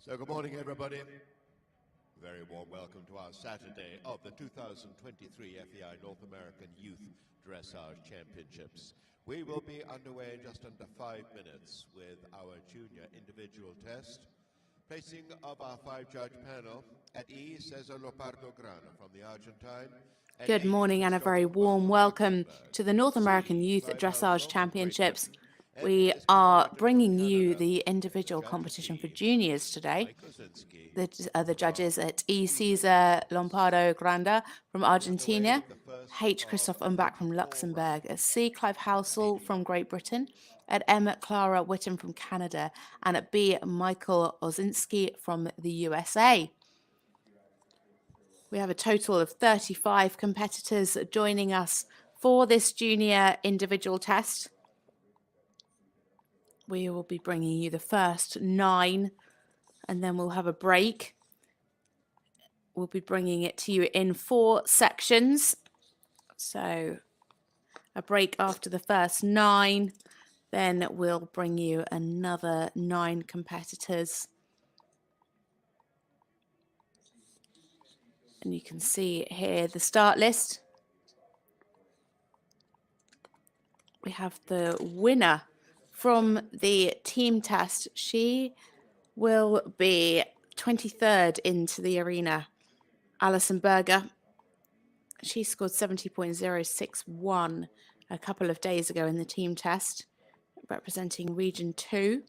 So good morning, everybody. Very warm welcome to our Saturday of the 2023 FEI North American Youth Dressage Championships. We will be underway in just under 5 minutes with our junior individual test. Placing of our 5-judge panel at E, Cesar Lopardo Grana from the Argentine. Good morning and a very warm welcome to the North American Youth Dressage Championships. We are bringing you the individual competition for juniors today. The judges at E. Cesar Lombardo Granda from Argentina, H. Christoph Umbach from Luxembourg, at C. Clive Housel from Great Britain, at M. Clara Whittam from Canada, and at B. Michael Ozinski from the USA. We have a total of 35 competitors joining us for this junior individual test. We will be bringing you the first 9, and then we'll have a break. We'll be bringing it to you in 4 sections. So a break after the first 9, then we'll bring you another 9 competitors. And you can see here the start list. We have the winner from the team test. She will be 23rd into the arena. Alison Berger. She scored 70.061 a couple of days ago in the team test, representing Region 2.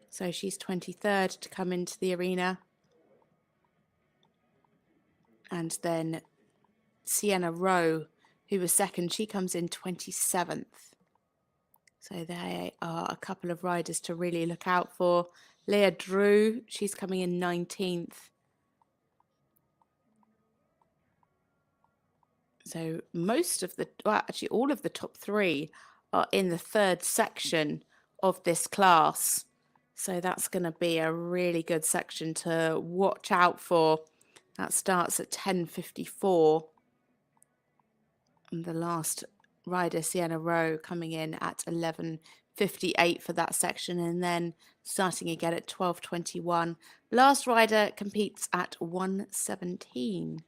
So she's 23rd to come into the arena. And then Sienna Rowe, who was second, she comes in 27th. So there are a couple of riders to really look out for. Leah Drew, she's coming in 19th. So most of the, well, actually all of the top 3 are in the 3rd section of this class. So that's going to be a really good section to watch out for. That starts at 10:54. And the last rider, Sienna Rowe, coming in at 11:58 for that section, and then starting again at 12:21. Last rider competes at 1:17.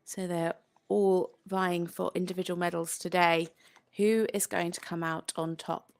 So they're all vying for individual medals today. Who is going to come out on top?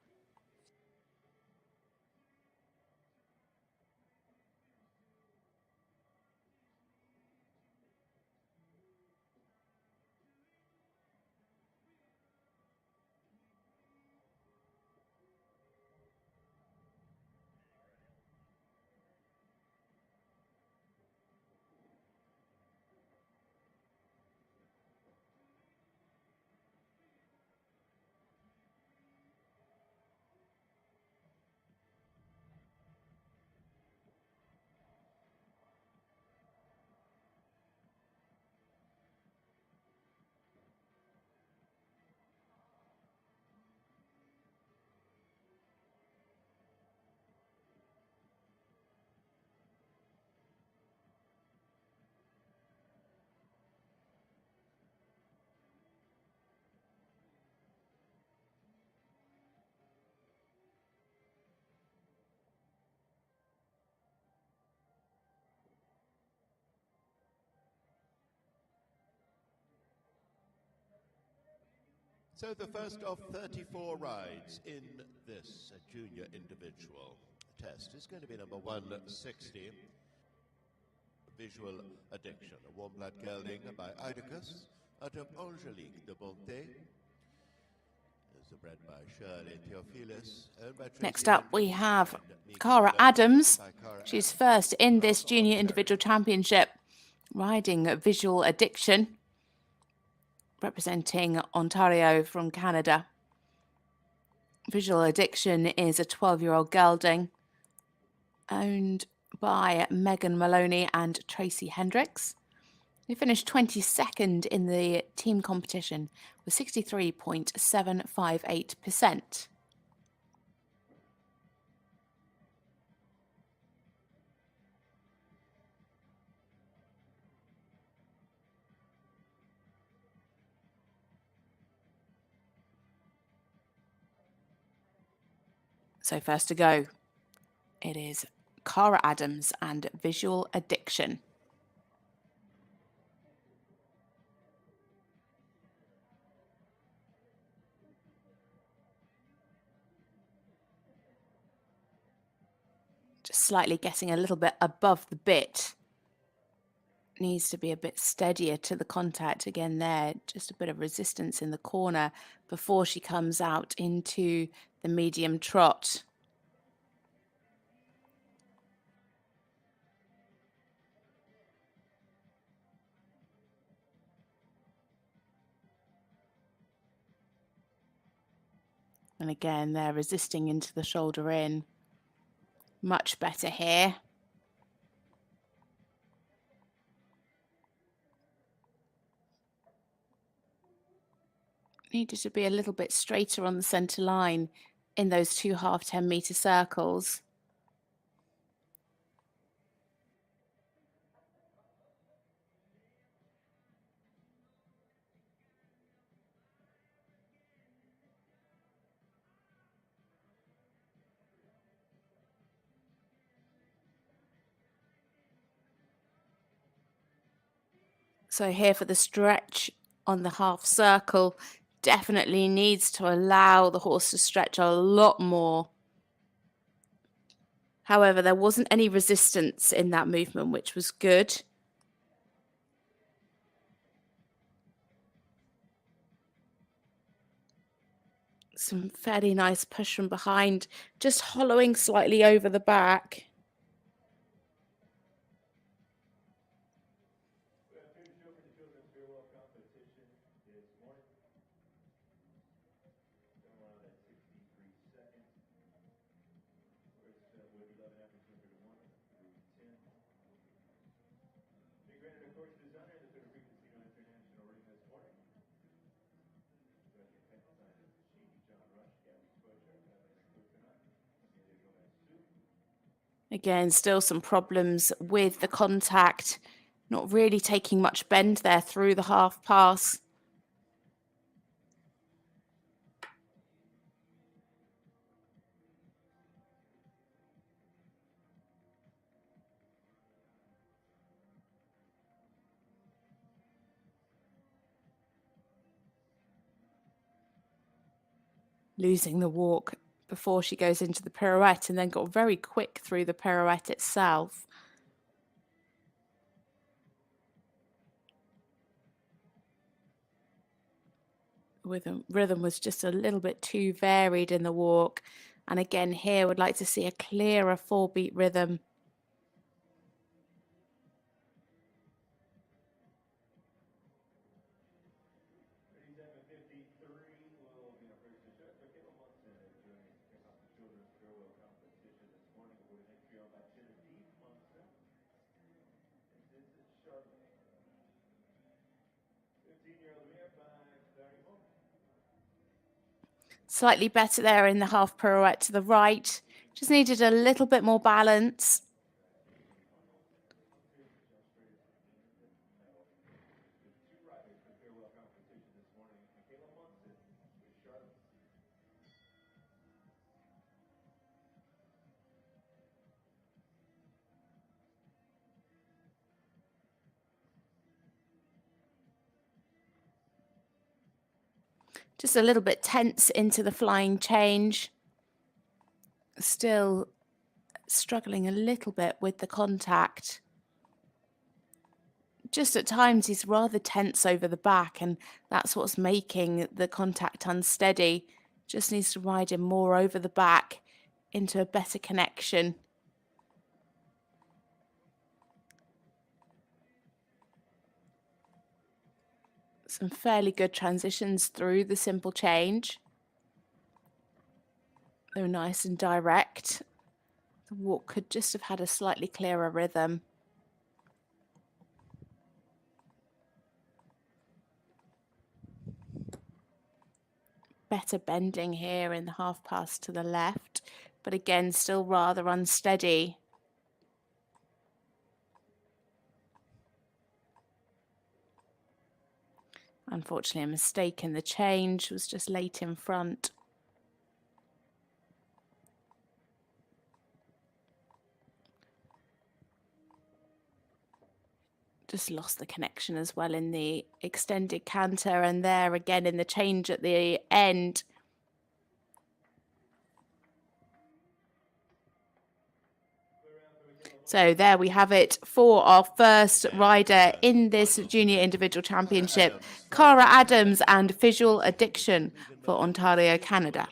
So the first of 34 rides in this junior individual test is going to be number 160, Visual Addiction, a warm blood gelding by Idicus out of Angelique de Bonté. It's bred by Shirley Theophilus. Next up, we have Cara Adams. She's first in this junior individual championship, riding Visual Addiction, representing Ontario from Canada. Visual Addiction is a 12-year-old gelding owned by Megan Maloney and Tracy Hendricks. He finished 22nd in the team competition with 63.758%. So first to go, it is Cara Adams and Visual Addiction. Just slightly getting a little bit above the bit. Needs to be a bit steadier to the contact again there. Just a bit of resistance in the corner before she comes out into the medium trot. And again, they're resisting into the shoulder in. Much better here. Needed to be a little bit straighter on the centre line in those two half 10-metre circles. So here for the stretch on the half circle, definitely needs to allow the horse to stretch a lot more. However, there wasn't any resistance in that movement, which was good. Some fairly nice push from behind, just hollowing slightly over the back. Again, still some problems with the contact, not really taking much bend there through the half pass. Losing the walk before she goes into the pirouette and then got very quick through the pirouette itself. Rhythm was just a little bit too varied in the walk. And again, here would like to see a clearer 4-beat rhythm. Slightly better there in the half pirouette to the right. Just needed a little bit more balance. Just a little bit tense into the flying change. Still struggling a little bit with the contact. Just at times he's rather tense over the back, and that's what's making the contact unsteady. Just needs to ride him more over the back into a better connection. Some fairly good transitions through the simple change. They were nice and direct. The walk could just have had a slightly clearer rhythm. Better bending here in the half pass to the left, but again, still rather unsteady. Unfortunately, a mistake in the change, was just late in front. just lost the connection as well in the extended canter, and there again in the change at the end. So there we have it for our first rider in this junior individual championship, Cara Adams and Visual Addiction for Ontario, Canada.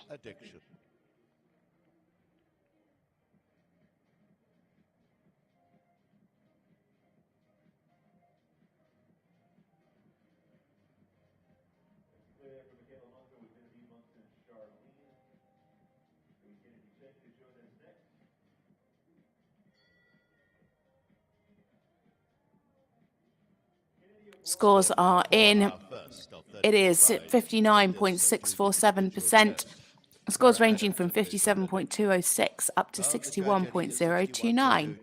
Scores are in. It is 59.647%. Scores ranging from 57.206 up to 61.029.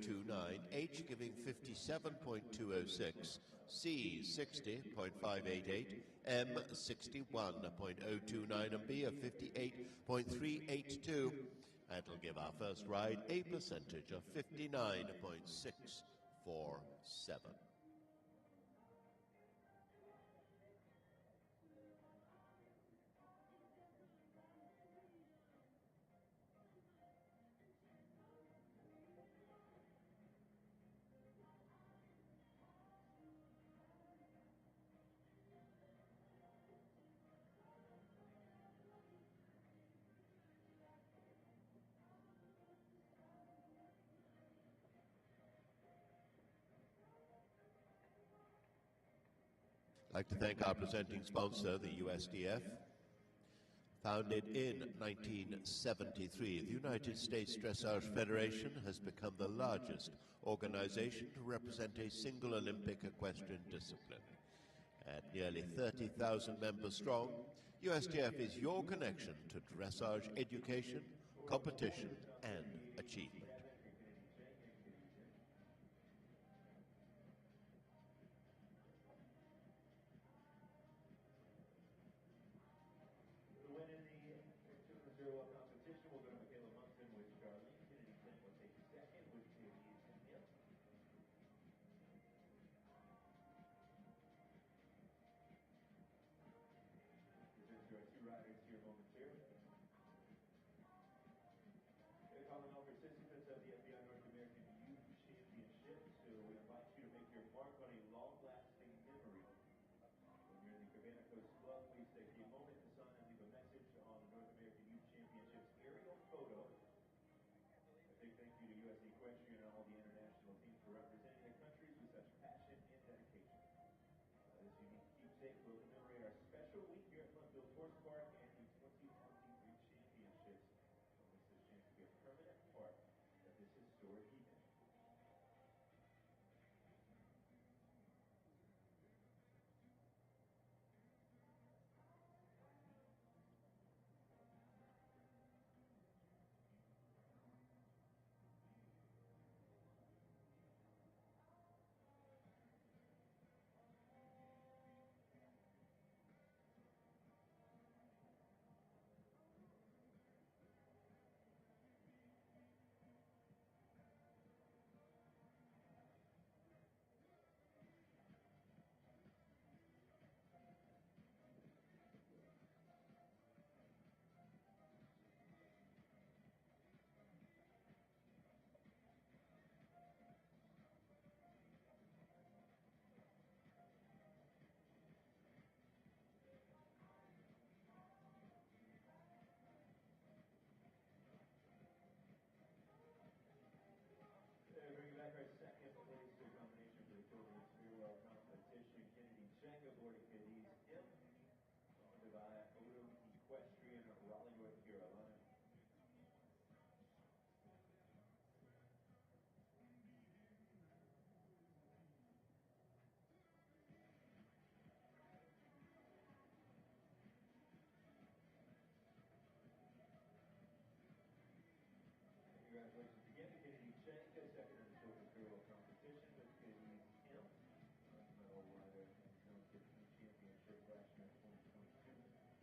H giving 57.206, C 60.588, M 61.029, and B of 58.382. That'll give our first ride a percentage of 59.647. I'd like to thank our presenting sponsor, the USDF. Founded in 1973, the United States Dressage Federation has become the largest organization to represent a single Olympic equestrian discipline. At nearly 30,000 members strong, USDF is your connection to dressage education, competition, and achievement. Participants of the FEI North American Youth Championships, so we invite you to make your mark on a long-lasting memory. When you're in the Cabana Coast Club, please take a moment to sign and leave a message on the North American Youth Championships aerial photo. A big thank you to U.S. Equestrian and all the international teams for representing their countries with such passion and dedication. This unique keepsake will commemorate our special week here at Bloomfield Horse Park and the 2023 Championships. This chance to be a permanent part of this historic event. Bringing back our second place to combination for the children's farewell competition. Kennedy Cheng aboard Cadiz M, followed by Odom Equestrian of Raleigh, North Carolina. Congratulations again to Kennedy Cheng, second in the children's farewell competition with Cadiz M. Medal rider in the Zone 15 Championship last year in 2022.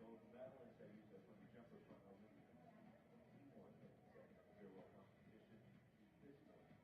Gold medalist that used up on the jumper front Olympic 21, but second in the farewell competition this morning.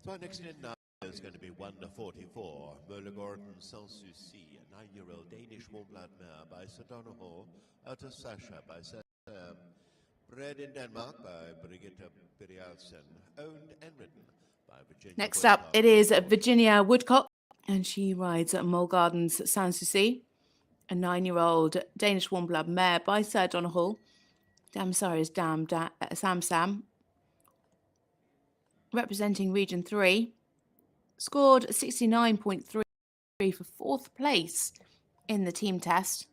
So our next in now is going to be 1 to 44. Möller Gordon Sans Souci, a 9-year-old Danish warm-blood mare by Sir Donahoe, out of Sasha by bred in Denmark by Brigitte Berialsen, owned and ridden Next up, it is Virginia Woodcock, and she rides at Mole Gardens Sanssouci, a 9-year-old Danish warm-blood mare by Sir Donahall. Damsar is Sam Sam. Representing Region 3, scored 69.3 for 4th place in the team test.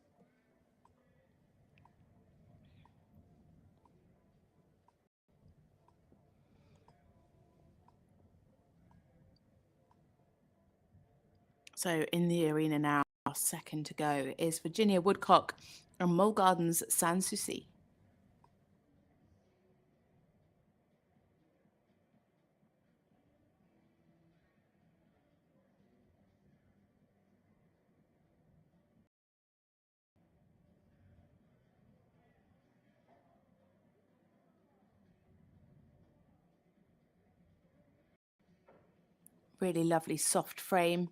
So in the arena now, our second to go is Virginia Woodcock and Mole Gardens Sanssouci. Really lovely soft frame.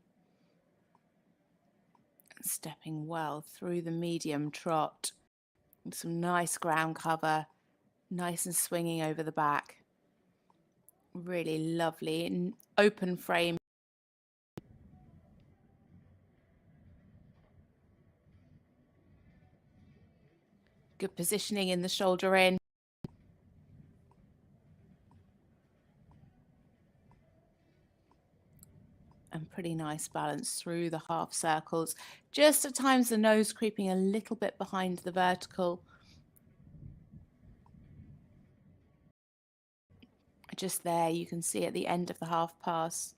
Stepping well through the medium trot. Some nice ground cover. Nice and swinging over the back. Really lovely open frame. Good positioning in the shoulder in. And pretty nice balance through the half circles. Just at times the nose creeping a little bit behind the vertical. Just there, you can see at the end of the half pass.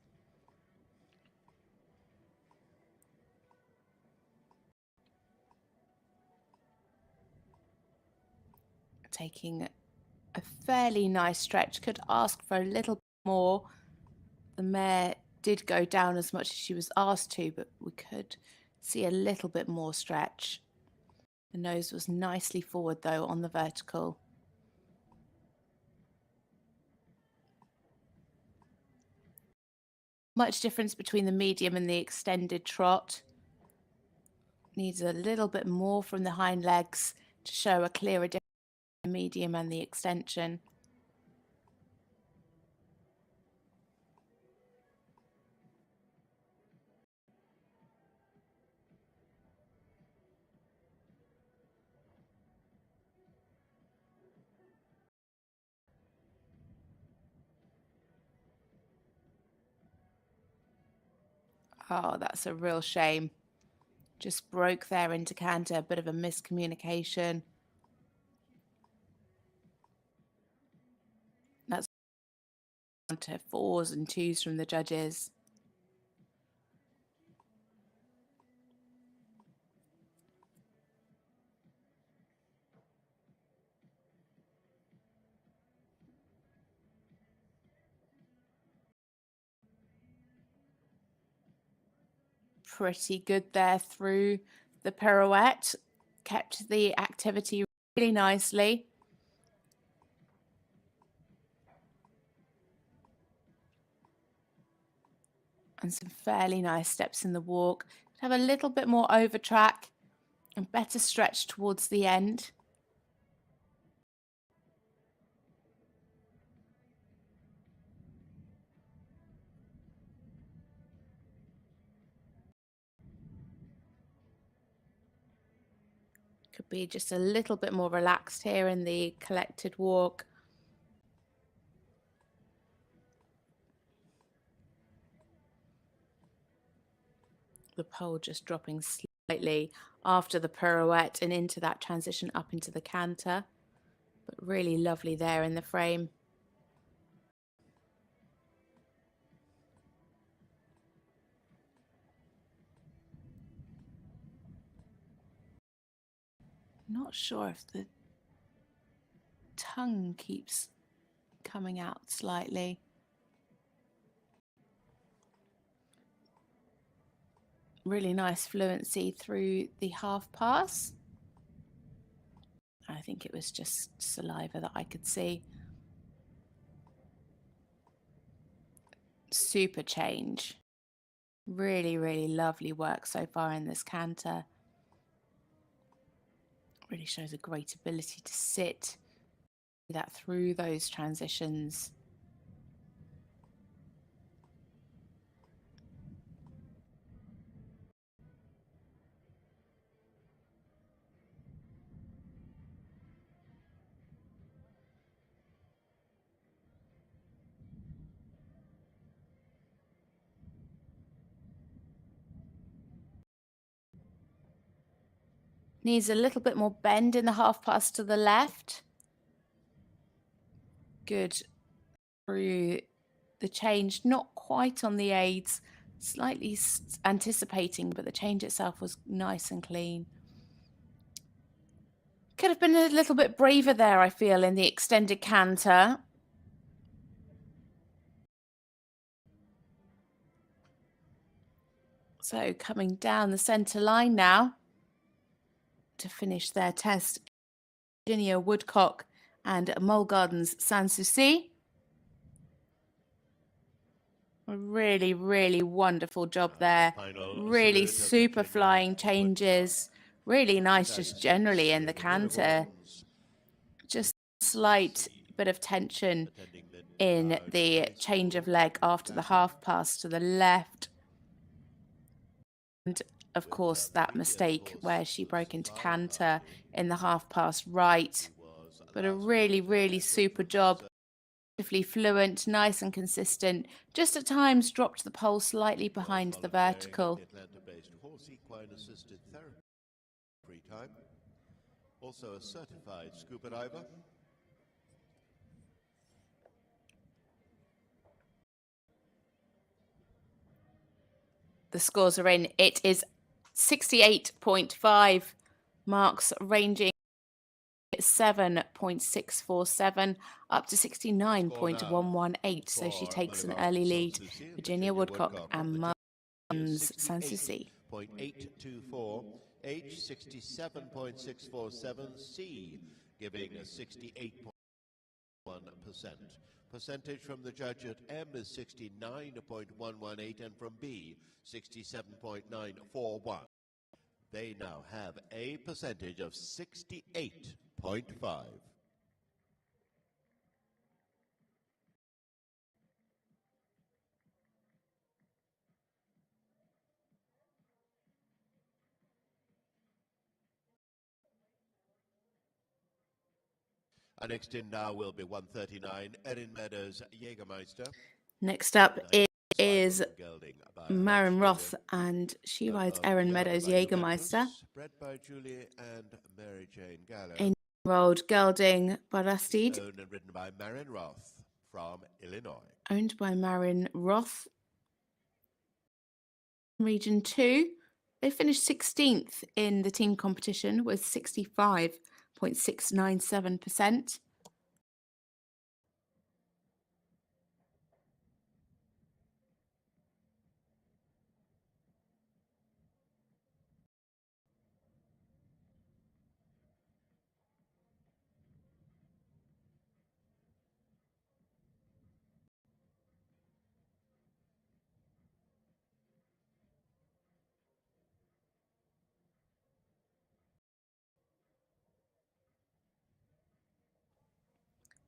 Taking a fairly nice stretch. Could ask for a little more. The mare did go down as much as she was asked to, but we could see a little bit more stretch. The nose was nicely forward though on the vertical. Much difference between the medium and the extended trot. Needs a little bit more from the hind legs to show a clearer difference between the medium and the extension. Oh, that's a real shame. Just broke there into canter, a bit of a miscommunication. That's down to 4s and 2s from the judges. Pretty good there through the pirouette. Kept the activity really nicely. And some fairly nice steps in the walk. Have a little bit more over track and better stretch towards the end. Could be just a little bit more relaxed here in the collected walk. The pole just dropping slightly after the pirouette and into that transition up into the canter. But really lovely there in the frame. Not sure if the tongue keeps coming out slightly. Really nice fluency through the half pass. I think it was just saliva that I could see. Super change. Really, really lovely work so far in this canter. Really shows a great ability to sit that through those transitions. Needs a little bit more bend in the half pass to the left. Good through the change, not quite on the aids, slightly anticipating, but the change itself was nice and clean. Could have been a little bit braver there, I feel, in the extended canter. So coming down the centre line now to finish their test, Virginia Woodcock and Mulgarden's Sanssouci. A really, really wonderful job there. Really super flying changes. Really nice just generally in the canter. Just a slight bit of tension in the change of leg after the half pass to the left. And of course, that mistake where she broke into canter in the half pass right. But a really, really super job. Beautifully fluent, nice and consistent. Just at times dropped the pole slightly behind the vertical. Also a certified scuba diver. The scores are in. It is 68.5 marks, ranging 7.647 up to 69.118. So she takes an early lead. Virginia Woodcock and Marlies Sanssouci. 0.824, H 67.647, C giving a 68.1%. Percentage from the judge at M is 69.118 and from B 67.941. They now have a percentage of 68.5. Next in now will be 139, Erin Meadows Jägermeister. Next up is Marin Roth, and she rides Erin Meadows Jägermeister. Bred by Julie and Mary Jane Gallo. Enrolled gelding Barastid. Owned and ridden by Marin Roth from Illinois. Owned by Marin Roth. Region 2. They finished 16th in the team competition with 65.697%.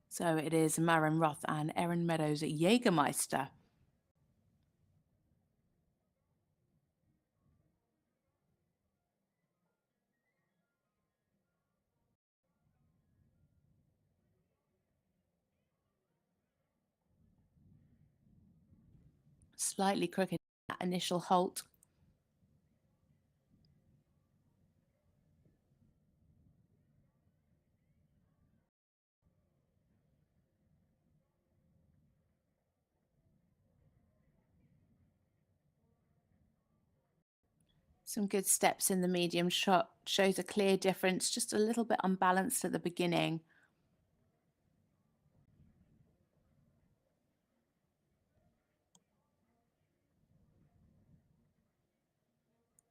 So it is Marin Roth and Erin Meadows Jägermeister. Slightly crooked at initial halt. Some good steps in the medium shot, shows a clear difference, just a little bit unbalanced at the beginning.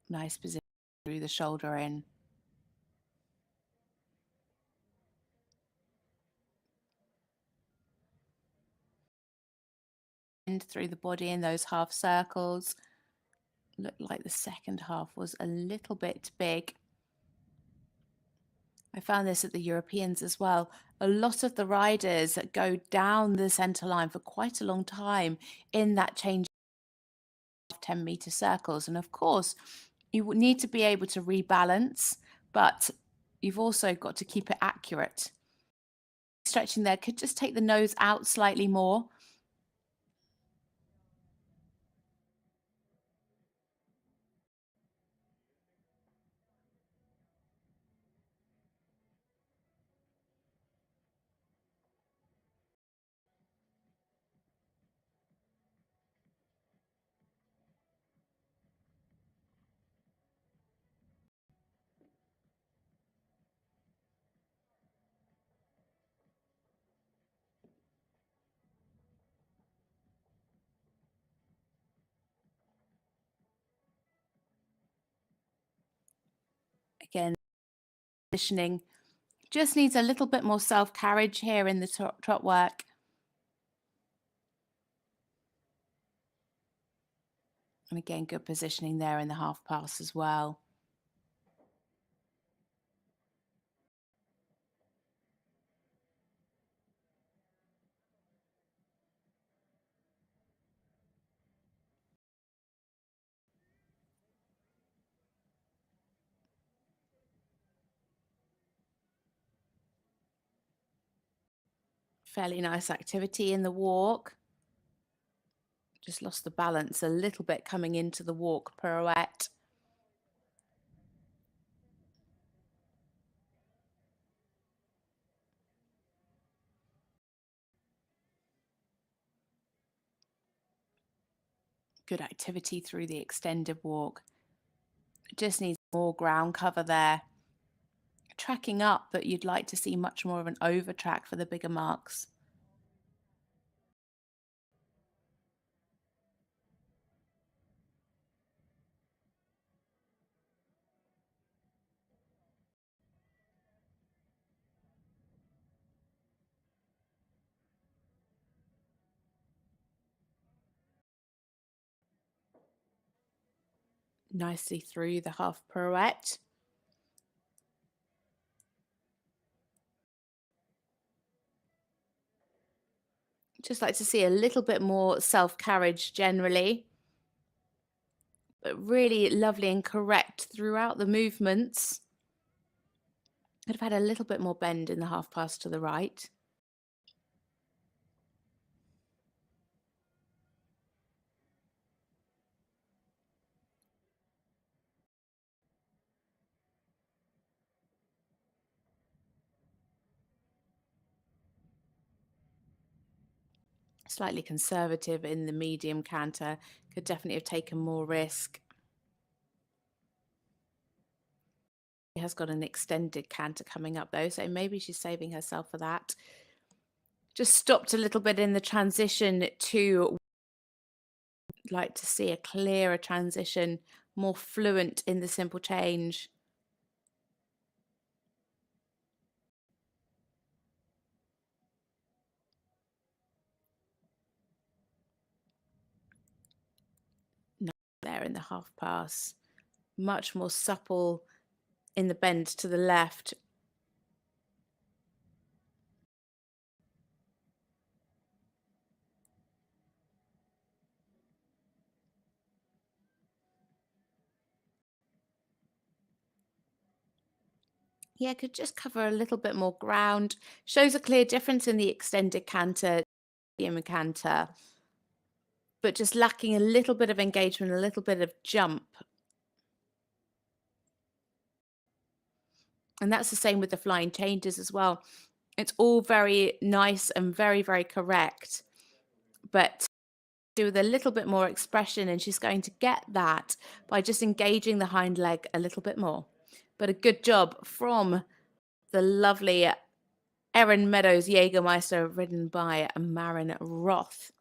Nice position through the shoulder in. And through the body in those half circles. Looked like the second half was a little bit big. I found this at the Europeans as well. A lot of the riders go down the centre line for quite a long time in that change of 10-metre circles. And of course, you need to be able to rebalance, but you've also got to keep it accurate. Stretching there, could just take the nose out slightly more. Again, positioning just needs a little bit more self-carriage here in the top work. And again, good positioning there in the half pass as well. Fairly nice activity in the walk. Just lost the balance a little bit coming into the walk pirouette. Good activity through the extended walk. Just needs more ground cover there. Tracking up, but you'd like to see much more of an over track for the bigger marks. Nicely through the half pirouette. Just like to see a little bit more self-carriage generally. But really lovely and correct throughout the movements. Could have had a little bit more bend in the half pass to the right. Slightly conservative in the medium canter. Could definitely have taken more risk. She has got an extended canter coming up though, so maybe she's saving herself for that. Just stopped a little bit in the transition to like to see a clearer transition, more fluent in the simple change. There in the half pass, much more supple in the bend to the left. Yeah, could just cover a little bit more ground. Shows a clear difference in the extended canter, the canter, but just lacking a little bit of engagement, a little bit of jump. And that's the same with the flying changes as well. It's all very nice and very, very correct, but do with a little bit more expression, and she's going to get that by just engaging the hind leg a little bit more. But a good job from the lovely Erin Meadows Jägermeister, ridden by Marin Roth.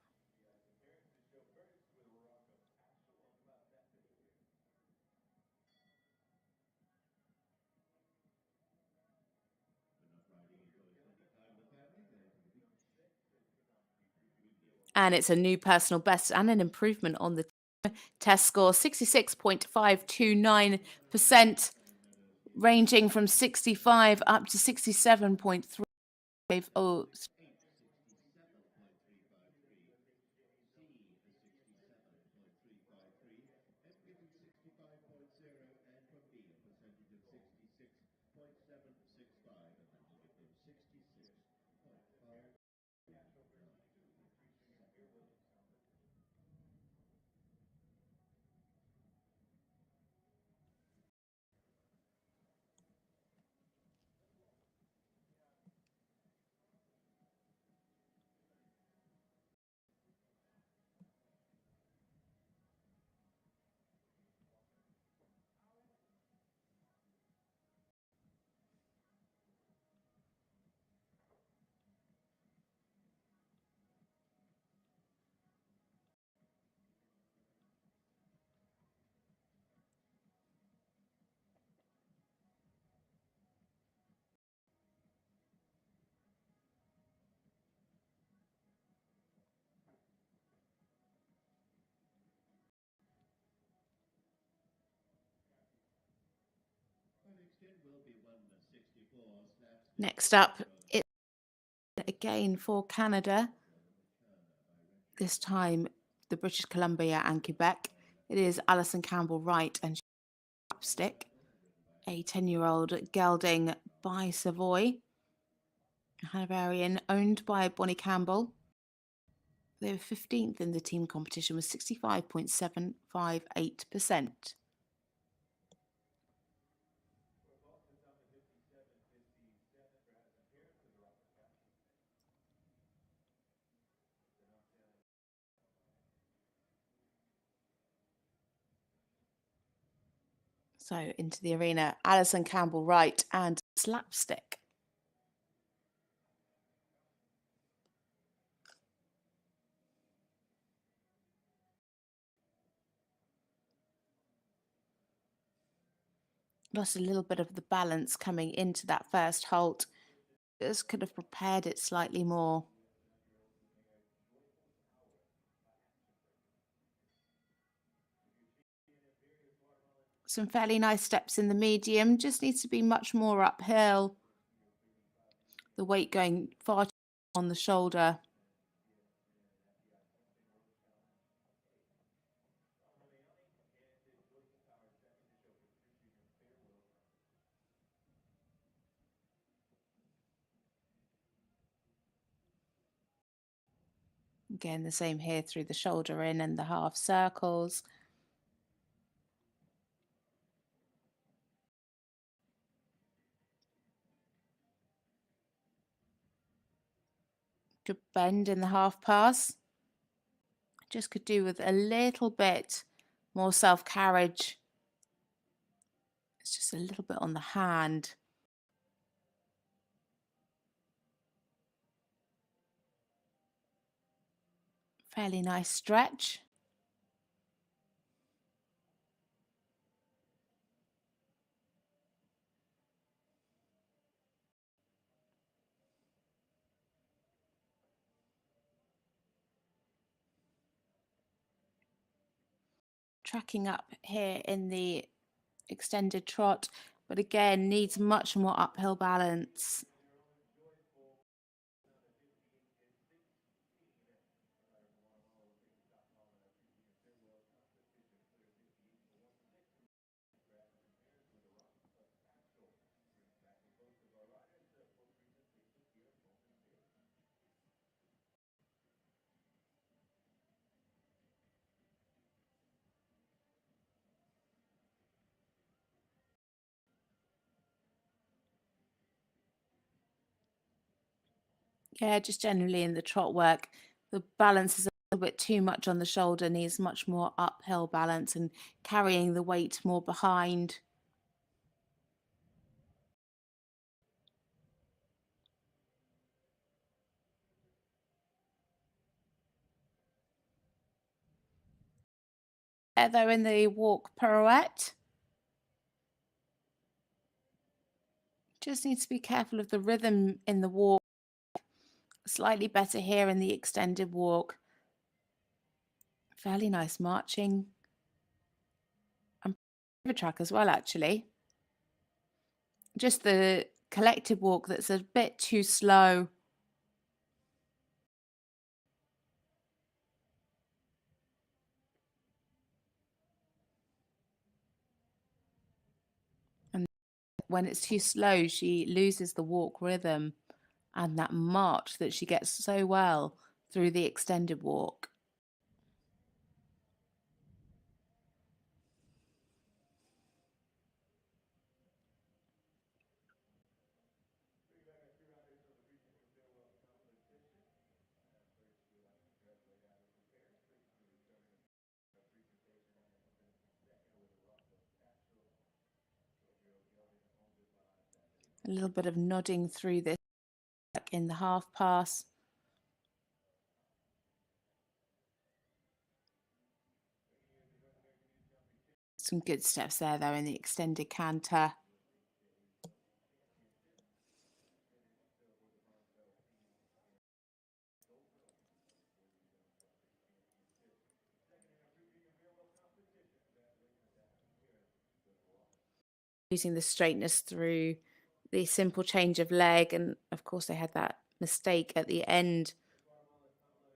And it's a new personal best and an improvement on the test score, 66.529%, ranging from 65 up to 67.3. Oh, Next up, it's again for Canada. This time, the British Columbia and Quebec. It is Alison Campbell-Wright and Slapstick, a 10-year-old gelding by Savoy, Hanoverian, owned by Bonnie Campbell. They were 15th in the team competition with 65.758%. So into the arena, Alison Campbell-Wright and Slapstick. Lost a little bit of the balance coming into that first halt. Just could have prepared it slightly more. Some fairly nice steps in the medium, just needs to be much more uphill. The weight going far too on the shoulder. Again, the same here through the shoulder in and the half circles. Good bend in the half pass. Just could do with a little bit more self-carriage. It's just a little bit on the hand. Fairly nice stretch. Tracking up here in the extended trot, but again needs much more uphill balance. Yeah, just generally in the trot work, the balance is a little bit too much on the shoulder, needs much more uphill balance and carrying the weight more behind. Though in the walk pirouette, just needs to be careful of the rhythm in the walk. Slightly better here in the extended walk. Fairly nice marching and track as well, actually. Just the collective walk that's a bit too slow. And when it's too slow, she loses the walk rhythm and that march that she gets so well through the extended walk. A little bit of nodding through this in the half pass. Some good steps there, though, in the extended canter. using the straightness through the simple change of leg. And of course, they had that mistake at the end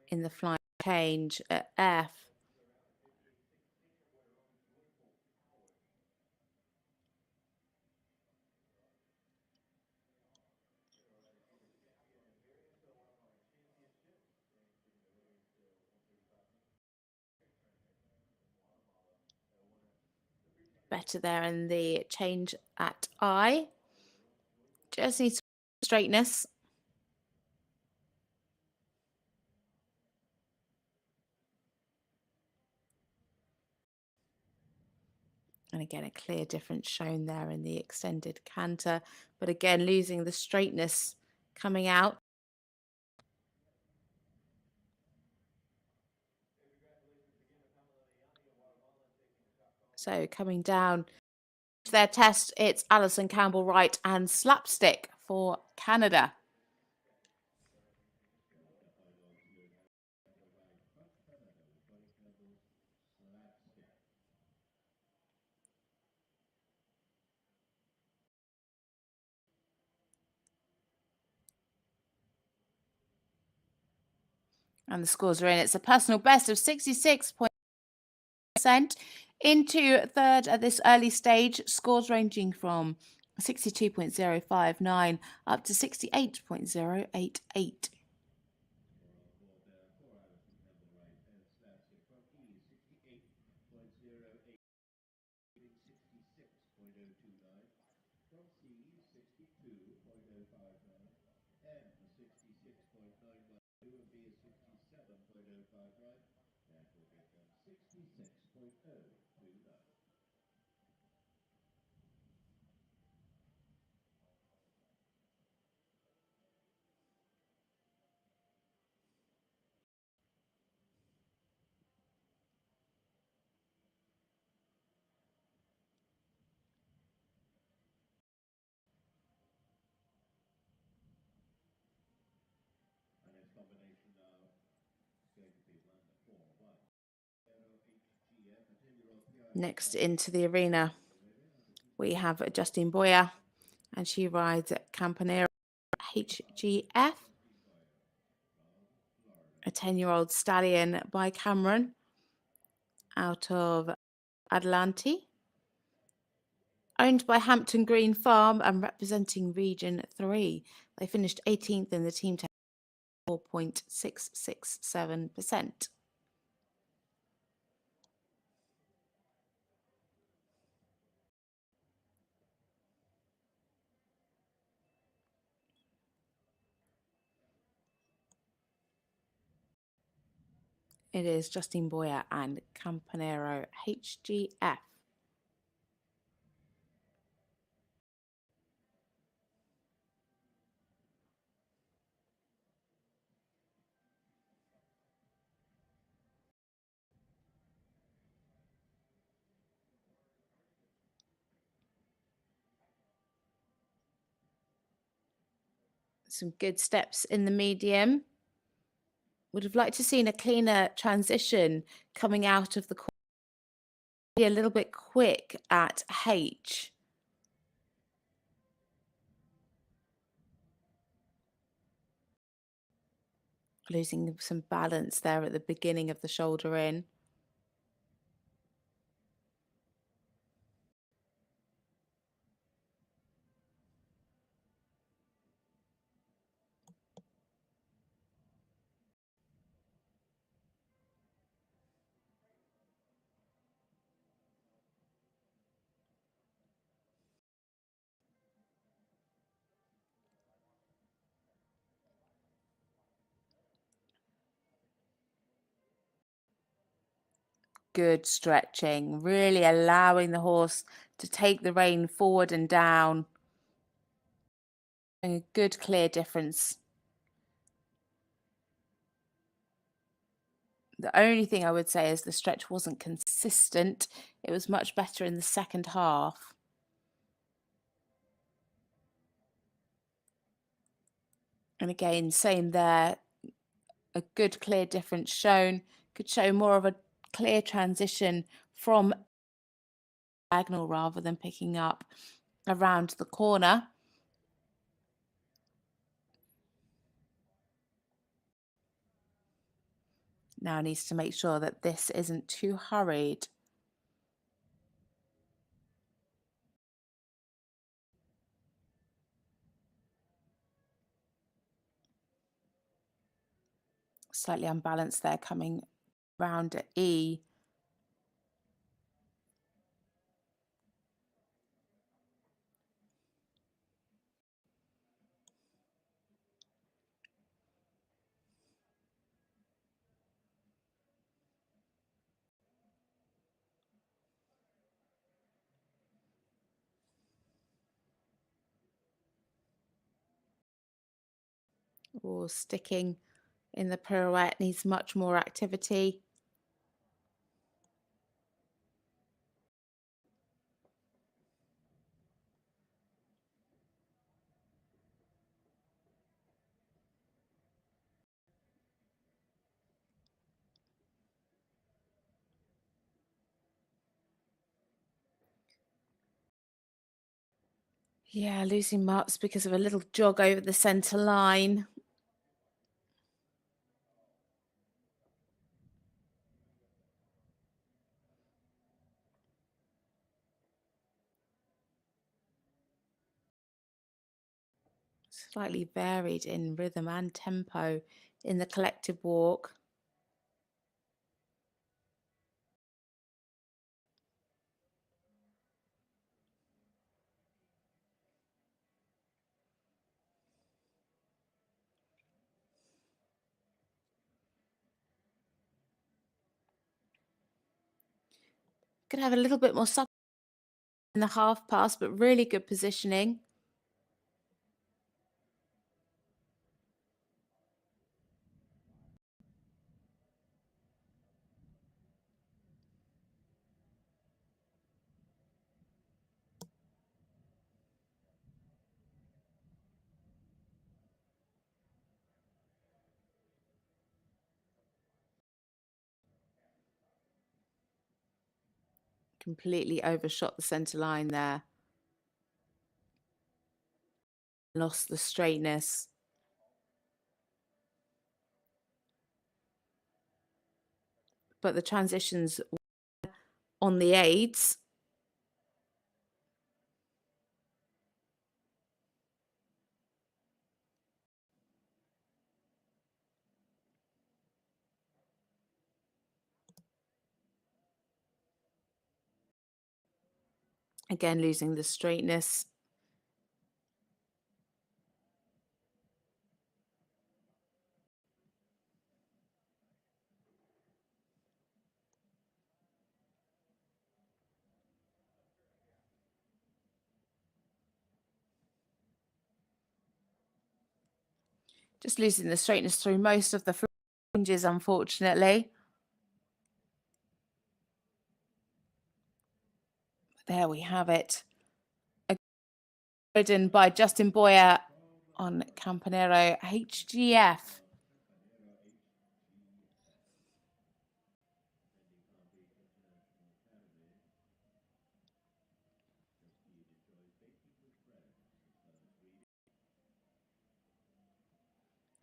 in the flying change at F. Better there in the change at I. Just needs straightness. And again, a clear difference shown there in the extended canter. But again, losing the straightness coming out. So coming down to their test, it's Alison Campbell-Wright and Slapstick for Canada. And the scores are in. It's a personal best of 66%. Into third at this early stage, scores ranging from 62.059 up to 68.088. Next into the arena, we have Justine Boyer, and she rides at Campanera HGF, a 10-year-old stallion by Cameron out of Adelante, owned by Hampton Green Farm and representing Region 3. They finished 18th in the team test, 4.667%. It is Justine Boyer and Campanero HGF. Some good steps in the medium. Would have liked to seen a cleaner transition coming out of the corner. A little bit quick at H. Losing some balance there at the beginning of the shoulder in. Good stretching, really allowing the horse to take the rein forward and down. A good clear difference. The only thing I would say is the stretch wasn't consistent. It was much better in the second half. And again, same there. A good clear difference shown. Could show more of a clear transition from diagonal rather than picking up around the corner. Now needs to make sure that this isn't too hurried. Slightly unbalanced there, coming round at E. Or sticking in the pirouette, needs much more activity. Yeah, losing marks because of a little jog over the centre line. Slightly varied in rhythm and tempo in the collective walk. Could have a little bit more support in the half pass, but really good positioning. Completely overshot the centre line there. Lost the straightness. But the transitions on the aids. Again, losing the straightness. Just losing the straightness through most of the fringes, unfortunately. There we have it. Ridden by Justine Boyer on Campanero HGF.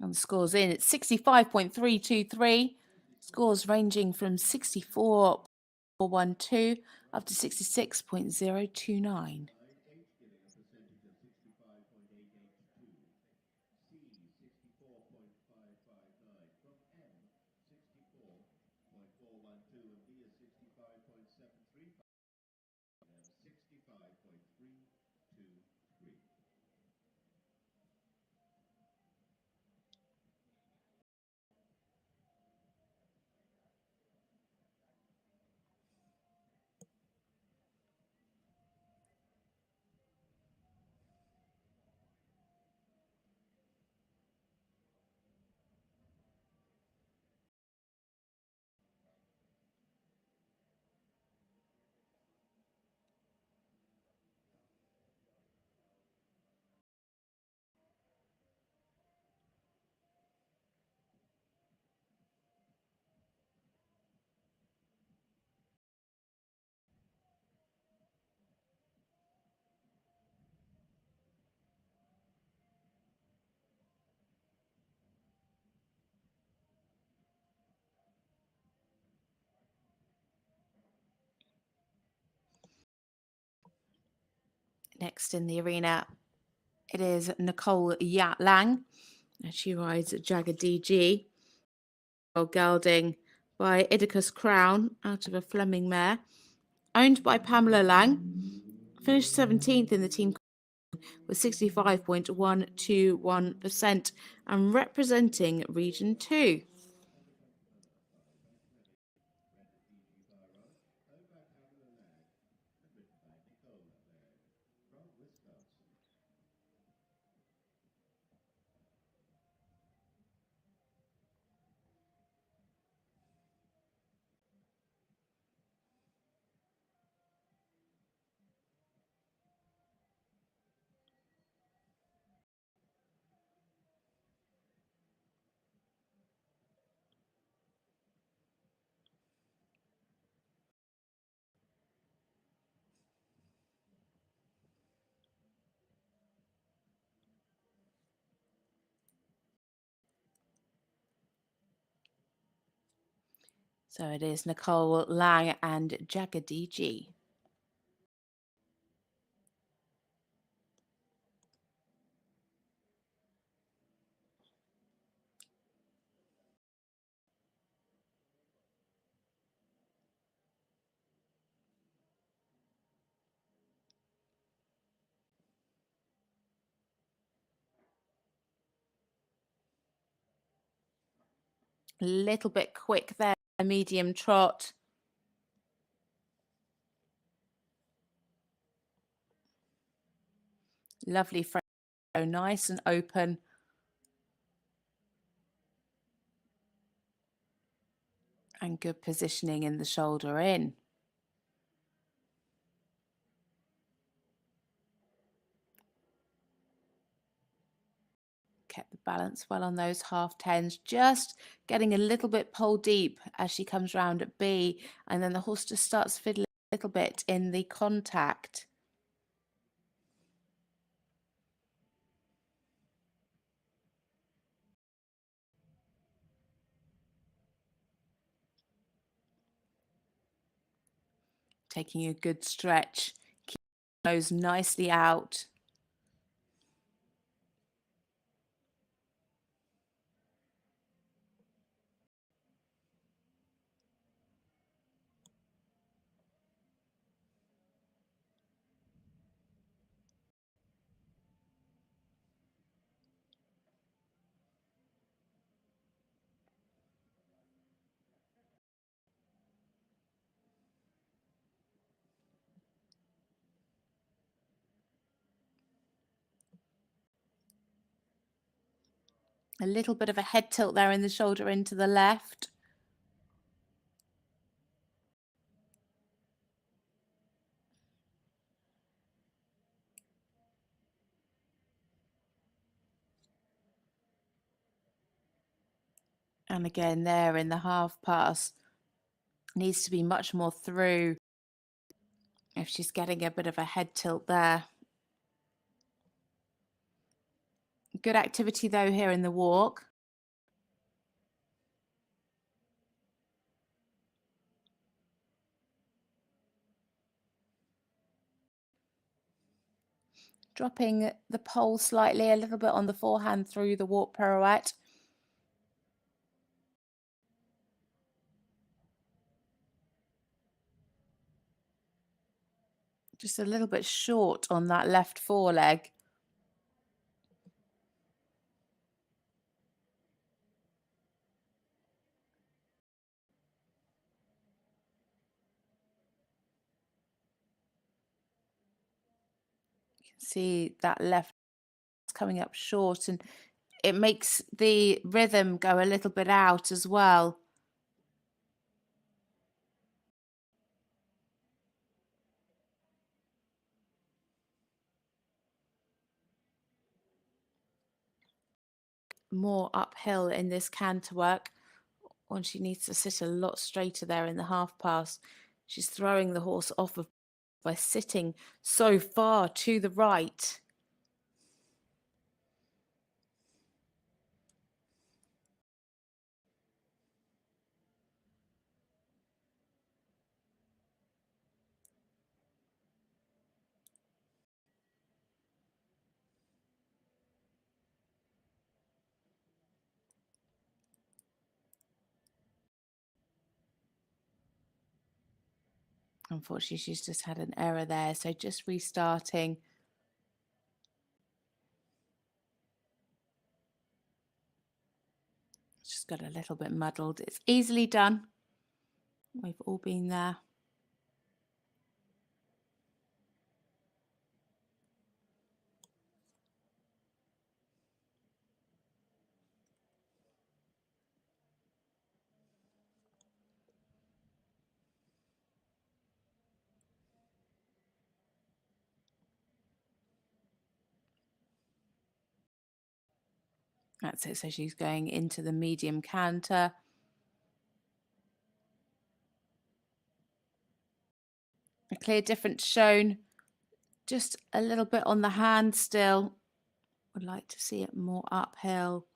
And the scores in at 65.323. Scores ranging from 64.412 up to 66.029. Next in the arena, it is Nicole Lang, and she rides Jagger DG. Gelding by Idicus Crown out of a Fleming mare, owned by Pamela Lang. Finished 17th in the team with 65.121% and representing Region 2. So it is Nicole Lang and Jagger DG. A little bit quick there, a medium trot. Lovely frame, nice and open. And good positioning in the shoulder in. Kept the balance well on those half tens, just getting a little bit pole deep as she comes round at B, and then the horse just starts fiddling a little bit in the contact. Taking a good stretch, keep those nicely out. A little bit of a head tilt there in the shoulder into the left. And again there in the half pass, needs to be much more through if she's getting a bit of a head tilt there. Good activity though here in the walk. Dropping the pole slightly, a little bit on the forehand through the walk pirouette. Just a little bit short on that left foreleg. You can see that left coming up short, and it makes the rhythm go a little bit out as well. More uphill in this canter work, when she needs to sit a lot straighter there in the half pass. She's throwing the horse off of by sitting so far to the right. Unfortunately, she's just had an error there. So just restarting. Just got a little bit muddled. It's easily done. We've all been there. That's it. So she's going into the medium canter. A clear difference shown. Just a little bit on the hand still. Would like to see it more uphill.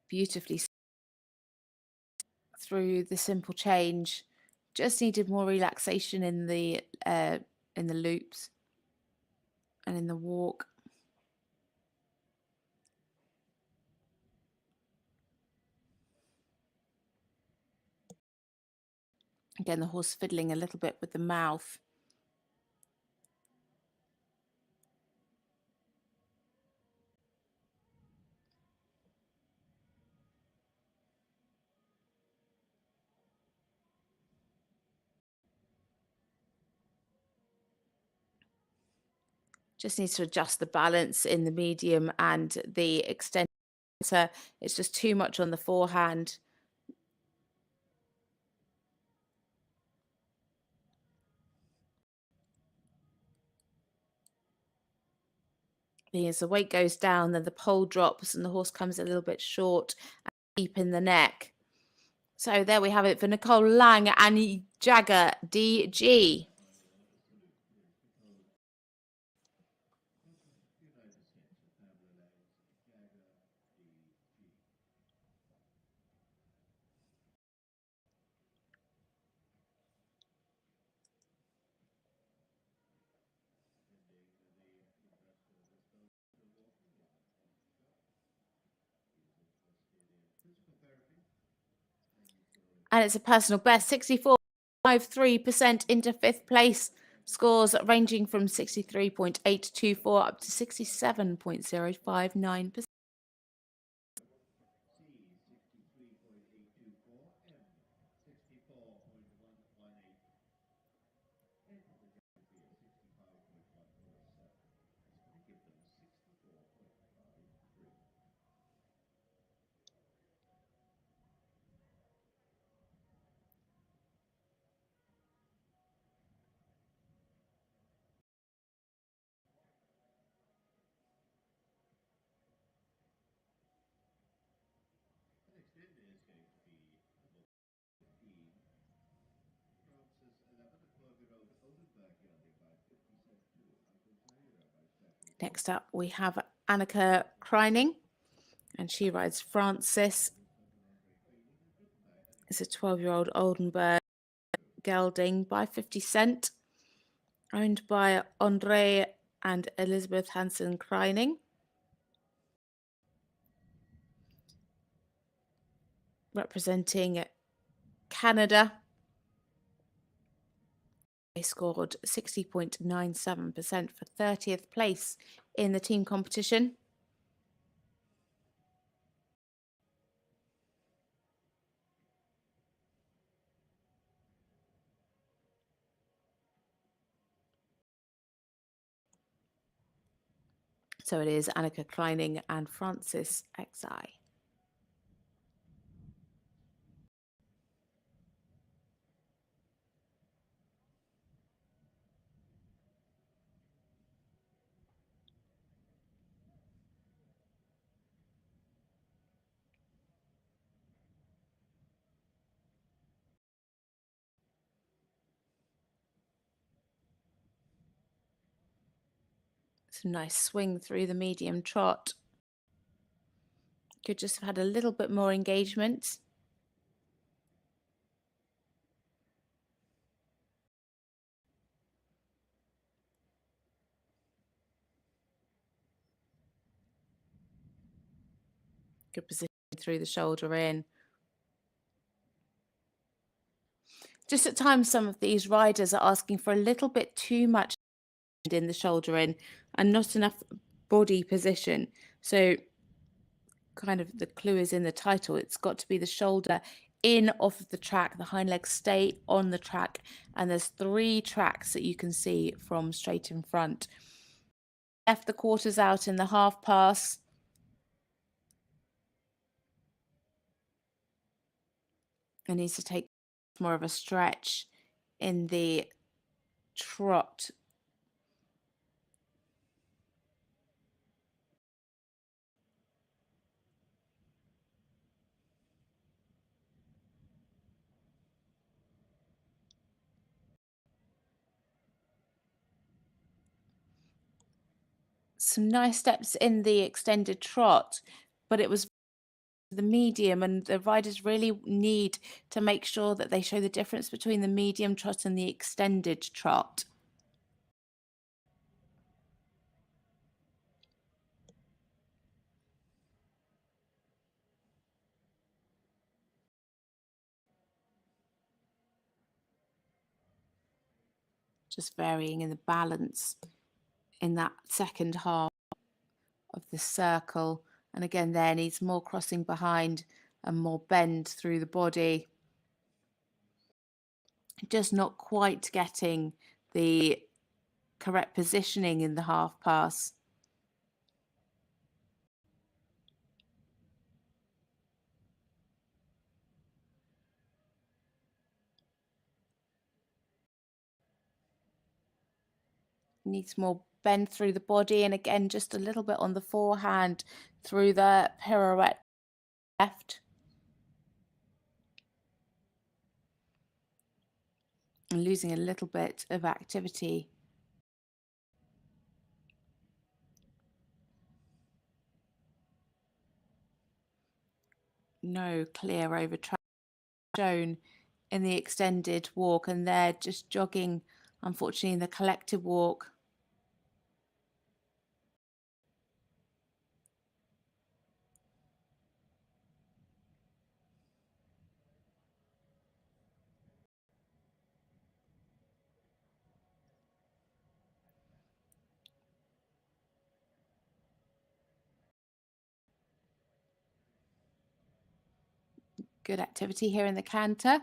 Beautifully through the simple change. Just needed more relaxation in the loops and in the walk. Again, the horse fiddling a little bit with the mouth. Just needs to adjust the balance in the medium and the extent. It's just too much on the forehand. As the weight goes down, then the pole drops and the horse comes a little bit short and deep in the neck. So there we have it for Nicole Lang and Jagger DG. And it's a personal best, 64.53% into fifth place. Scores ranging from 63.824 up to 67.059%. Next up, we have Annika Kriening, and she rides Francis. It's a 12-year-old Oldenburg gelding by 50 Cent, owned by Andre and Elizabeth Hansen Kriening. Representing Canada. They scored 60.97% for 30th place in the team competition. So it is Annika Kriening and Francis XI. Some nice swing through the medium trot. Could just have had a little bit more engagement. Good position through the shoulder in. Just at times, some of these riders are asking for a little bit too much in the shoulder in and not enough body position. So kind of the clue is in the title. It's got to be the shoulder in off of the track. The hind legs stay on the track. And there's 3 tracks that you can see from straight in front. Left the quarters out in the half pass. And needs to take more of a stretch in the trot. Some nice steps in the extended trot, but it was the medium, and the riders really need to make sure that they show the difference between the medium trot and the extended trot. Just varying in the balance in that second half of the circle. And again, there needs more crossing behind and more bend through the body. Just not quite getting the correct positioning in the half pass. Needs more bend through the body, and again just a little bit on the forehand through the pirouette left. And losing a little bit of activity. No clear over track shown in the extended walk, and they're just jogging, unfortunately, in the collective walk. Good activity here in the canter.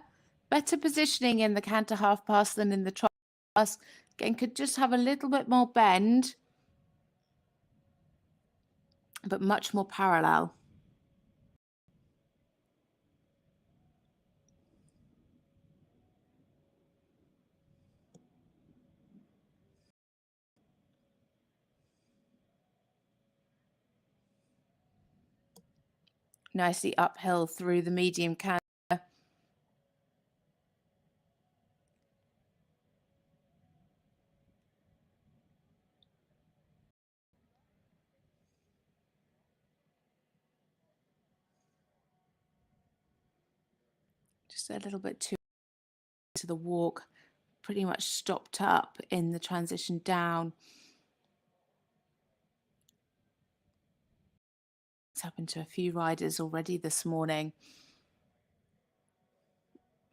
Better positioning in the canter half pass than in the trot pass. Again, could just have a little bit more bend, but much more parallel. Nicely uphill through the medium canter. Just a little bit too to the walk, pretty much stopped up in the transition down. It's happened to a few riders already this morning.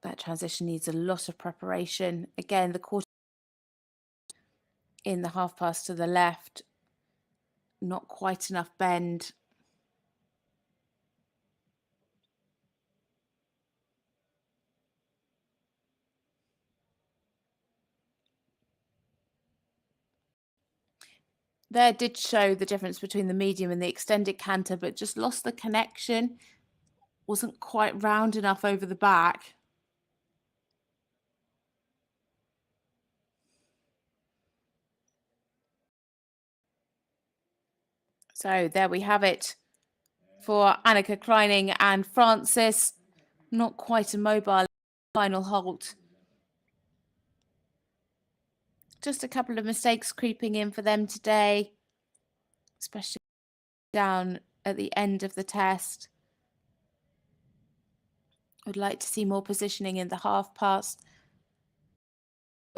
That transition needs a lot of preparation. Again, the quarter in the half pass to the left, not quite enough bend. There did show the difference between the medium and the extended canter, but just lost the connection. Wasn't quite round enough over the back. So there we have it for Annika Kriening and Francis. Not quite a mobile final halt. Just a couple of mistakes creeping in for them today, especially down at the end of the test. I'd like to see more positioning in the half pass,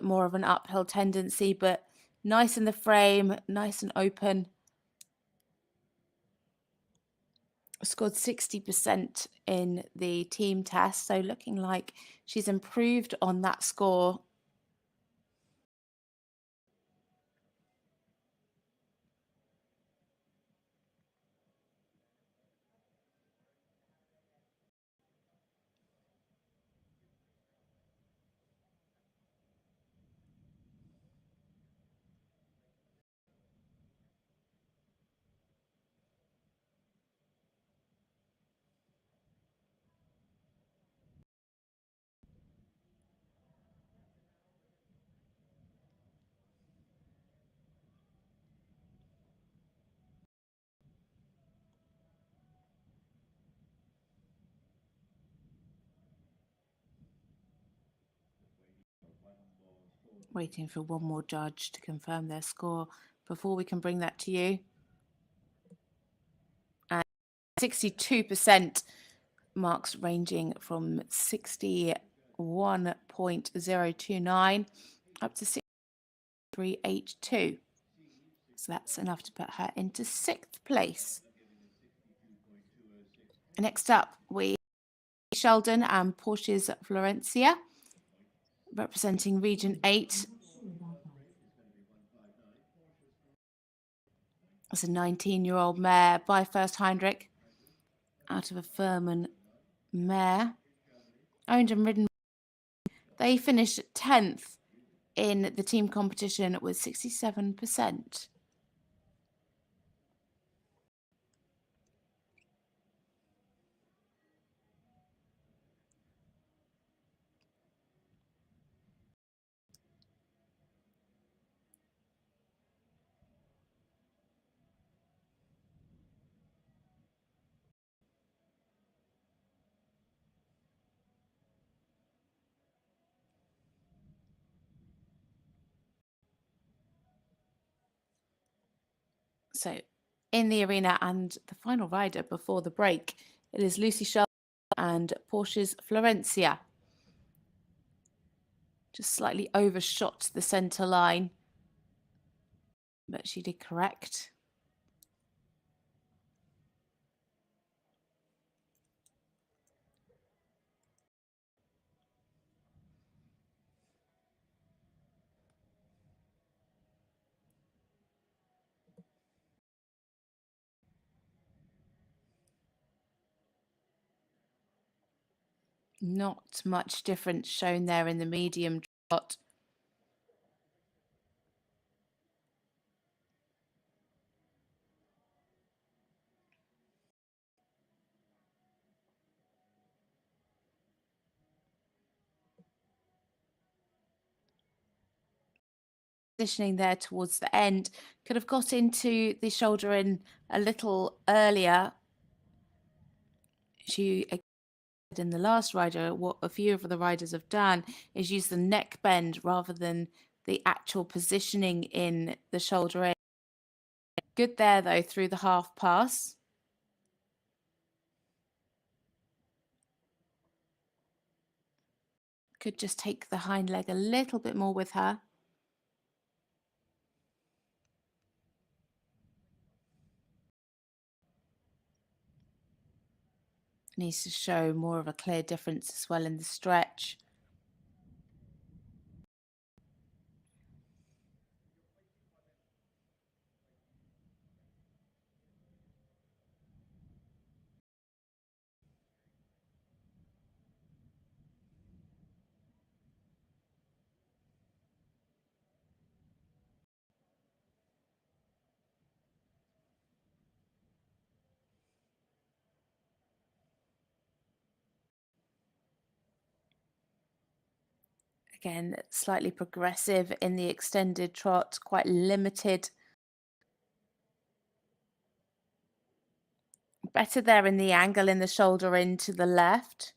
more of an uphill tendency, but nice in the frame, nice and open. scored 60% in the team test, so looking like she's improved on that score. Waiting for one more judge to confirm their score before we can bring that to you. And 62%, marks ranging from 61.029 up to 6382. So that's enough to put her into 6th place. Next up, we Sheldon and Porsche's Florencia, representing Region 8. It's a 19-year-old mare by First Heinrich, out of a Furman mare, owned and ridden. They finished 10th in the team competition with 67%. So in the arena and the final rider before the break, it is Lucy Sheldon and Porsche's Florencia. Just slightly overshot the centre line, but she did correct. Not much difference shown there in the medium trot. Positioning there towards the end, could have got into the shoulder in a little earlier. She, in the last rider, what a few of the riders have done is use the neck bend rather than the actual positioning in the shoulder in. Good there though through the half pass. Could just take the hind leg a little bit more with her. Needs to show more of a clear difference as well in the stretch. Again, slightly progressive in the extended trot, quite limited. Better there in the angle in the shoulder in to the left.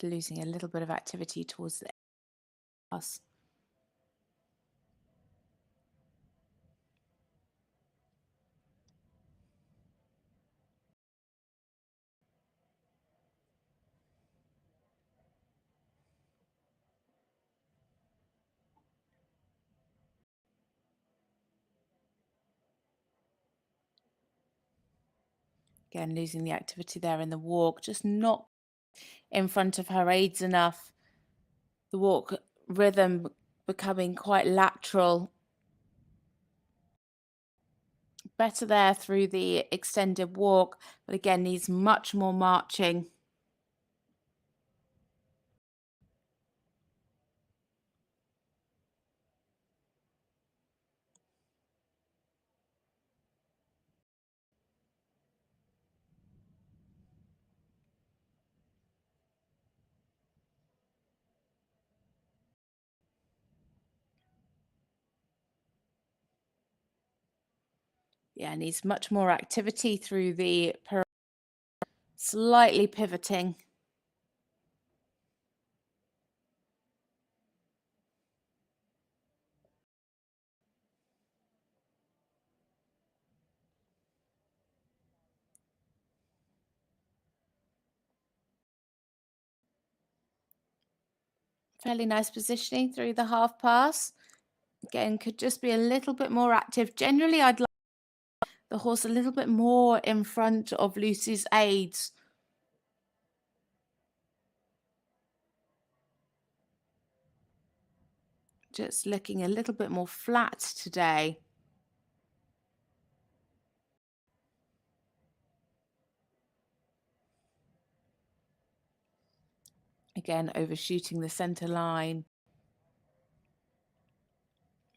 Losing a little bit of activity towards the pass. Again, losing the activity there in the walk, just not in front of her aides enough. The walk rhythm becoming quite lateral. Better there through the extended walk, but again needs much more marching. Yeah, needs much more activity through the slightly pivoting. Fairly nice positioning through the half pass. Again, could just be a little bit more active. Generally, I'd like the horse a little bit more in front of Lucy's aides. Just looking a little bit more flat today. Again, overshooting the center line.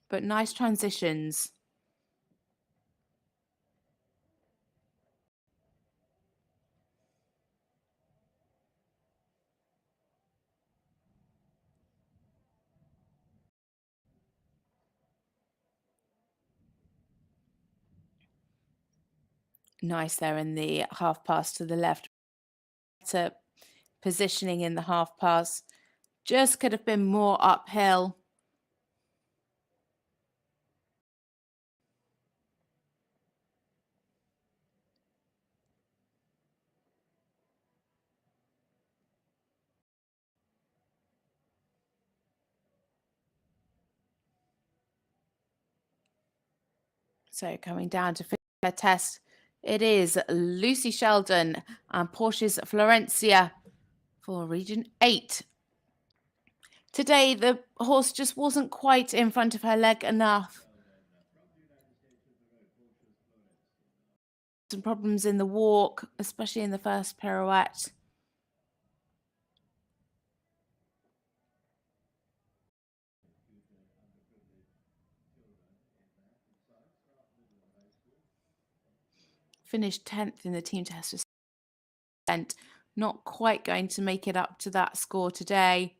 But nice transitions. Nice there in the half pass to the left. Better positioning in the half pass. Just could have been more uphill. So coming down to her test, it is Lucy Sheldon and Porsche's Florencia for Region 8. Today, the horse just wasn't quite in front of her leg enough. Some problems in the walk, especially in the first pirouette. Finished 10th in the team test. Not quite going to make it up to that score today.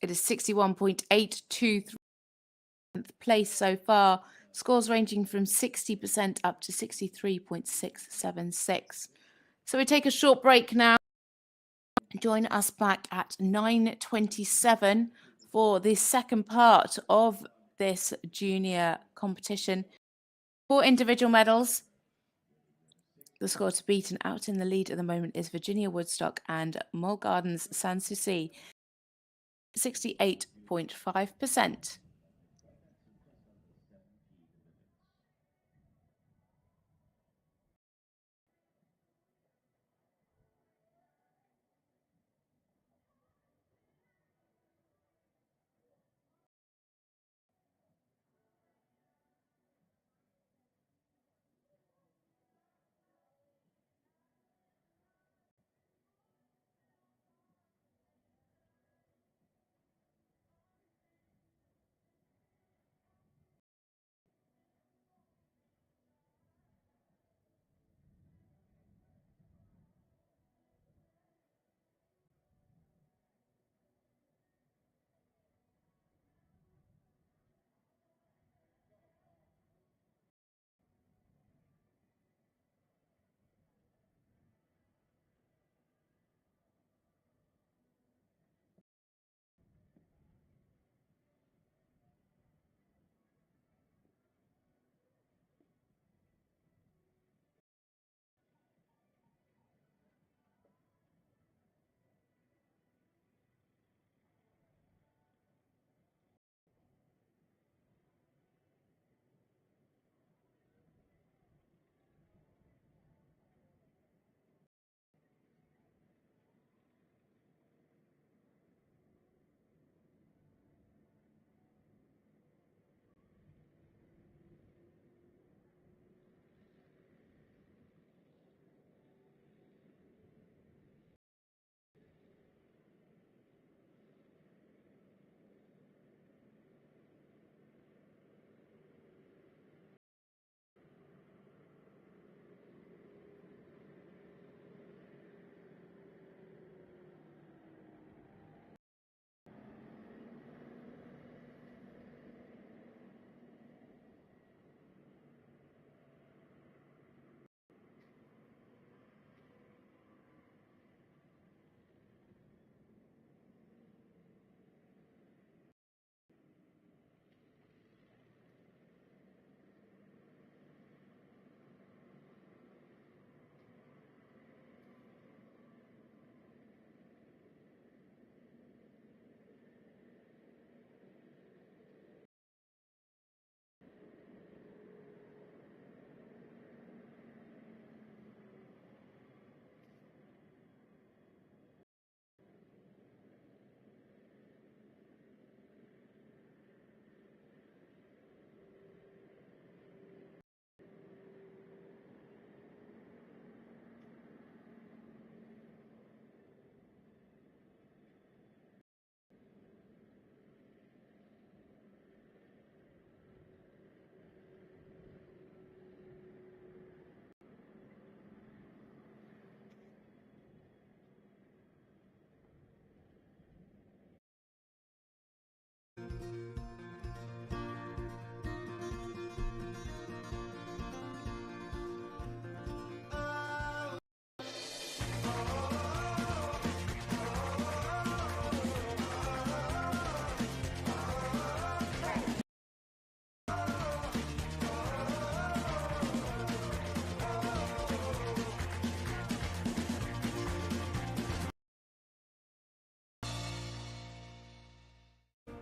It is 61.823 place so far. Scores ranging from 60% up to 63.676. So we take a short break now. Join us back at 9:27 for the second part of this junior competition. 4 individual medals. The score to beat and out in the lead at the moment is Virginia Woodstock and Mole Gardens Sanssouci, 68.5%.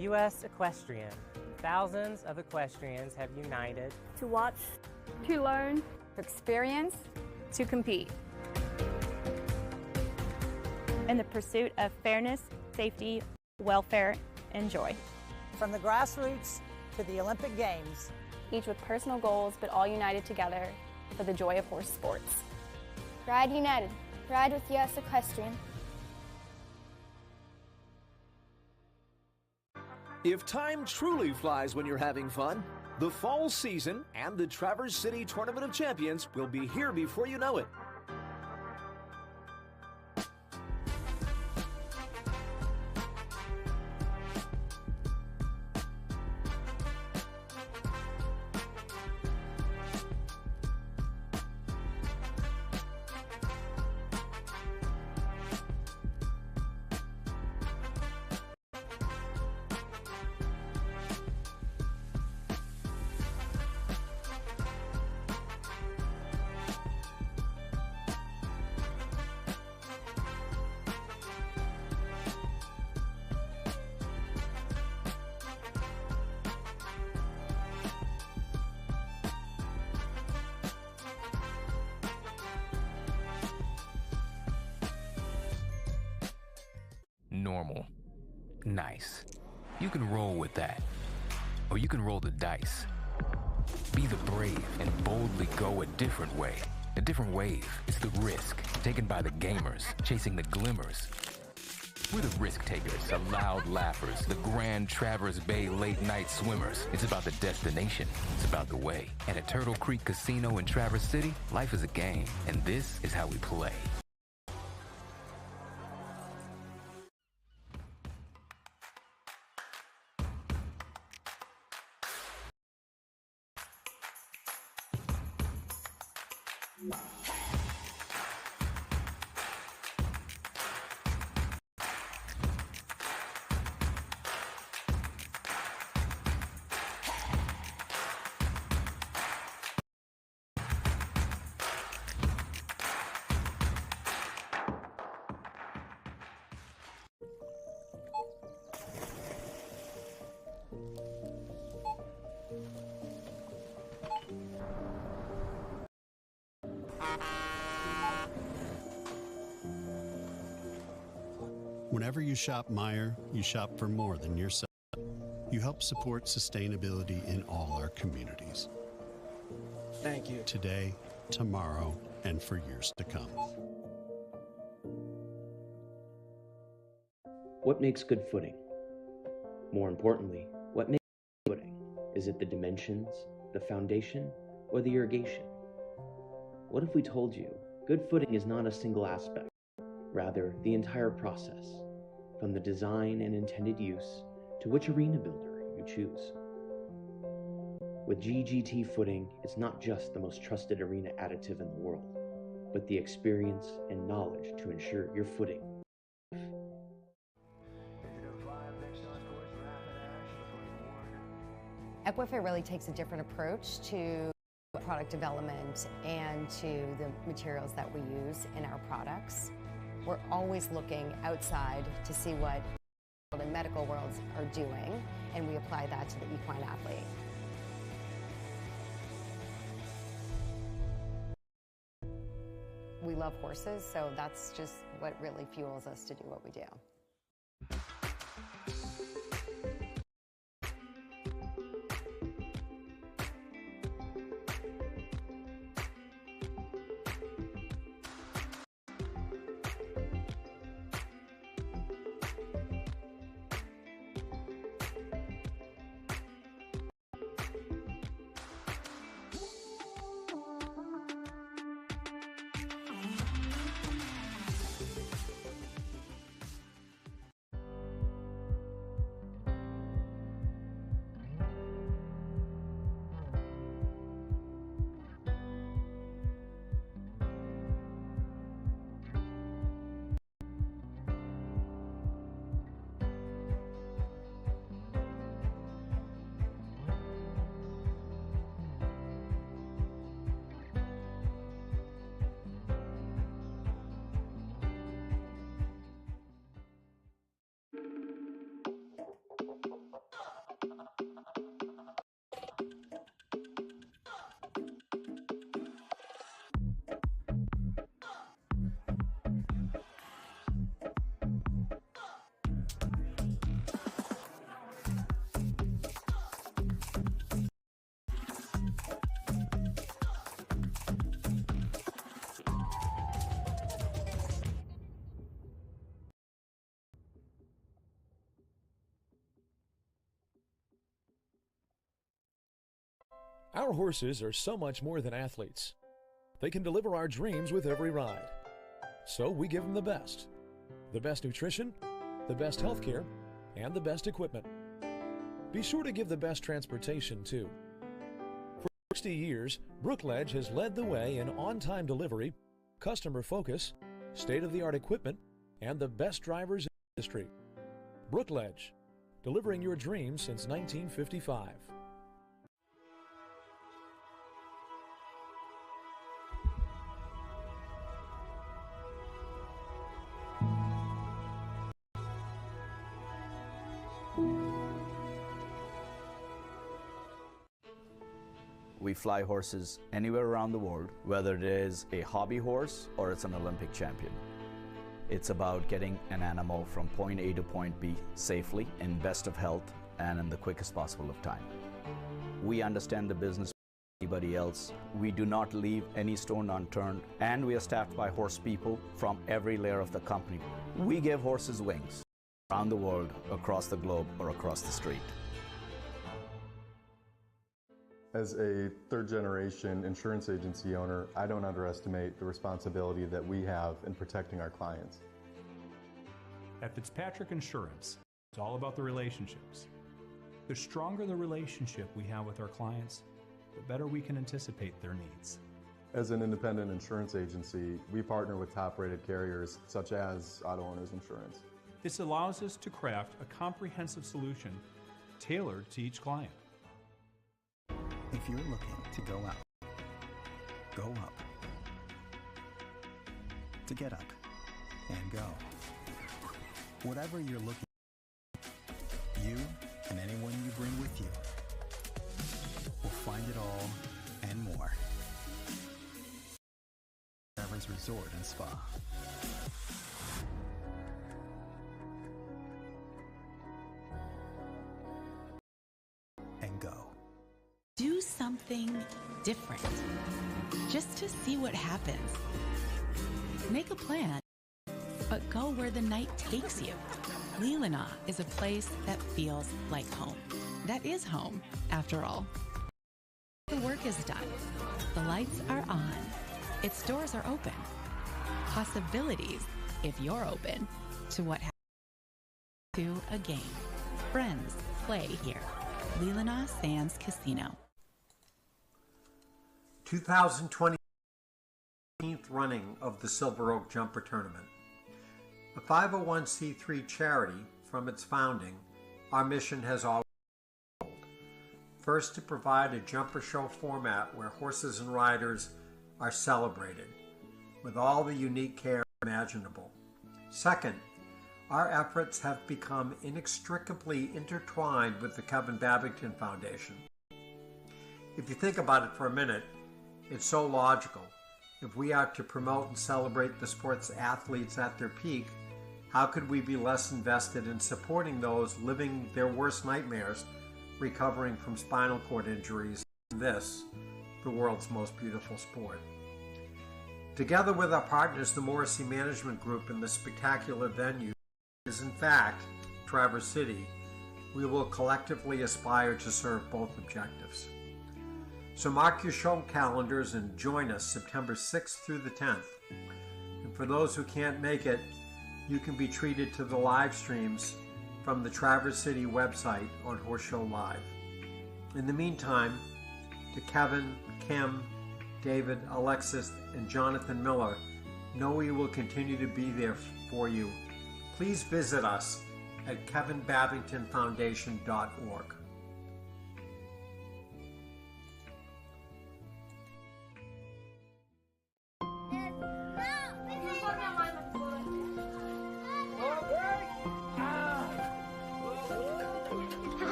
U.S. Equestrian. Thousands of equestrians have united to watch, to learn, to experience, to compete. In the pursuit of fairness, safety, welfare, and joy. From the grassroots to the Olympic Games. Each with personal goals, but all united together for the joy of horse sports. Ride united. Ride with U.S. Equestrian. If time truly flies when you're having fun, the fall season and the Traverse City Tournament of Champions will be here before you know it. Normal. Nice. You can roll with that. Or you can roll the dice. Be the brave and boldly go a different way. A different wave. It's the risk taken by the gamers, chasing the glimmers. We're the risk takers, the loud laughers, the grand Traverse Bay late night swimmers. It's about the destination. It's about the way. And at Turtle Creek Casino in Traverse City, life is a game, and this is how we play. Whenever you shop Meijer, you shop for more than yourself. You help support sustainability in all our communities. Thank you. Today, tomorrow, and for years to come. What makes good footing? More importantly, what makes footing? Is it the dimensions, the foundation, or the irrigation? What if we told you good footing is not a single aspect, rather the entire process, from the design and intended use to which arena builder you choose? With GGT footing, it's not just the most trusted arena additive in the world, but the experience and knowledge to ensure your footing. Equifit really takes a different approach to product development and to the materials that we use in our products. We're always looking outside to see what the medical worlds are doing, and we apply that to the equine athlete. We love horses, so that's just what really fuels us to do what we do. Our horses are so much more than athletes. They can deliver our dreams with every ride. So we give them the best nutrition, the best health care, and the best equipment. Be sure to give the best transportation, too. For 60 years, Brookledge has led the way in on-time delivery, customer focus, state-of-the-art equipment, and the best drivers in the industry. Brookledge, delivering your dreams since 1955. We fly horses anywhere around the world, whether it is a hobby horse or it's an Olympic champion. It's about getting an animal from point A to point B safely, in best of health, and in the quickest possible of time. We understand the business better than anybody else. We do not leave any stone unturned, and we are staffed by horse people from every layer of the company. We give horses wings around the world, across the globe, or across the street. As a third-generation insurance agency owner, I don't underestimate the responsibility that we have in protecting our clients. At Fitzpatrick Insurance, it's all about the relationships. The stronger the relationship we have with our clients, the better we can anticipate their needs. As an independent insurance agency, we partner with top-rated carriers such as Auto Owners Insurance. This allows us to craft a comprehensive solution tailored to each client. If you're looking to go up, go up. To get up and go. Whatever you're looking for, you and anyone you bring with you will find it all and more. Travers Resort and Spa. And go. Do something different, just to see what happens. Make a plan, but go where the night takes you. Leelanau is a place that feels like home. That is home, after all. The work is done. The lights are on. Its doors are open. Possibilities, if you're open, to what happens to a game. Friends play here. Leelanau Sands Casino. 2020 running of the Silver Oak Jumper Tournament. A 501c3 charity from its founding, our mission has always been twofold. First, to provide a jumper show format where horses and riders are celebrated with all the unique care imaginable. Second, our efforts have become inextricably intertwined with the Kevin Babington Foundation. If you think about it for a minute, it's so logical. If we are to promote and celebrate the sport's athletes at their peak, how could we be less invested in supporting those living their worst nightmares, recovering from spinal cord injuries in this, the world's most beautiful sport? Together with our partners, the Morrissey Management Group, and the spectacular venue is in fact Traverse City, we will collectively aspire to serve both objectives. So mark your show calendars and join us September 6th through the 10th. And for those who can't make it, you can be treated to the live streams from the Traverse City website on Horse Show Live. In the meantime, to Kevin, Kim, David, Alexis, and Jonathan Miller, know we will continue to be there for you. Please visit us at kevinbabingtonfoundation.org.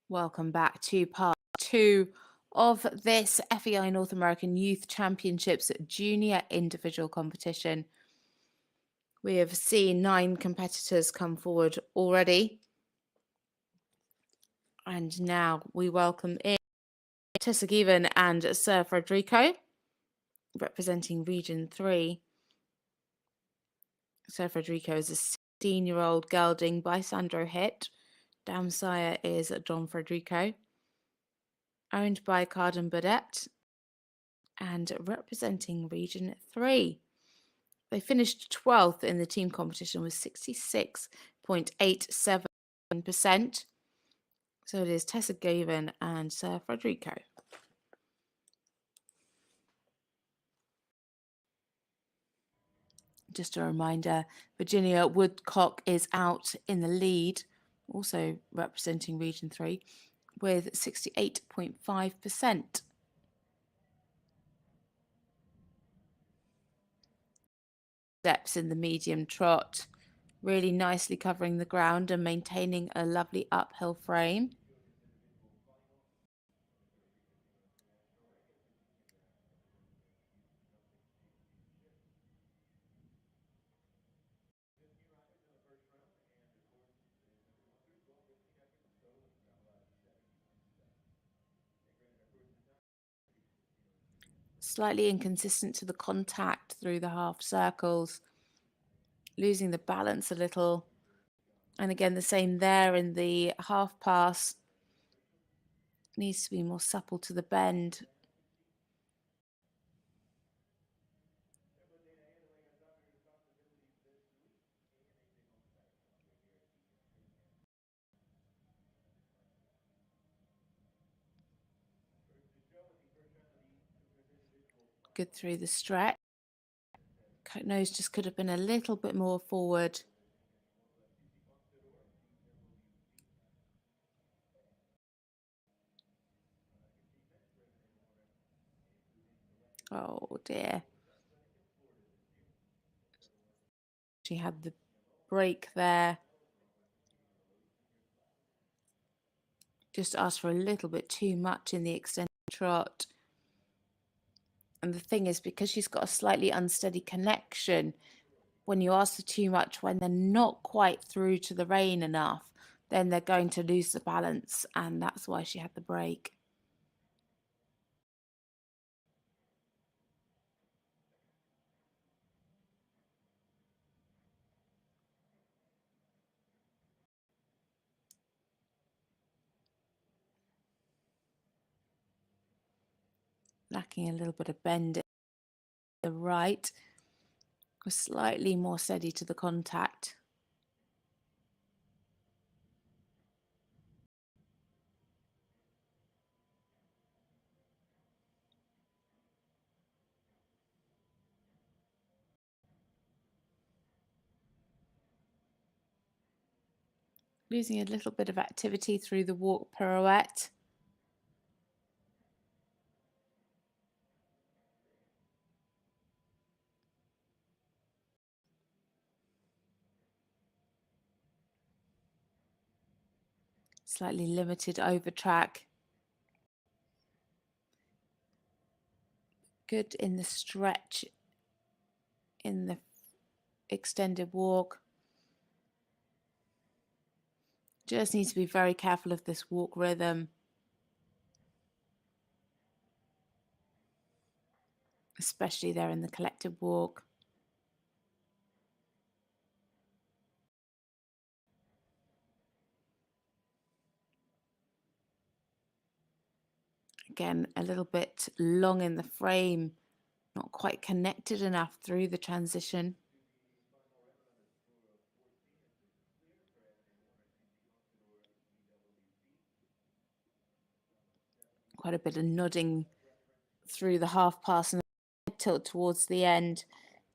Welcome back to part 2 of this FEI North American Youth Championships Junior Individual Competition. We have seen 9 competitors come forward already. And now we welcome in Tessa Geven and Sir Federico, representing Region 3. Sir Federico is a 16-year-old gelding by Sandro Hitt. Dam sire is Don Federico, owned by Carden Burdett, and representing Region 3. They finished 12th in the team competition with 66.87%. So it is Tessa Geven and Sir Federico. Just a reminder, Virginia Woodcock is out in the lead, also representing Region 3, with 68.5%. Steps in the medium trot, really nicely covering the ground and maintaining a lovely uphill frame. Slightly inconsistent to the contact through the half circles, losing the balance a little. And again, the same there in the half pass. Needs to be more supple to the bend. Good through the stretch. Coat nose just could have been a little bit more forward. Oh dear. She had the break there. Just asked for a little bit too much in the extended trot. And the thing is, because she's got a slightly unsteady connection, when you ask for too much, when they're not quite through to the rein enough, then they're going to lose the balance. And that's why she had the break. Lacking a little bit of bend at the right. Was slightly more steady to the contact. Losing a little bit of activity through the walk pirouette. Slightly limited over track. Good in the stretch, in the extended walk. Just needs to be very careful of this walk rhythm. Especially there in the collective walk. Again, a little bit long in the frame, not quite connected enough through the transition. Quite a bit of nodding through the half pass and tilt towards the end.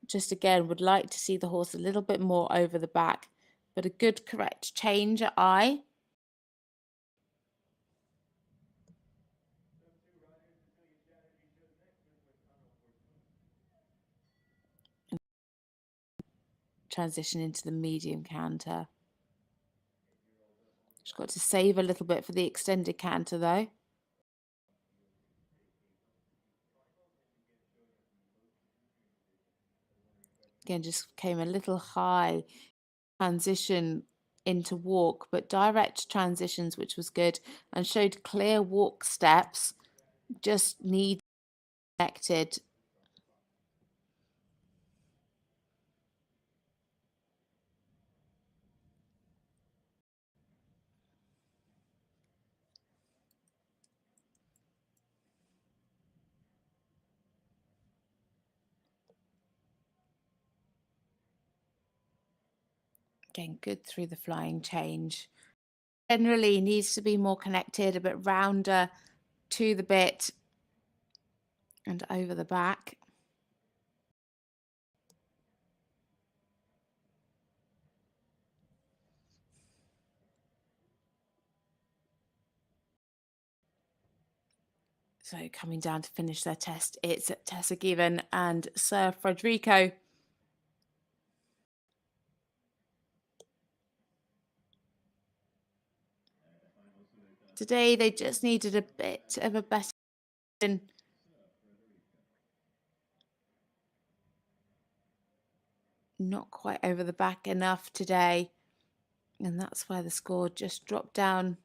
Just again, would like to see the horse a little bit more over the back, but a good correct change at eye. Transition into the medium canter. She's got to save a little bit for the extended canter though. Again, just came a little high transition into walk, but direct transitions, which was good, and showed clear walk steps. Just need connected. Again, good through the flying change. Generally needs to be more connected, a bit rounder to the bit and over the back. So coming down to finish their test, it's Tessa Geven and Sir Federico. Today they just needed a bit of a better. Not quite over the back enough today. And that's why the score just dropped down.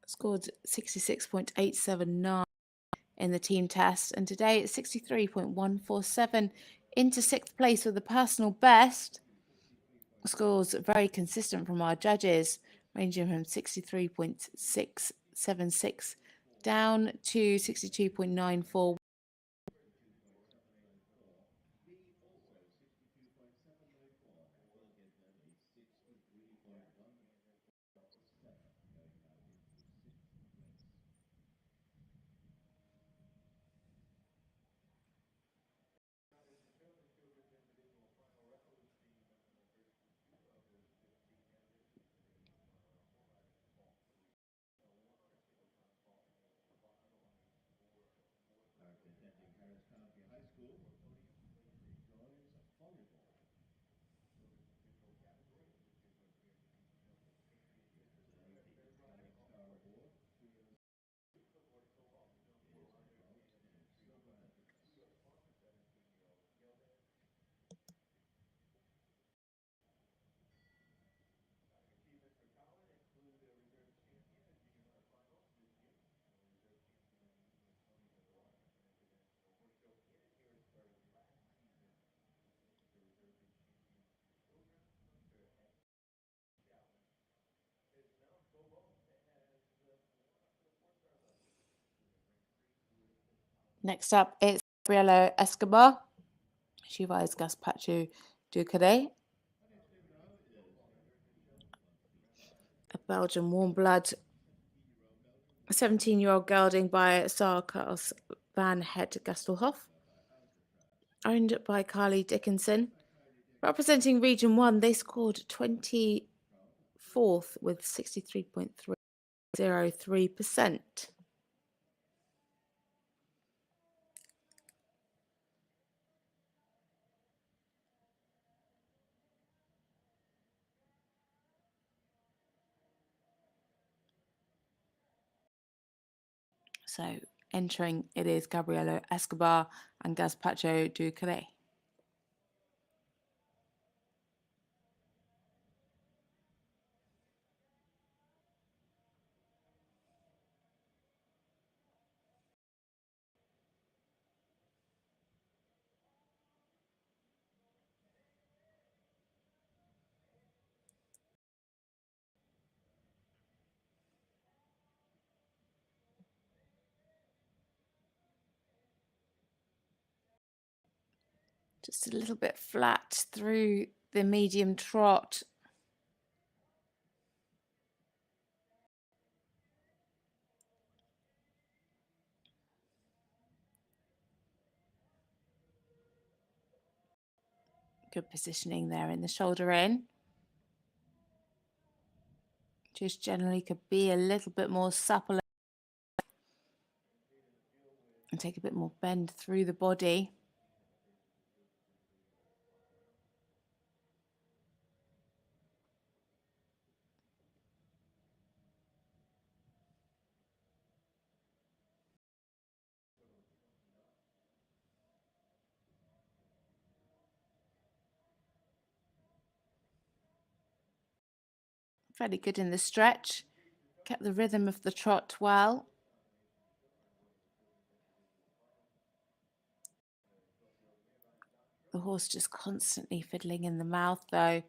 Scored 66.879 in the team test. And today it's 63.147 into 6th place with a personal best. Scores very consistent from our judges, ranging from 63.676 down to 62.94. Next up, it's Gabriella Escobar. She rides Gaspacho Ducade, a Belgian warm blood, 17-year-old gelding by Sarkas van Het Gastelhof, owned by Carly Dickinson. Representing Region 1, they scored 24th with 63.303%. So entering, it is Gabriella Escobar and Gaspacho Ducade. Just a little bit flat through the medium trot. Good positioning there in the shoulder in. Just generally could be a little bit more supple and take a bit more bend through the body. Fairly good in the stretch. Kept the rhythm of the trot well. The horse just constantly fiddling in the mouth, though.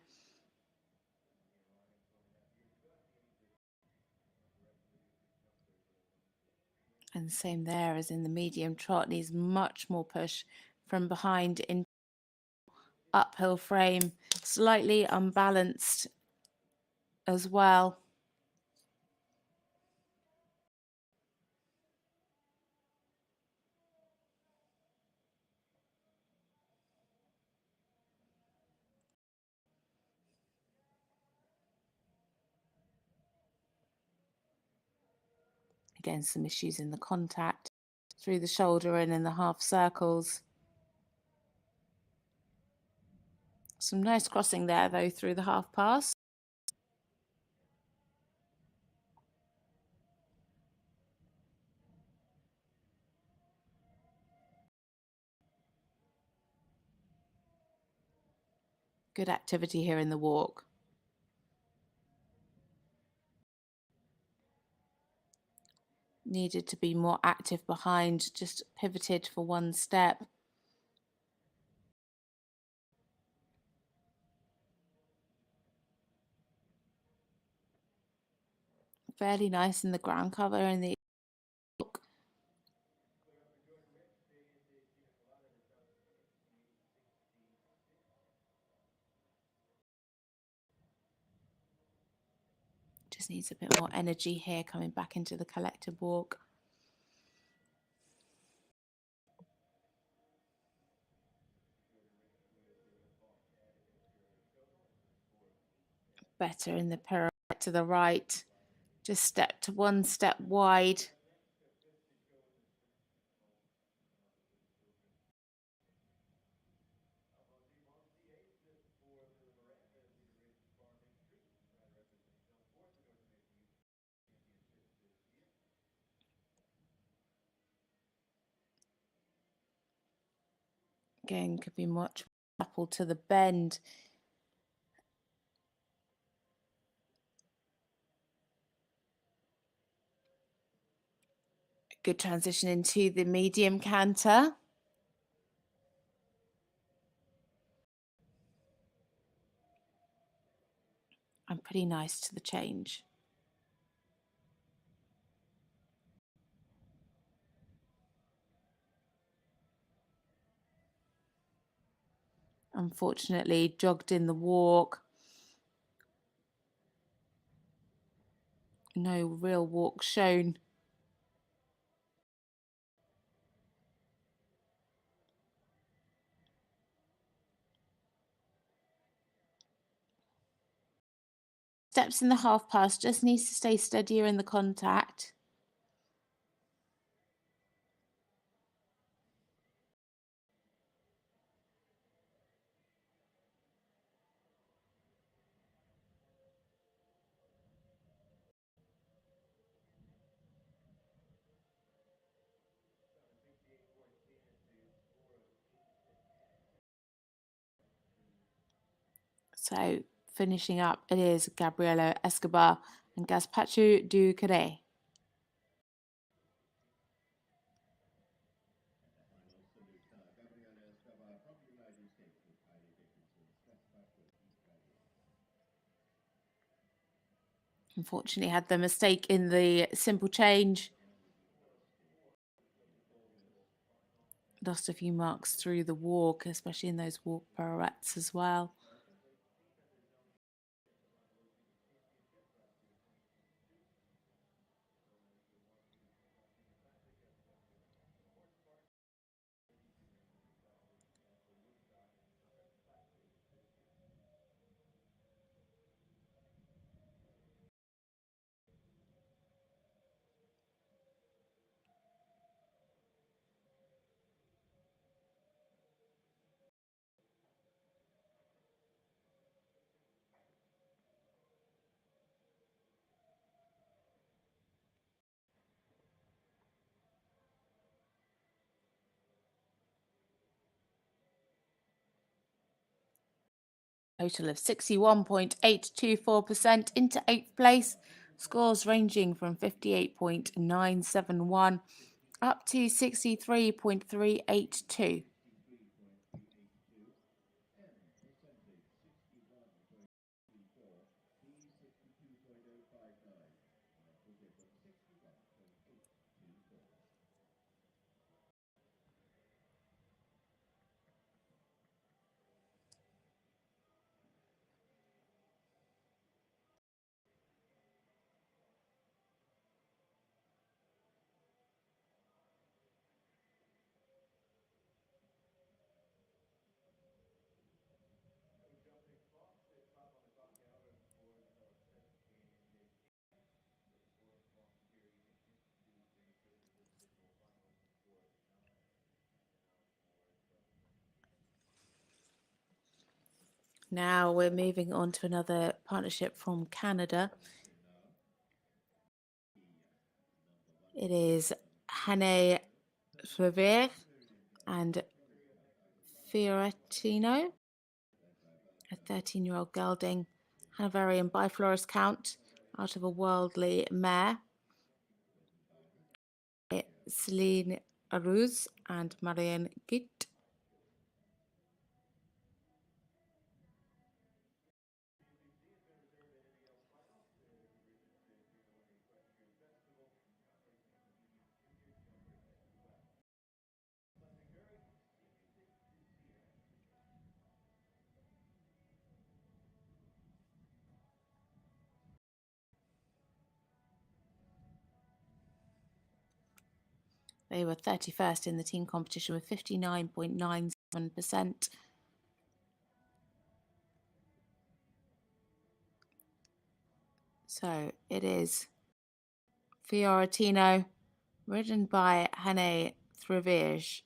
And same there as in the medium trot, needs much more push from behind in uphill frame, slightly unbalanced as well. Again, some issues in the contact through the shoulder and in the half circles. Some nice crossing there, though, through the half pass. Good activity here in the walk. Needed to be more active behind, just pivoted for one step. Fairly nice in the ground cover and the walk. Just needs a bit more energy here coming back into the collective walk. Better in the pirouette to the right. Just stepped one step wide. Again, could be much supple to the bend. Good transition into the medium canter. And pretty nice to the change. Unfortunately, jogged in the walk. No real walk shown. Steps in the half pass, just needs to stay steadier in the contact. So finishing up, it is Gabriella Escobar and Gaspacho du Carré. Unfortunately, had the mistake in the simple change. Lost a few marks through the walk, especially in those walk pirouettes as well. Total of 61.824% into 8th place. Scores ranging from 58.971 up to 63.382. Now we're moving on to another partnership from Canada. It is Hanaé Thivierge and Fiorentino, a 13-year-old gelding, Hanoverian Biflorus Count, out of a worldly mare. Céline Aruz and Marianne Gitt. They were 31st in the team competition with 59.97%. So it is Fiorentino, ridden by Hanaé Thivierge.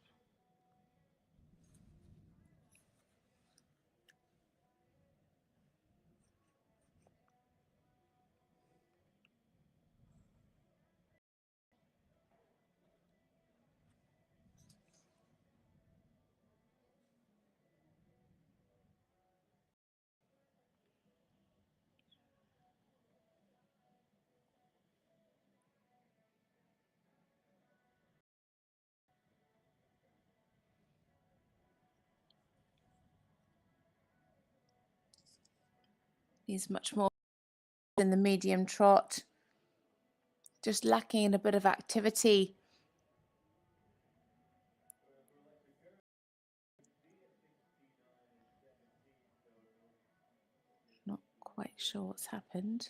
He's much more in the medium trot, just lacking in a bit of activity. Not quite sure what's happened.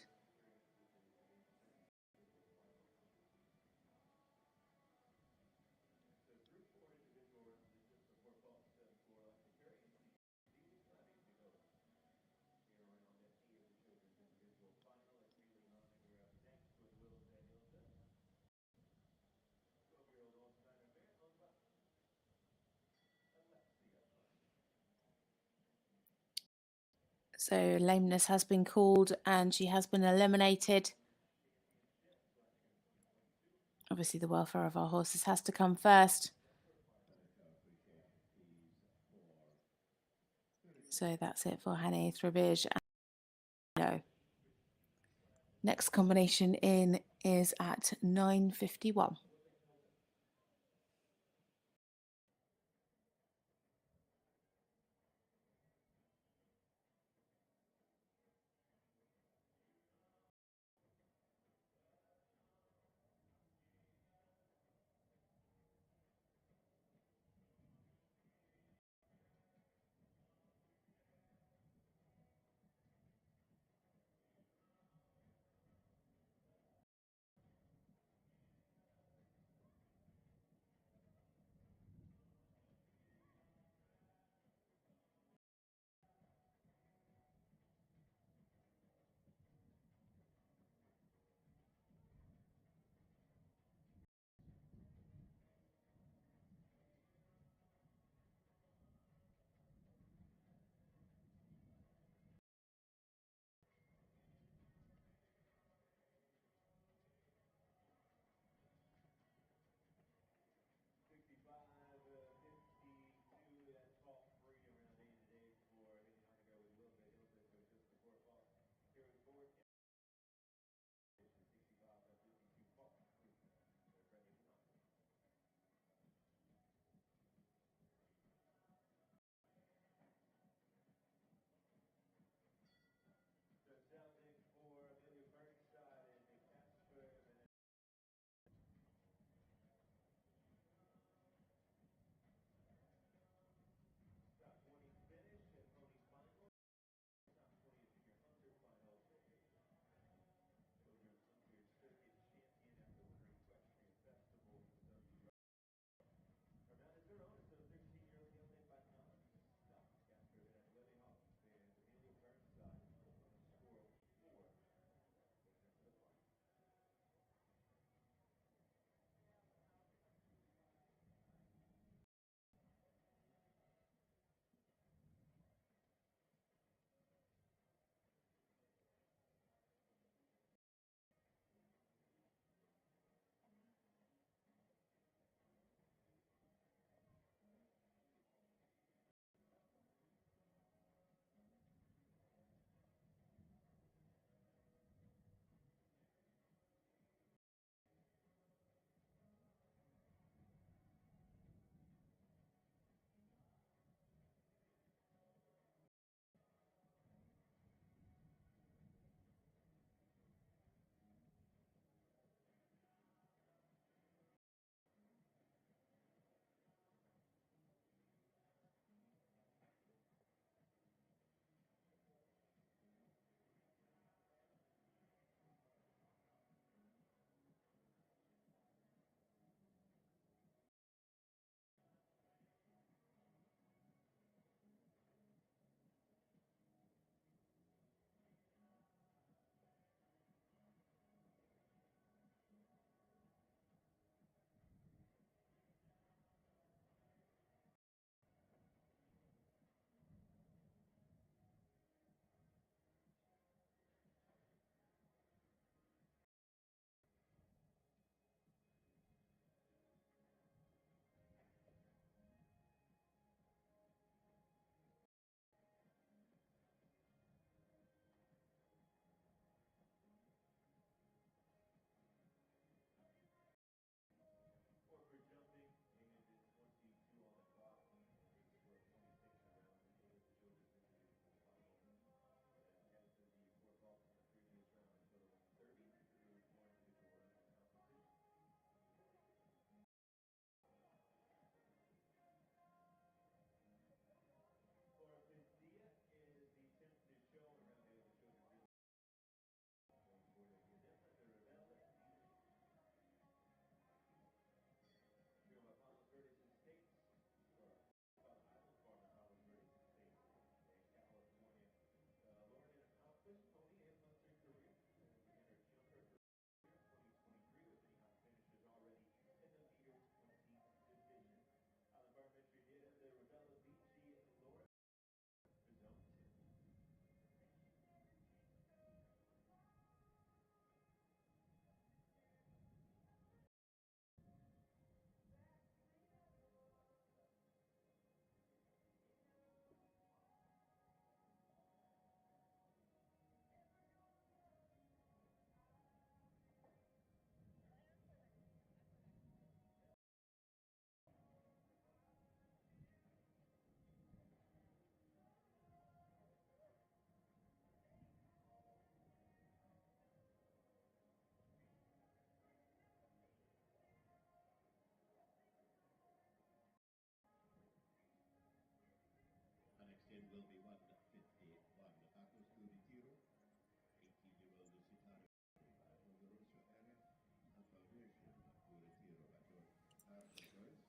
So lameness has been called and she has been eliminated. Obviously the welfare of our horses has to come first. So that's it for Hanaé Thivierge. No. Next combination in is at 9:51.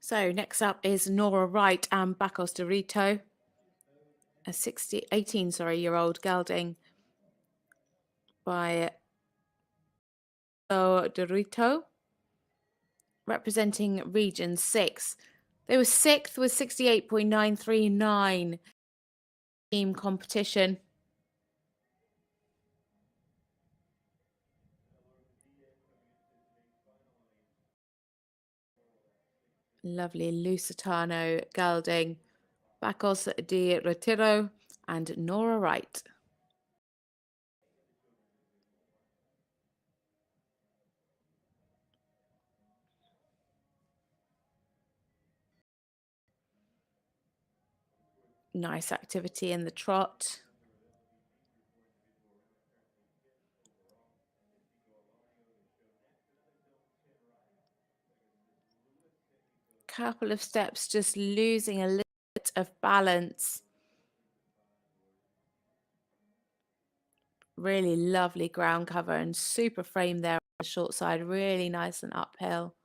So next up is Nora Wright and Bacos Dorito, a 18-year-old gelding by Dorito, representing Region 6. They were 6th with 68.939 team competition. Lovely Lusitano gelding, Bacos de Retiro and Nora Wright. Nice activity in the trot. Couple of steps just losing a little bit of balance. Really lovely ground cover and super frame there on the short side, really nice and uphill.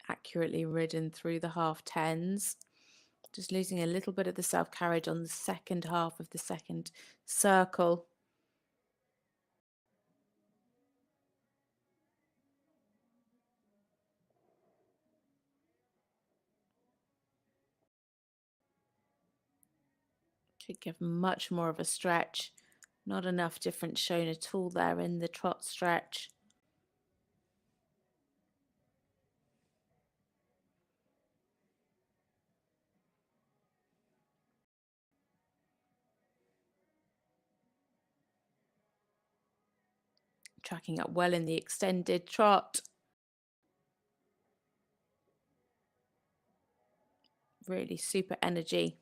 Accurately ridden through the half tens. Just losing a little bit of the self-carriage on the second half of the second circle. Should give much more of a stretch. Not enough difference shown at all there in the trot stretch. Tracking up well in the extended trot. Really super energy.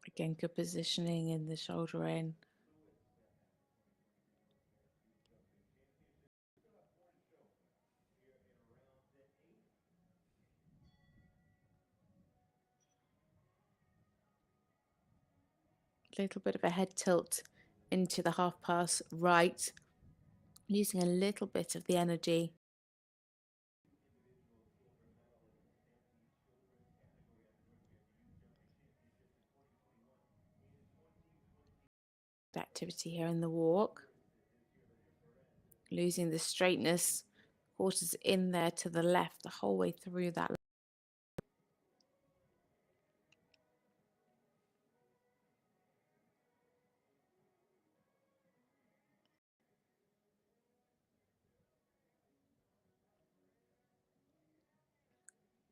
Again, good positioning in the shoulder in. Little bit of a head tilt into the half pass right, losing a little bit of the energy. Activity here in the walk, losing the straightness, horses in there to the left the whole way through that.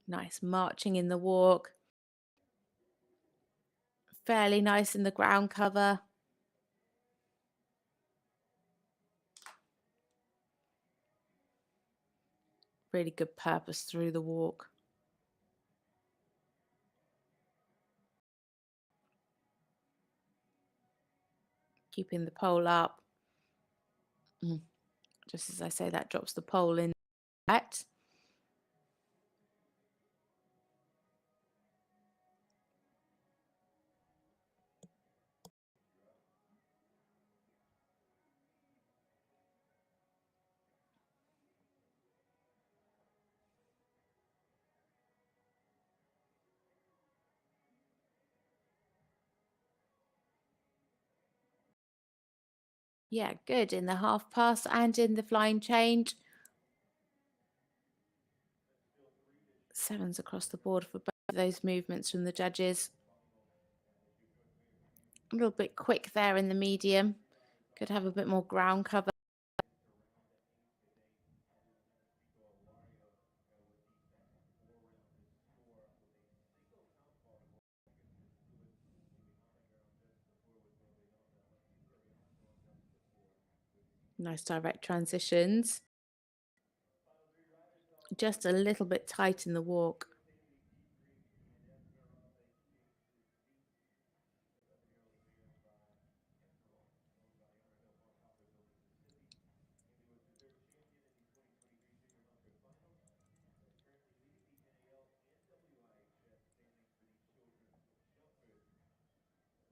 Nice marching in the walk. Fairly nice in the ground cover. Really good purpose through the walk. Keeping the pole up. Just as I say, that drops the pole in that. Yeah, good in the half pass and in the flying change. Sevens across the board for both of those movements from the judges. A little bit quick there in the medium. Could have a bit more ground cover. Nice direct transitions. Just a little bit tight in the walk.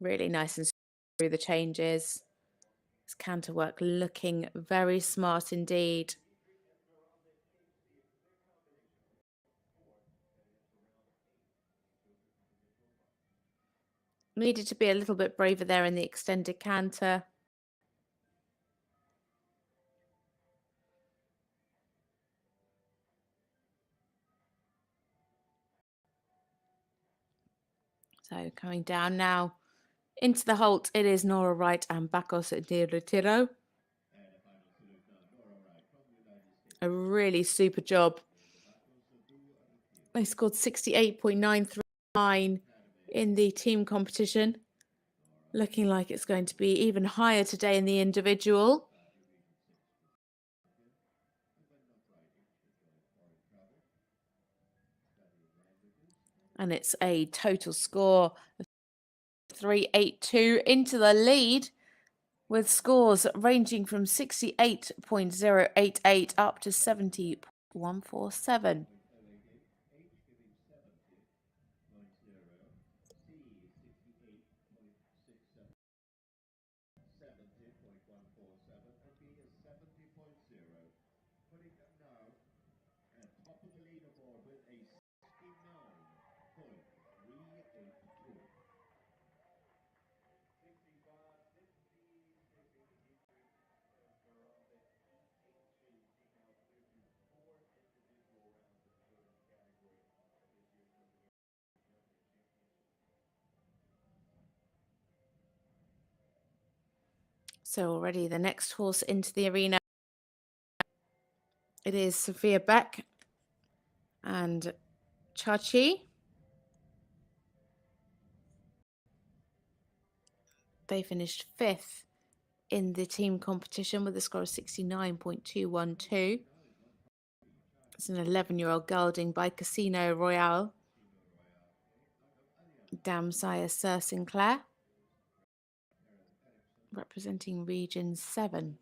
Really nice and through the changes. This canter work looking very smart indeed. Needed to be a little bit braver there in the extended canter. So coming down now into the halt, it is Nora Wright and Bakos de Retiro. A really super job. They scored 68.939 in the team competition. Looking like it's going to be even higher today in the individual. And it's a total score of 382 into the lead, with scores ranging from 68.088 up to 70.147. So already the next horse into the arena. It is Sophia Beck and Chachi. They finished 5th in the team competition with a score of 69.212. It's an 11-year-old gelding by Casino Royale. Dam Sire Sir Sinclair, representing Region 7.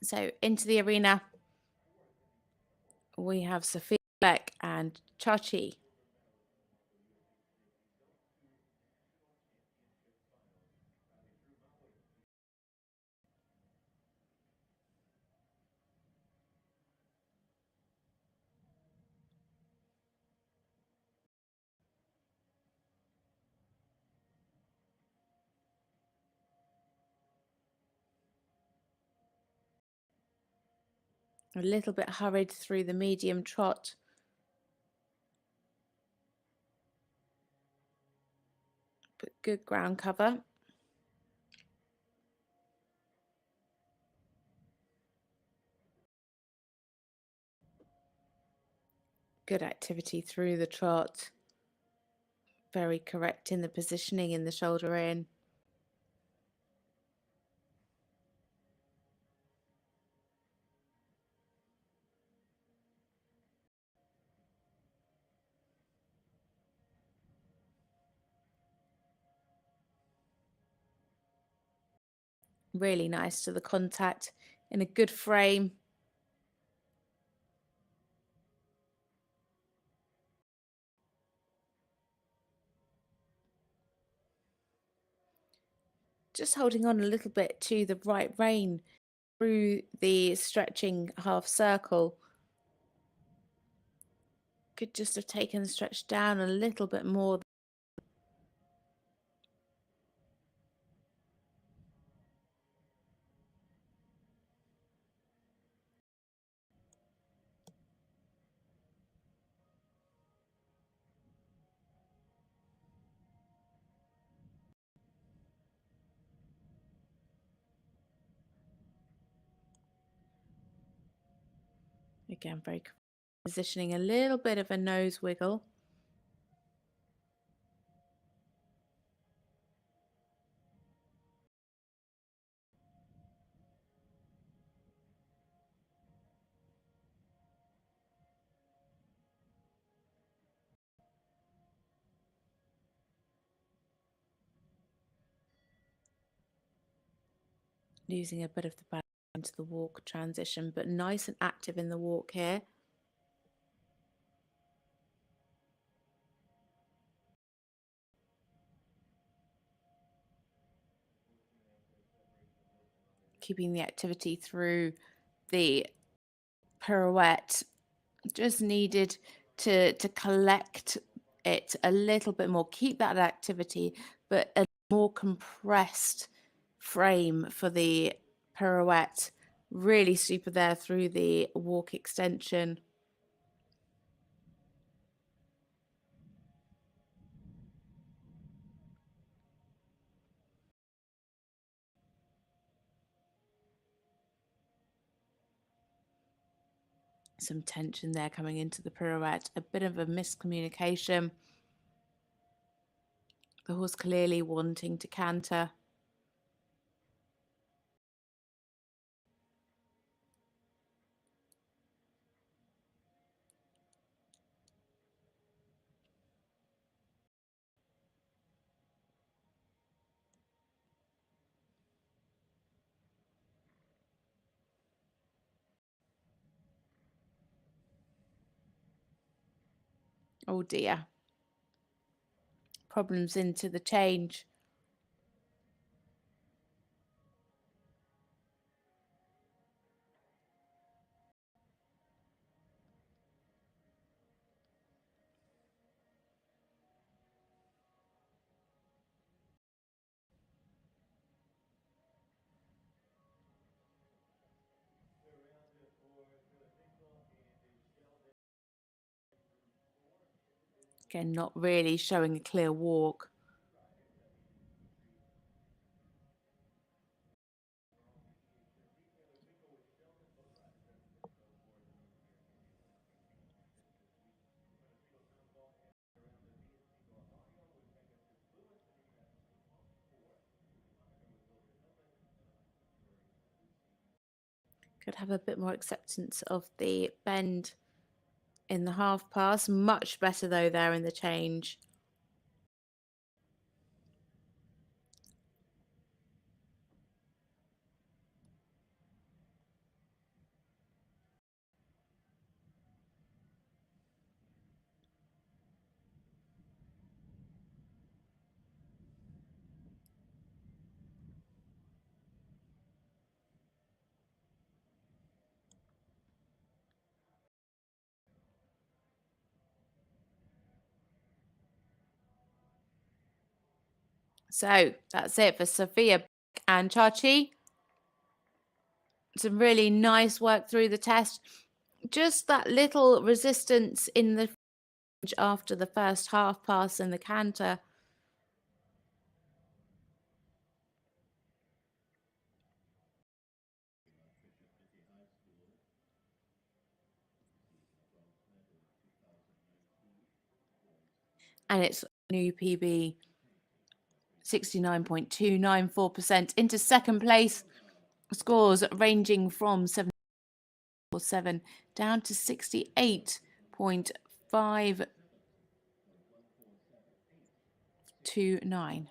So into the arena, we have Sophia Beck and Chachi. A little bit hurried through the medium trot. But good ground cover. Good activity through the trot. Very correct in the positioning in the shoulder in. Really nice to the contact, in a good frame. Just holding on a little bit to the right rein through the stretching half circle. Could just have taken the stretch down a little bit more. Again, very positioning a little bit of a nose wiggle. Losing a bit of the balance into the walk transition, but nice and active in the walk here. Keeping the activity through the pirouette. Just needed to collect it a little bit more, keep that activity, but a more compressed frame for the pirouette. Really super there through the walk extension. Some tension there coming into the pirouette, a bit of a miscommunication. The horse clearly wanting to canter. Oh dear. Problems into the change. Again, not really showing a clear walk. Could have a bit more acceptance of the bend in the half pass. Much better though there in the change. So that's it for Sophia Beck and Chachi. Some really nice work through the test. Just that little resistance in the after the first half pass and the canter. And it's new PB 69.294% into second place. Scores ranging from 7 down to 68.529.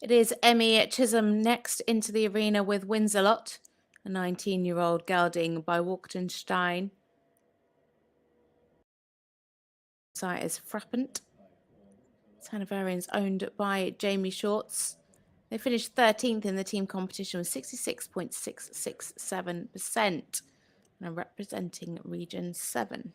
It is Emme Chisholm next into the arena with Wins a Lot, a 19-year-old gelding by Walkenstein. Site is Frappant. Hanoverians owned by Jamie Shorts. They finished 13th in the team competition with 66.667% and are representing Region 7.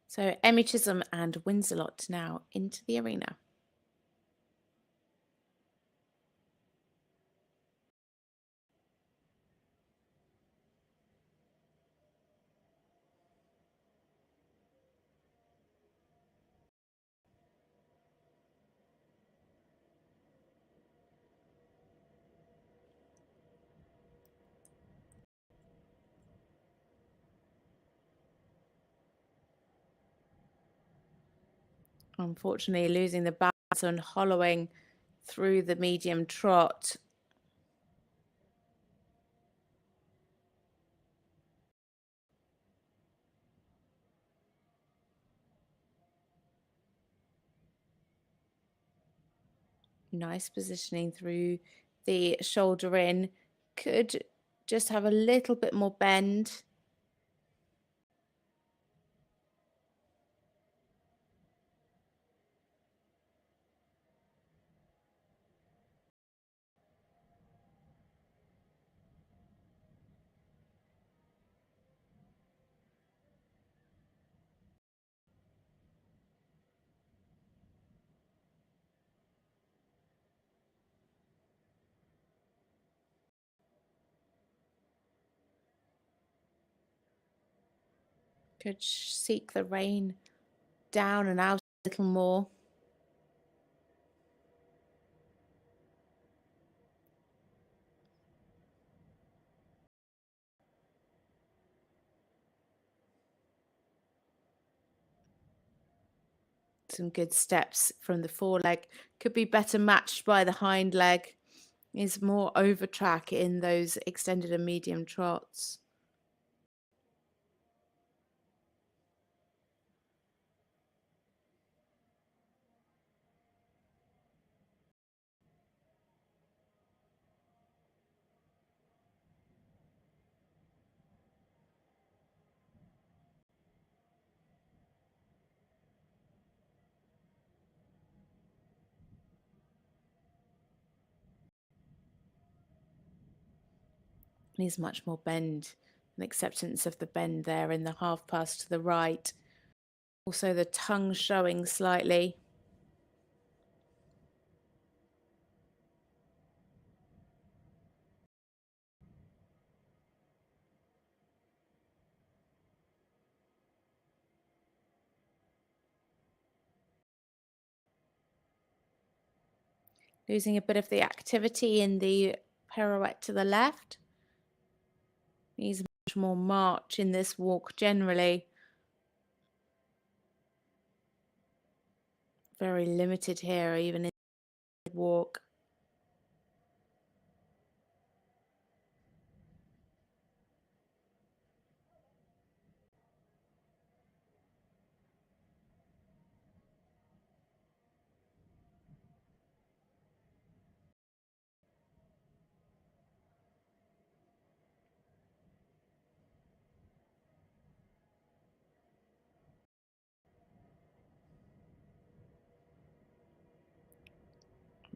So Emme Chisholm and Wins a Lot now into the arena. Unfortunately, losing the balance and hollowing through the medium trot. Nice positioning through the shoulder in. Could just have a little bit more bend. Could seek the rein down and out a little more. Some good steps from the foreleg. Could be better matched by the hind leg. Is more over track in those extended and medium trots. Needs much more bend and acceptance of the bend there in the half pass to the right. Also the tongue showing slightly. Losing a bit of the activity in the pirouette to the left. Needs much more march in this walk generally. Very limited here, even in the walk.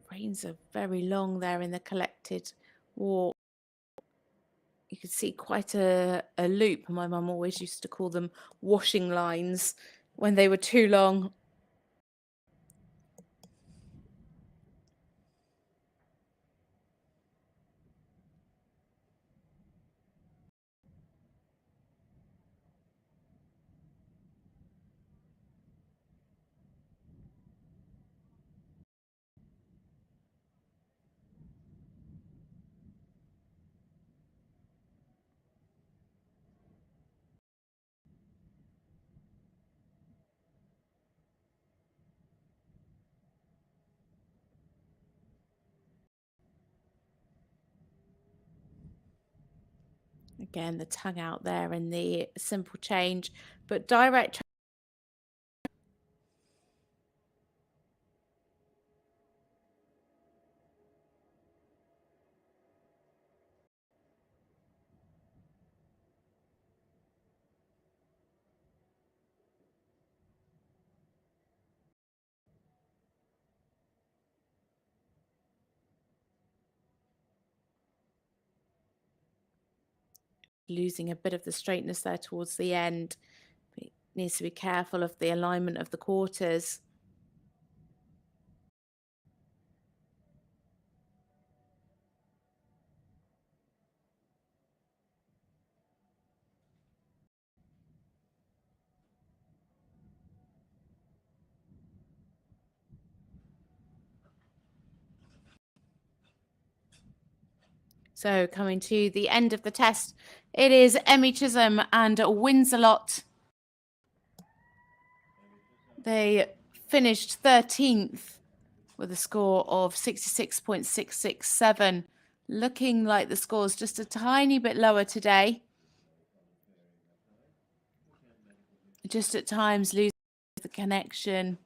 Reins are very long there in the collected walk. You could see quite a loop. My mum always used to call them washing lines when they were too long. Again, the tongue out there in the simple change, but direct. Losing a bit of the straightness there towards the end. But needs to be careful of the alignment of the quarters. So coming to the end of the test, it is Emme Chisholm and Winselot. They finished 13th with a score of 66.667, looking like the score's just a tiny bit lower today. Just at times losing the connection.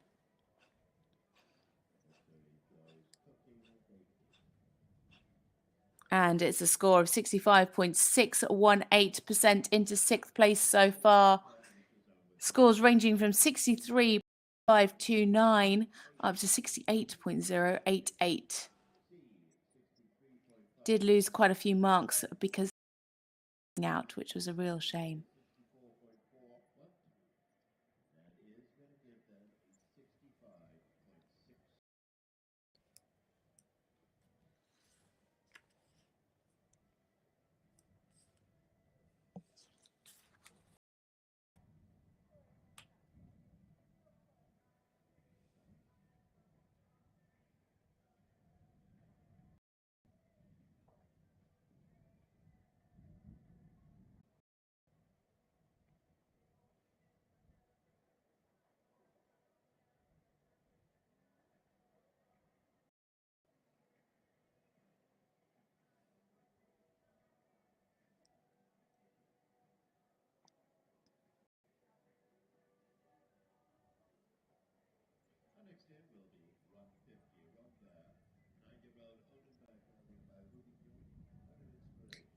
And it's a score of 65.618% into 6th place so far. Scores ranging from 63.529 up to 68.088. Did lose quite a few marks because out, which was a real shame.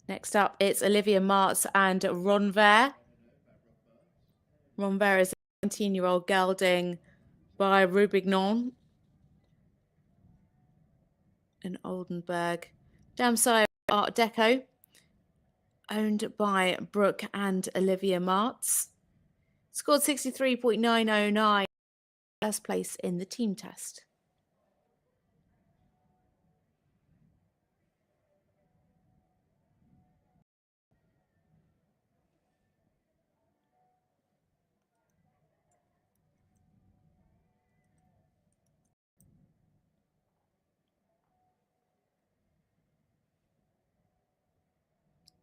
Next up, it's Olivia Martz and Ronver. Ronver is a 19-year-old gelding by Roubignon in Oldenburg. Damsire Art Deco, owned by Brooke and Olivia Martz. Scored 63.909, first place in the team test.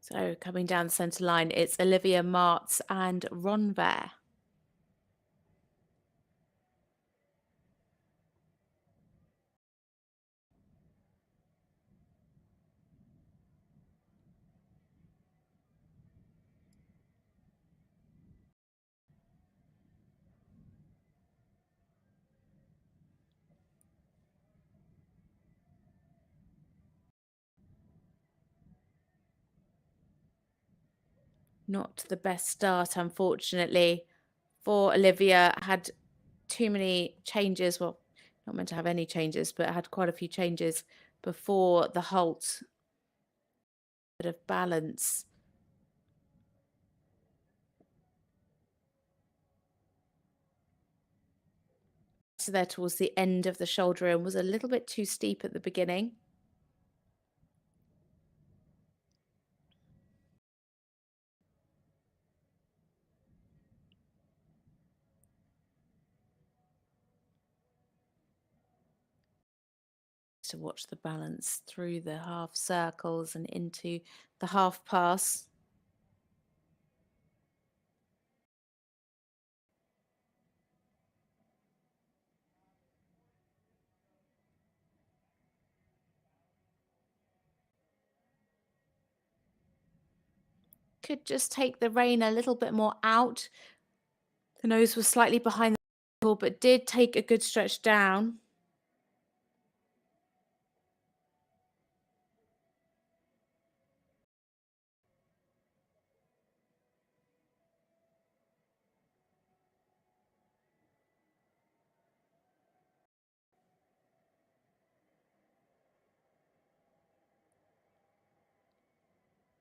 So coming down the centre line, it's Olivia Martz and Ronver. Not the best start, unfortunately, for Olivia. Had too many changes. Well, not meant to have any changes, but had quite a few changes before the halt. Bit of balance. So there towards the end of the shoulder and was a little bit too steep at the beginning. To watch the balance through the half circles and into the half pass. Could just take the rein a little bit more out. The nose was slightly behind the ankle, but did take a good stretch down.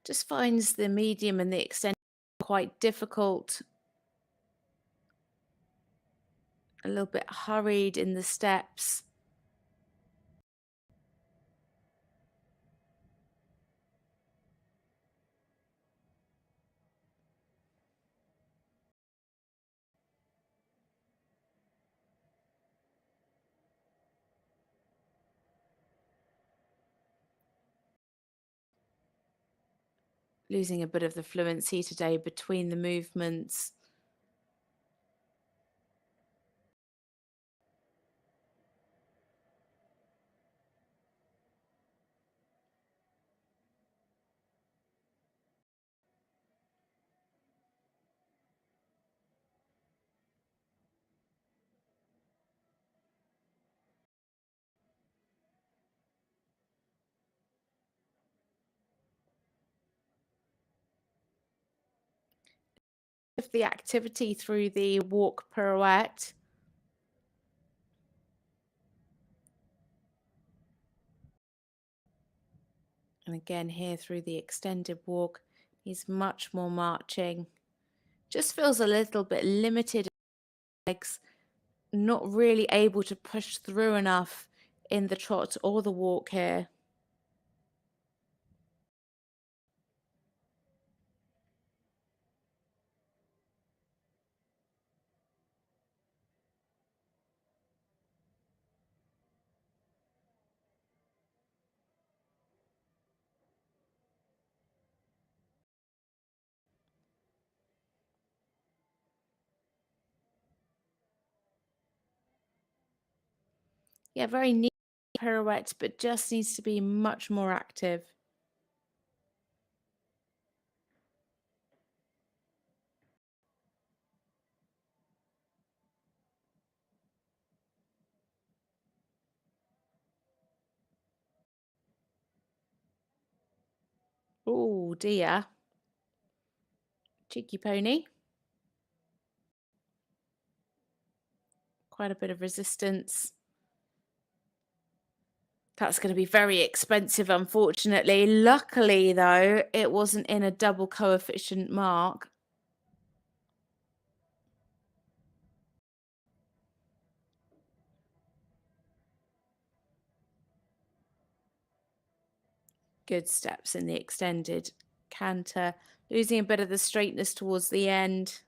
Just finds the medium and the extent quite difficult. A little bit hurried in the steps. Losing a bit of the fluency today between the movements. Of the activity through the walk pirouette. And again here through the extended walk, he's much more marching. Just feels a little bit limited in the legs, not really able to push through enough in the trot or the walk here. Yeah, very neat pirouette, but just needs to be much more active. Oh dear. Cheeky pony. Quite a bit of resistance. That's going to be very expensive, unfortunately. Luckily, though, it wasn't in a double coefficient mark. Good steps in the extended canter. Losing a bit of the straightness towards the end.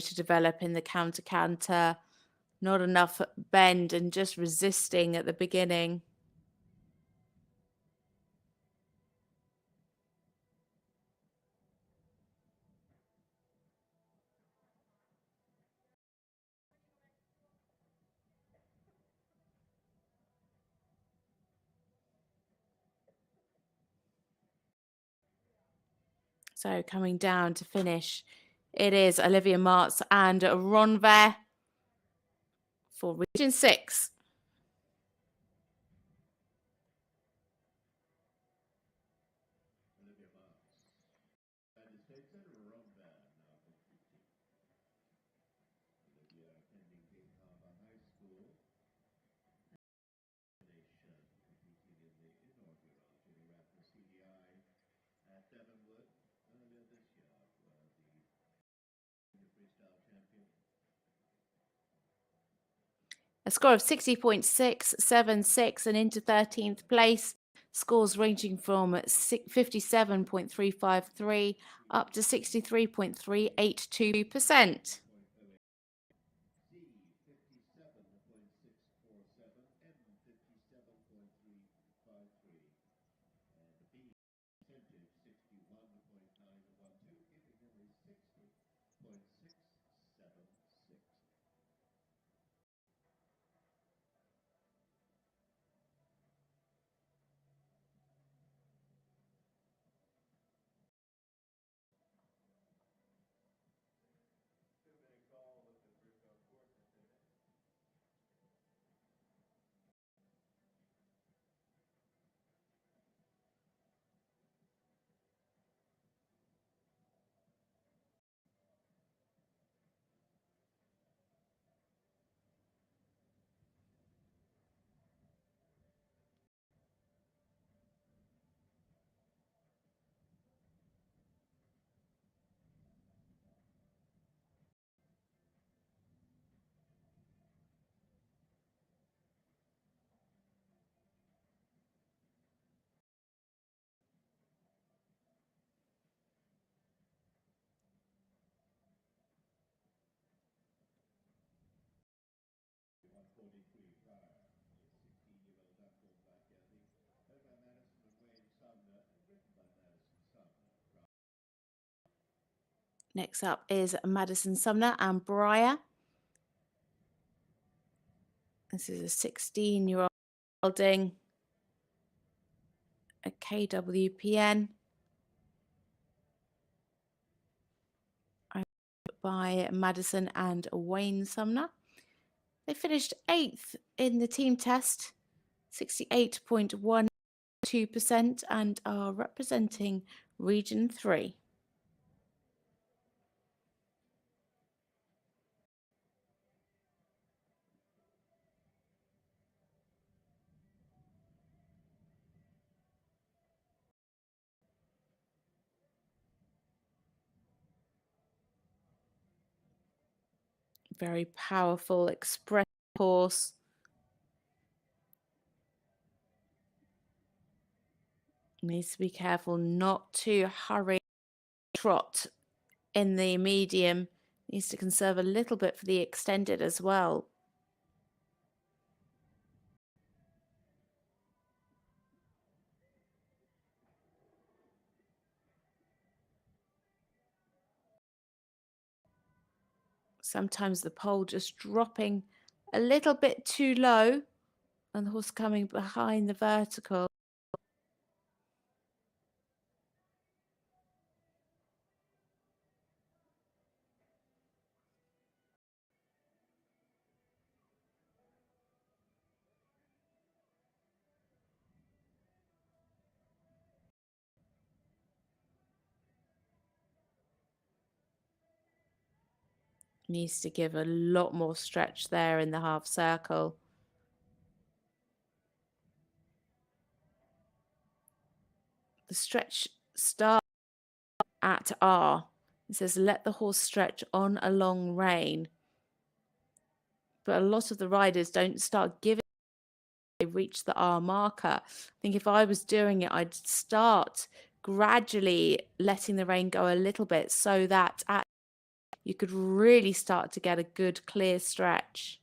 To develop in the counter canter, not enough bend and just resisting at the beginning. So coming down to finish, it is Olivia Martz and Ronve for Region 6. A score of 60.676 and into 13th place. Scores ranging from 57.353 up to 63.382%. Next up is Madison Sumner and Briar. This is a 16-year-old holding a KWPN by Madison and Wayne Sumner. They finished 8th in the team test, 68.12%, and are representing Region 3. Very powerful, expressive horse. Needs to be careful not to hurry trot in the medium. Needs to conserve a little bit for the extended as well. Sometimes the pole just dropping a little bit too low and the horse coming behind the vertical. Needs to give a lot more stretch there in the half circle. The stretch starts at R. It says, let the horse stretch on a long rein. But a lot of the riders don't start giving they reach the R marker. I think if I was doing it, I'd start gradually letting the rein go a little bit so that you could really start to get a good clear stretch.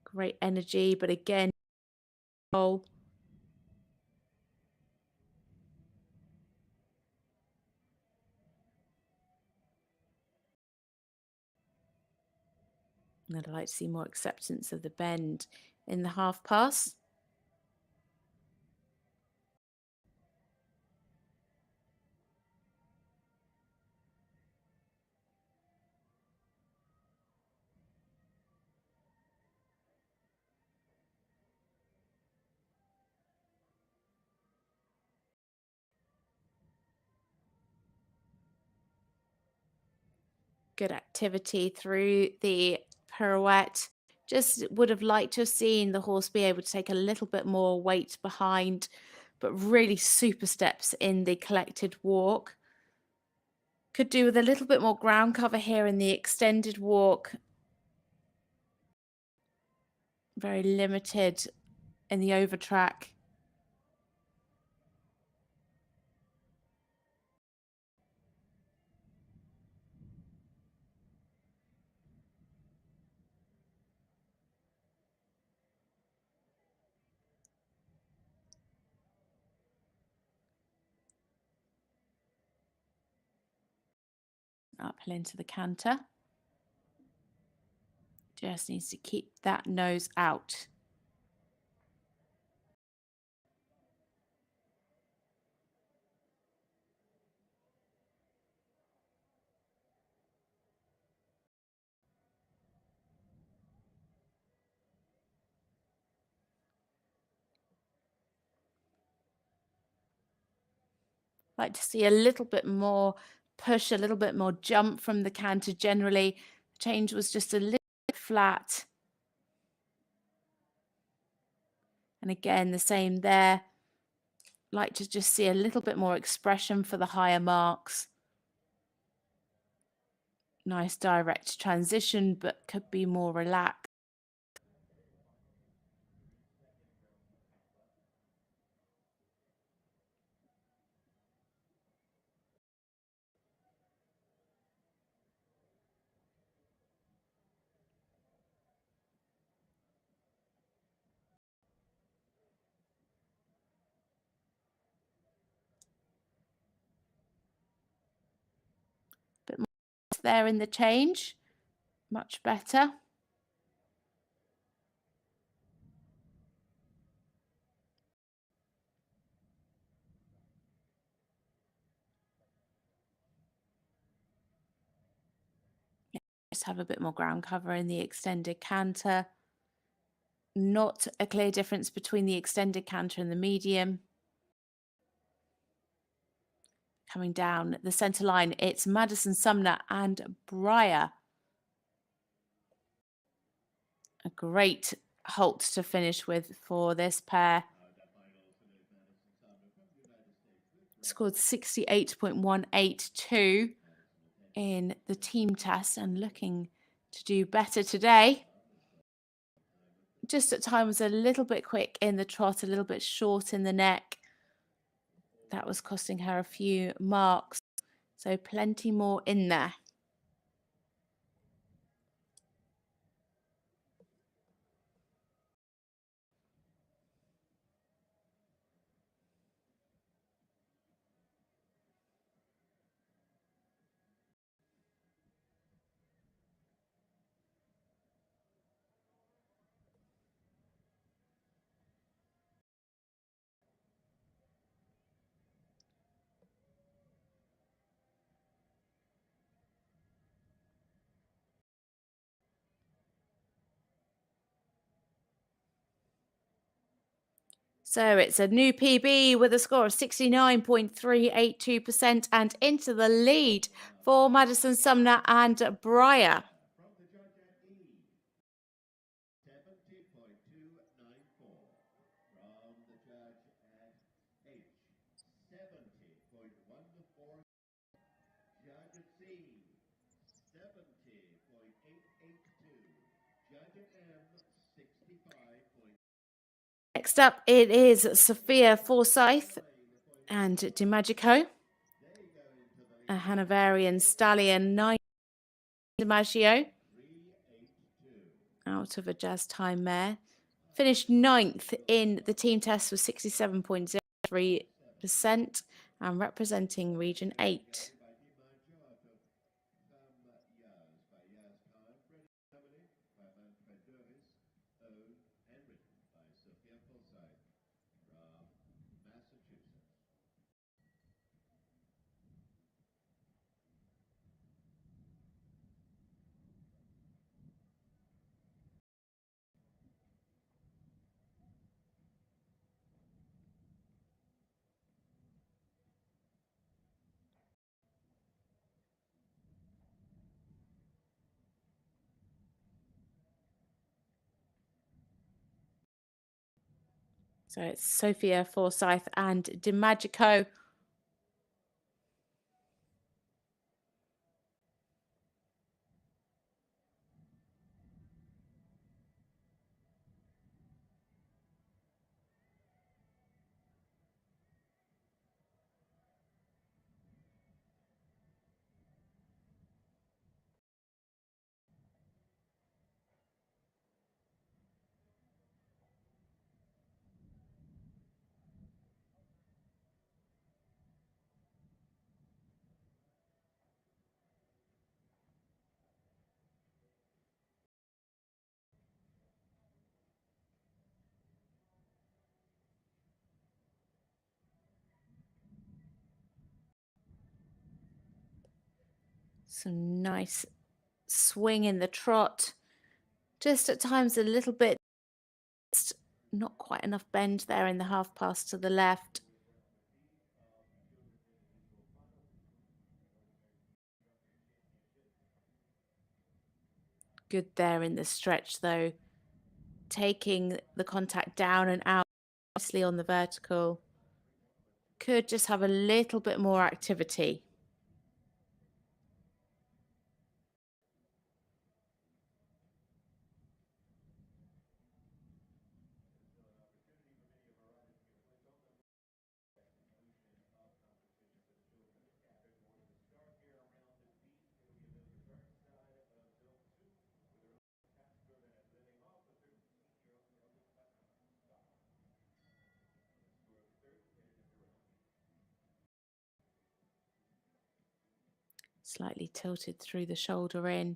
Great energy, but again, and I'd like to see more acceptance of the bend in the half pass. Good activity through the pirouette. Just would have liked to have seen the horse be able to take a little bit more weight behind but really super steps in the collected walk. Could do with a little bit more ground cover here in the extended walk. Very limited in the over track. Uphill into the canter. Just needs to keep that nose out. Like to see a little bit more push, a little bit more jump from the canter generally. The change was just a little bit flat. And again, the same there. Like to just see a little bit more expression for the higher marks. Nice direct transition, but could be more relaxed. Bit more there in the change. Much better. Just have a bit more ground cover in the extended canter. Not a clear difference between the extended canter and the medium. Coming down the center line, it's Madison Sumner and Breyer. A great halt to finish with for this pair. Scored 68.182 in the team test and looking to do better today. Just at times a little bit quick in the trot, a little bit short in the neck. That was costing her a few marks. So plenty more in there. So it's a new PB with a score of 69.382% and into the lead for Madison Sumner and Breyer. Next up, it is Sophia Forsyth and DiMaggio. A Hanoverian stallion, 9 DiMaggio. Out of a jazz time mare. Finished 9th in the team test with 67.03% and representing Region 8. So it's Sophia Forsyth and DiMaggio. Some nice swing in the trot. Just at times a little bit, not quite enough bend there in the half pass to the left. Good there in the stretch though. Taking the contact down and out nicely on the vertical. Could just have a little bit more activity. Slightly tilted through the shoulder in.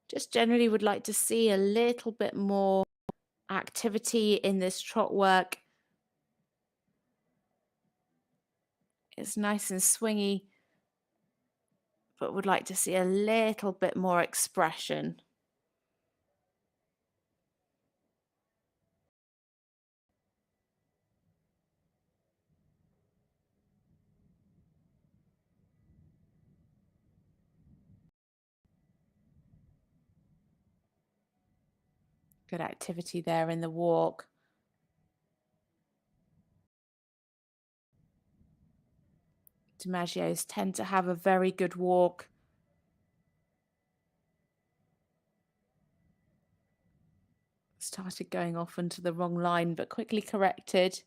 Just generally would like to see a little bit more activity in this trot work. It's nice and swingy, but would like to see a little bit more expression. Good activity there in the walk. DiMaggio's tend to have a very good walk. Started going off onto the wrong line, but quickly corrected.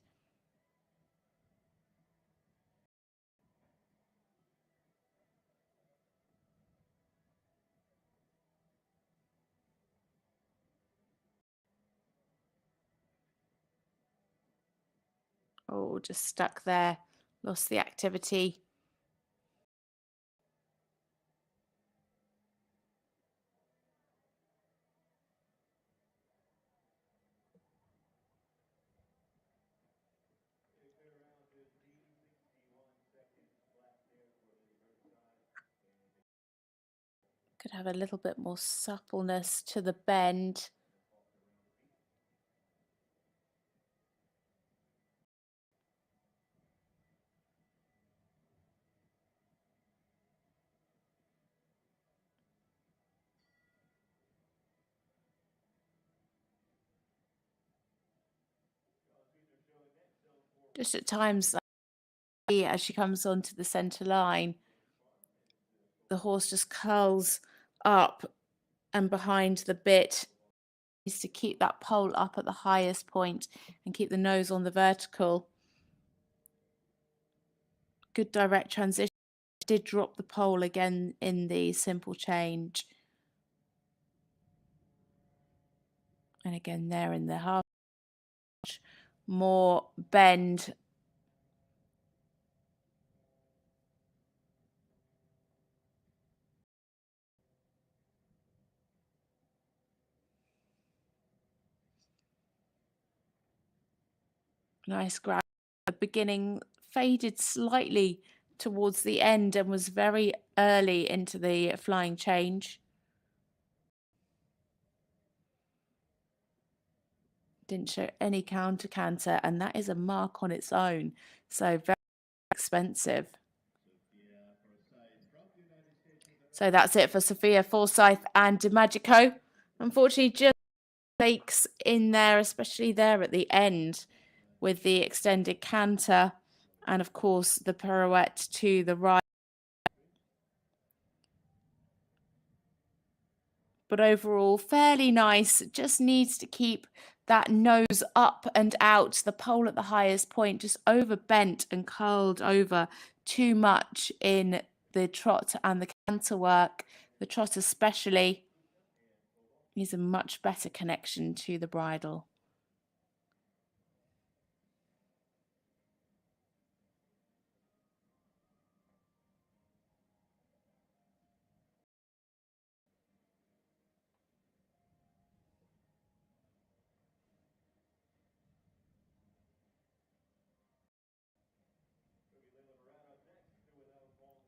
Oh, just stuck there. Lost the activity. Could have a little bit more suppleness to the bend. Just at times, as she comes onto the center line, the horse just curls up and behind the bit. Is to keep that pole up at the highest point and keep the nose on the vertical. Good direct transition. Did drop the pole again in the simple change. And again there in the half. More bend. Nice grab. The beginning faded slightly towards the end and was very early into the flying change. Didn't show any counter canter, and that is a mark on its own. So very expensive. So that's it for Sophia Forsyth and DiMaggio. Unfortunately, just mistakes in there, especially there at the end. with the extended canter, and of course the pirouette to the right. But overall, fairly nice. Just needs to keep that nose up and out. The pole at the highest point just overbent and curled over too much in the trot and the canter work. The trot especially needs a much better connection to the bridle.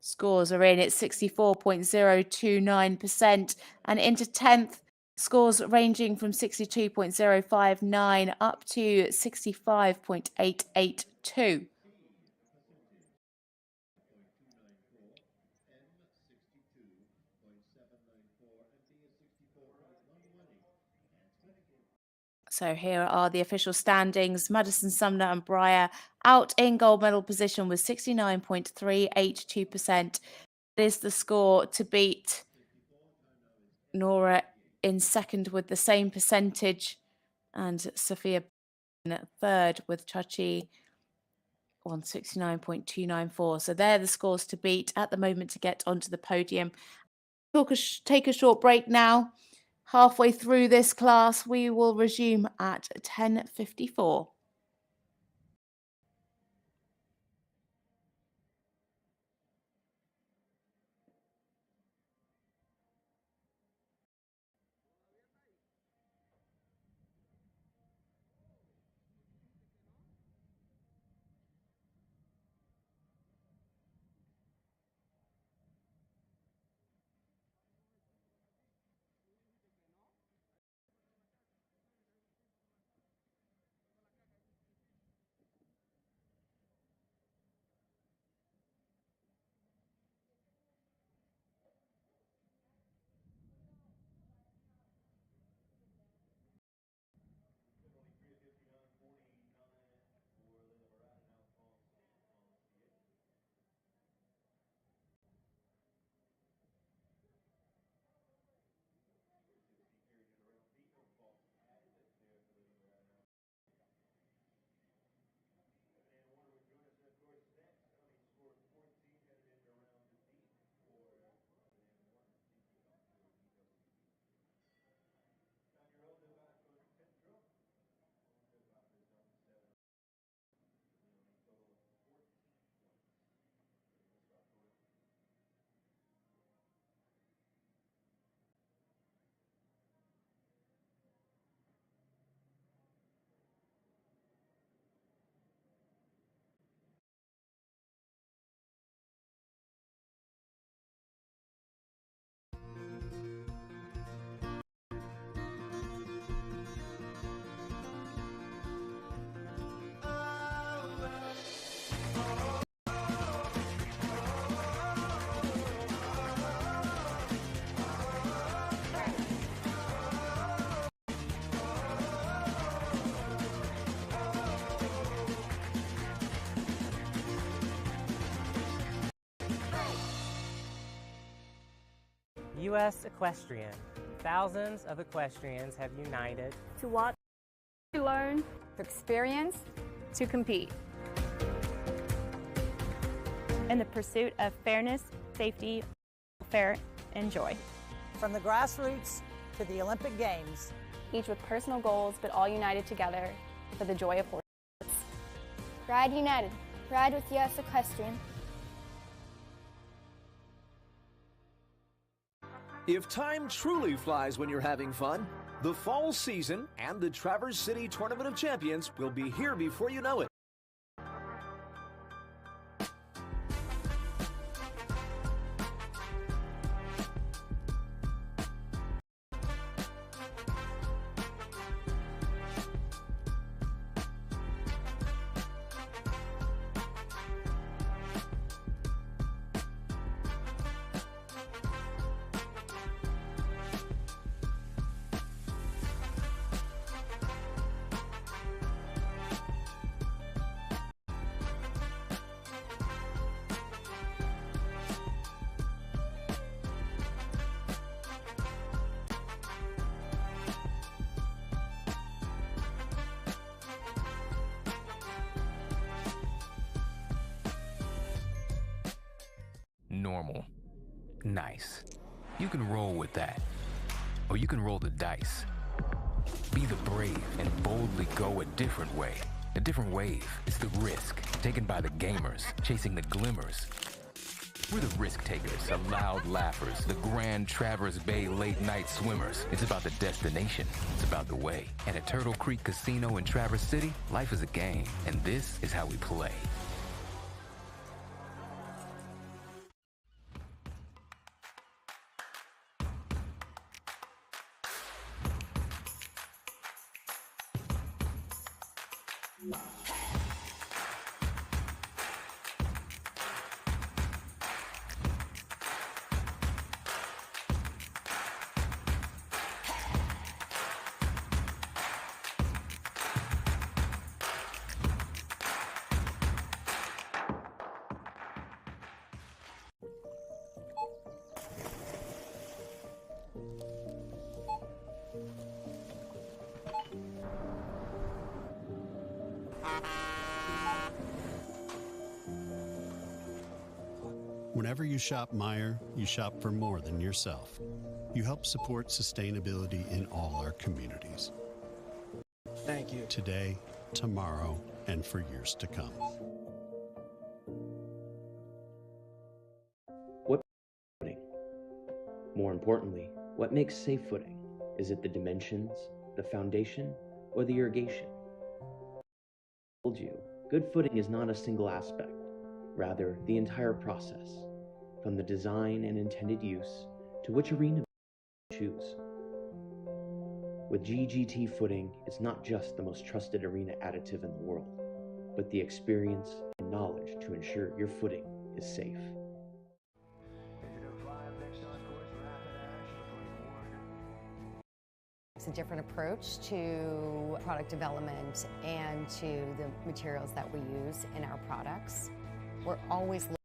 Scores are in at 64.029% and into 10th. Scores ranging from 62.059 up to 65.882. So here are the official standings. Madison Sumner and Breyer out in gold medal position with 69.382%. That is the score to beat. Nora in second with the same percentage, and Sophia in third with Chachi on 69.294. So they're the scores to beat at the moment to get onto the podium. Take a short break now. Halfway through this class, we will resume at 10:54. U.S. Equestrian. Thousands of equestrians have united to watch, to learn, to experience, to compete. In the pursuit of fairness, safety, welfare, and joy. From the grassroots to the Olympic Games. Each with personal goals, but all united together for the joy of horse sports. Ride united. Ride with US Equestrian. If time truly flies when you're having fun, the fall season and the Traverse City Tournament of Champions will be here before you know it. normal, nice. You can roll with that, or you can roll the dice. Be the brave and boldly go a different way. A different wave. It's the risk taken by the gamers, chasing the glimmers. We're the risk takers, the loud laughers, the grand Traverse Bay late night swimmers. It's about the destination. It's about the way. And at Turtle Creek Casino in Traverse City, life is a game, and this is how we play. Whenever you shop Meijer, you shop for more than yourself. You help support sustainability in all our communities. Thank you. Today, tomorrow, and for years to come. What footing? More importantly, what makes safe footing? Is it the dimensions, the foundation, or the irrigation? I told you, good footing is not a single aspect, rather the entire process, from the design and intended use to which arena you choose. With GGT footing, it's not just the most trusted arena additive in the world, but the experience and knowledge to ensure your footing is safe. It's a different approach to product development and to the materials that we use in our products. We're always looking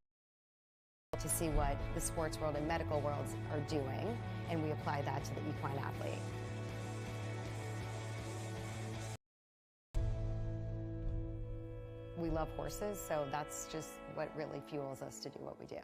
to see what the sports world and medical worlds are doing, and we apply that to the equine athlete. We love horses, so that's just what really fuels us to do what we do.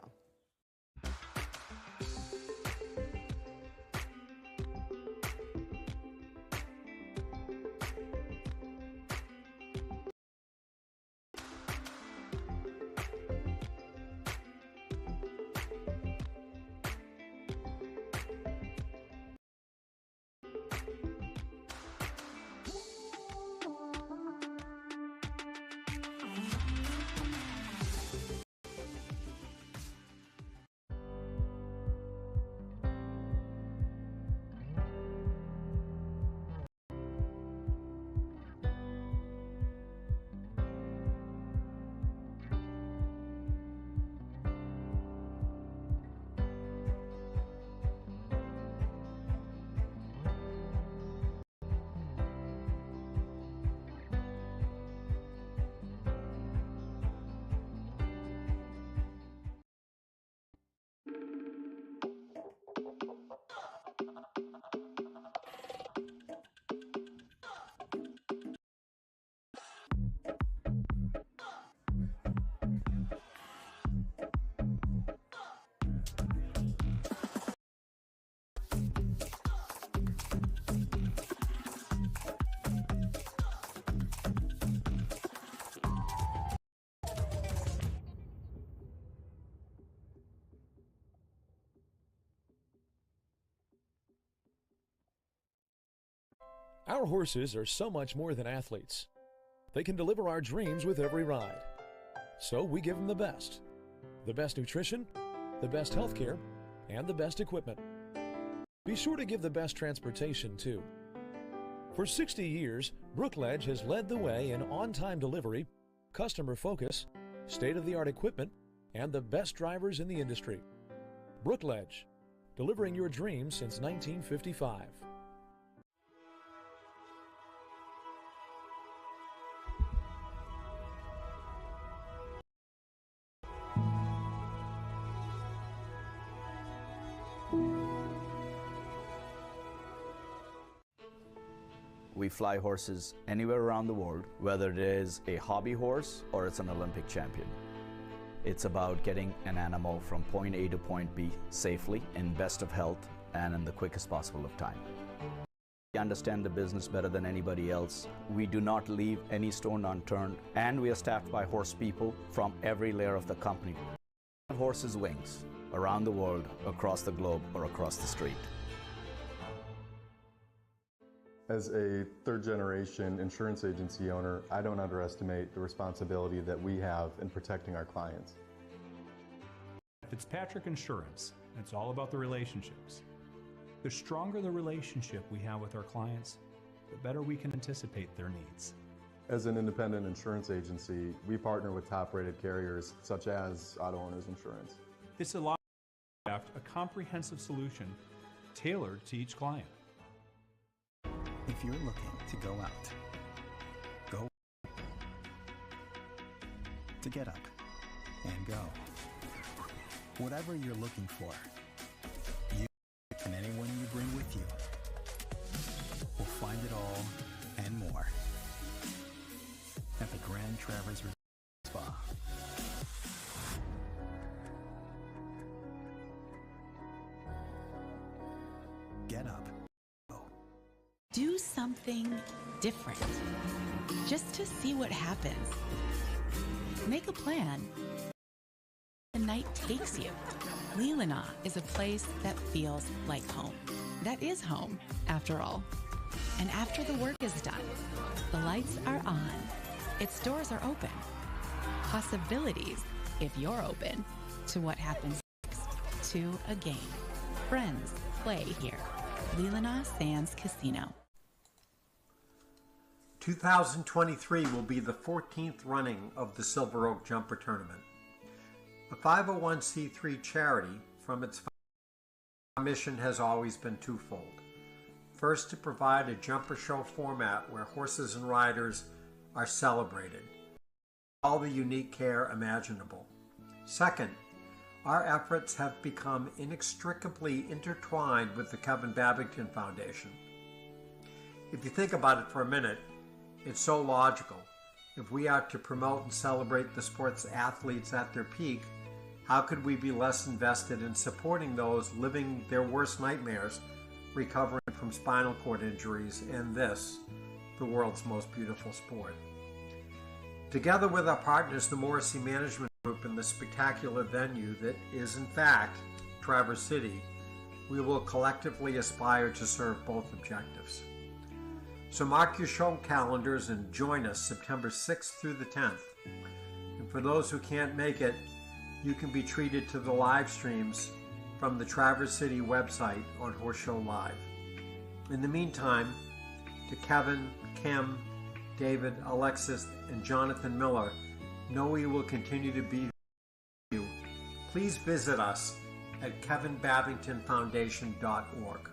Our horses are so much more than athletes. They can deliver our dreams with every ride. So we give them the best nutrition, the best health care, and the best equipment. Be sure to give the best transportation too. For 60 years, Brookledge has led the way in on-time delivery, customer focus, state-of-the-art equipment, and the best drivers in the industry. Brookledge, delivering your dreams since 1955. We fly horses anywhere around the world, whether it is a hobby horse or it's an Olympic champion. It's about getting an animal from point A to point B safely, in best of health, and in the quickest possible of time. We understand the business better than anybody else. We do not leave any stone unturned, and we are staffed by horse people from every layer of the company. Horses' wings around the world, across the globe, or across the street. As a third-generation insurance agency owner, I don't underestimate the responsibility that we have in protecting our clients. Fitzpatrick Insurance, it's all about the relationships. The stronger the relationship we have with our clients, the better we can anticipate their needs. As an independent insurance agency, we partner with top-rated carriers such as Auto Owners Insurance. This allows us to craft a comprehensive solution tailored to each client. If you're looking to go out, go to get up and go. Whatever you're looking for, you and anyone you bring with you will find it all and more at the Grand Traverse Resort Spa. Get up. Do something different, just to see what happens. Make a plan. The night takes you. Leelanau is a place that feels like home. That is home, after all. And after the work is done, the lights are on. Its doors are open. Possibilities, if you're open, to what happens next. To a game. Friends play here. Leelanau Sands Casino. 2023 will be the 14th running of the Silver Oak Jumper Tournament. A 501c3 charity, from its founding, our mission has always been twofold. First, to provide a jumper show format where horses and riders are celebrated, all the unique care imaginable. Second, our efforts have become inextricably intertwined with the Kevin Babington Foundation. If you think about it for a minute, it's so logical. If we are to promote and celebrate the sport's athletes at their peak, how could we be less invested in supporting those living their worst nightmares, recovering from spinal cord injuries, and this, the world's most beautiful sport? Together with our partners, the Morrissey Management Group, and the spectacular venue that is, in fact, Traverse City, we will collectively aspire to serve both objectives. So mark your show calendars and join us September 6th through the 10th. And for those who can't make it, you can be treated to the live streams from the Traverse City website on Horse Show Live. In the meantime, to Kevin, Kim, David, Alexis, and Jonathan Miller, know we will continue to be with you. Please visit us at kevinbabingtonfoundation.org.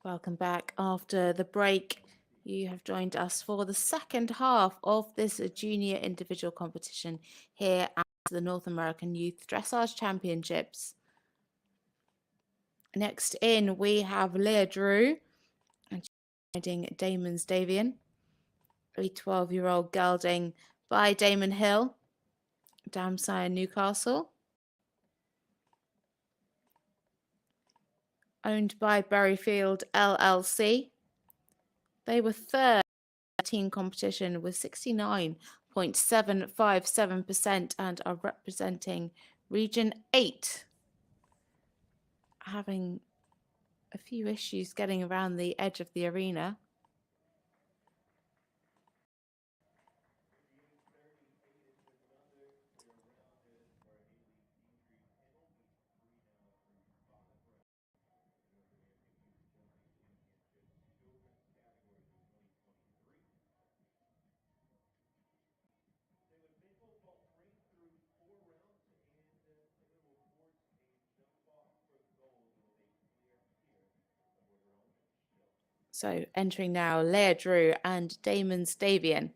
Welcome back after the break. You have joined us for the second half of this junior individual competition here at the North American Youth Dressage Championships. Next in, we have Leah Drew, and she's riding Damon's Davian, a 12-year-old gelding by Damon Hill, Damsire Newcastle, owned by Berryfield LLC. They were third in the team competition with 69.757% and are representing Region 8. Having a few issues getting around the edge of the arena. So entering now, Leah Drew and Damon's Davian.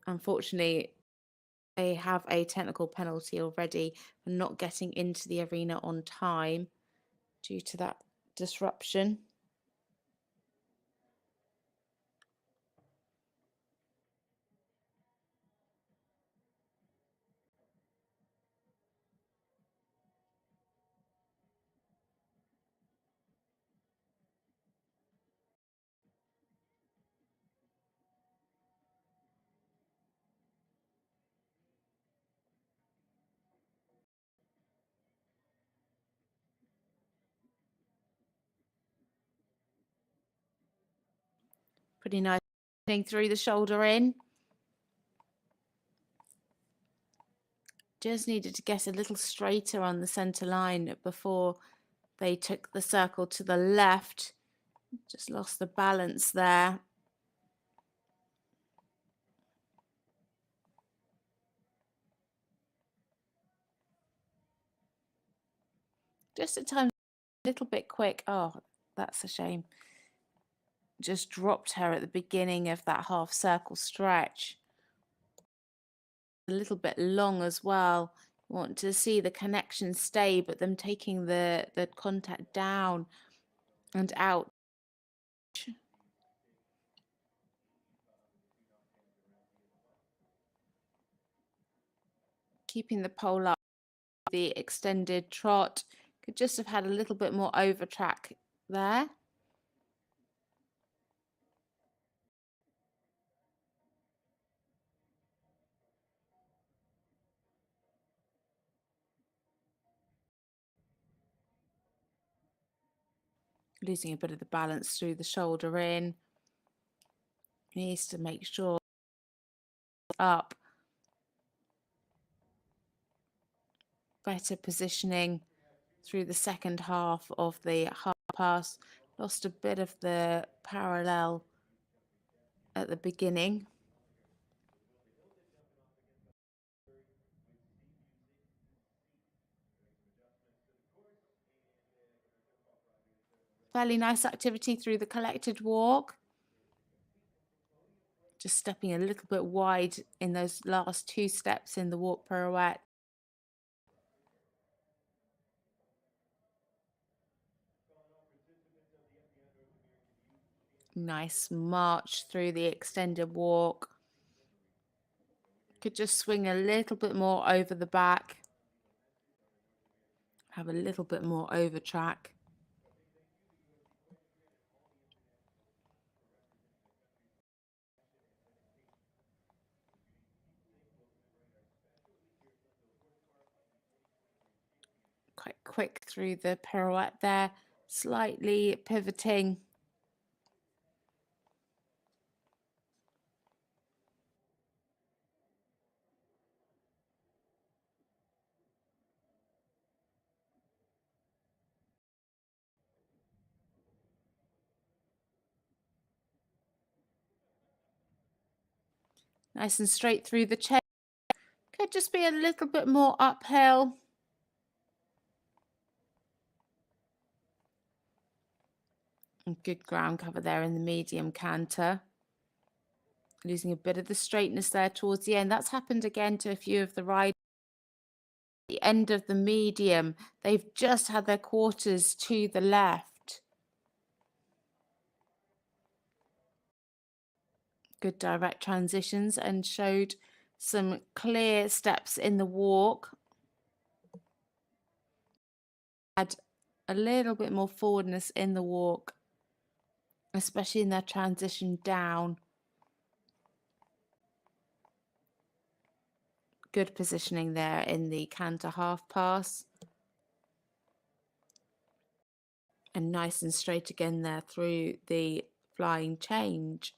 Unfortunately, they have a technical penalty already for not getting into the arena on time due to that disruption. Pretty nice thing through the shoulder in. Just needed to get a little straighter on the centre line before they took the circle to the left. Just lost the balance there. Just a little bit quick. Oh, that's a shame. Just dropped her at the beginning of that half circle stretch. A little bit long as well. Want to see the connection stay, but them taking the contact down and out. Keeping the pole up, the extended trot. Could just have had a little bit more over track there. Losing a bit of the balance through the shoulder in. Needs to make sure up. Better positioning through the second half of the half pass. Lost a bit of the parallel at the beginning. Fairly nice activity through the collected walk. Just stepping a little bit wide in those last two steps in the walk pirouette. Nice march through the extended walk. Could just swing a little bit more over the back. Have a little bit more over track. Quite quick through the pirouette there, slightly pivoting. Nice and straight through the chain. Could just be a little bit more uphill. And good ground cover there in the medium canter. Losing a bit of the straightness there towards the end. That's happened again to a few of the riders. The end of the medium, they've just had their quarters to the left. Good direct transitions and showed some clear steps in the walk. Had a little bit more forwardness in the walk, especially in their transition down. Good positioning there in the canter half pass. And nice and straight again there through the flying change.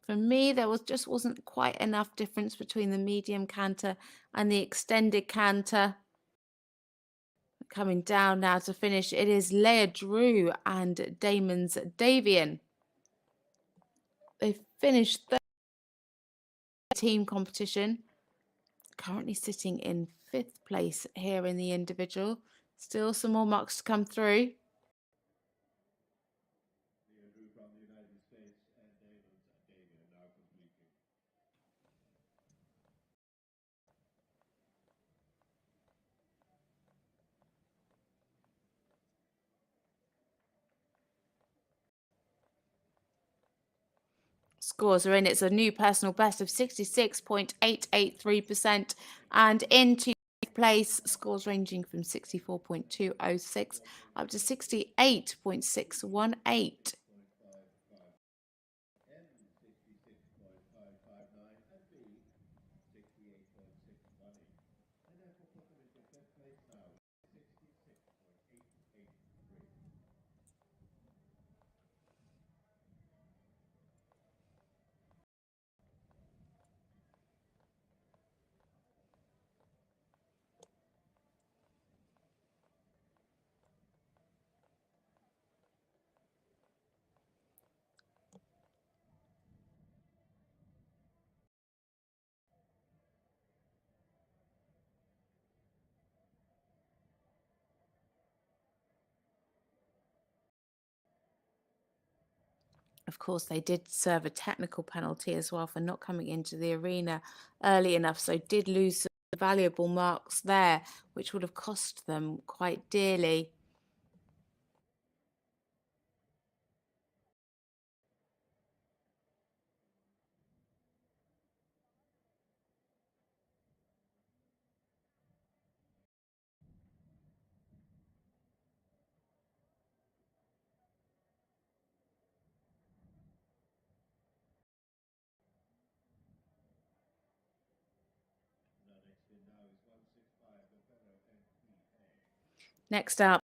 For me, there wasn't quite enough difference between the medium canter and the extended canter. Coming down now to finish, it is Leah Drew and Damon's Davian. They finished third team competition, currently sitting in 5th place here in the individual. Still some more marks to come through. Scores are in. It's a new personal best of 66.883%, and into place, scores ranging from 64.206 up to 68.618. Of course, they did serve a technical penalty as well for not coming into the arena early enough, so did lose some valuable marks there, which would have cost them quite dearly. Next up,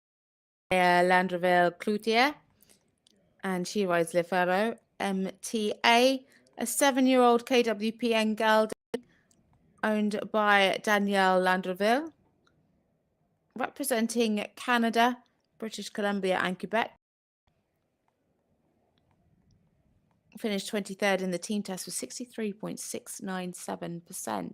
Léa Landreville Cloutier, and she rides Le Faro MTA, a 7-year-old KWPN gelding owned by Danielle Landreville, representing Canada, British Columbia and Quebec. Finished 23rd in the team test with 63.697%.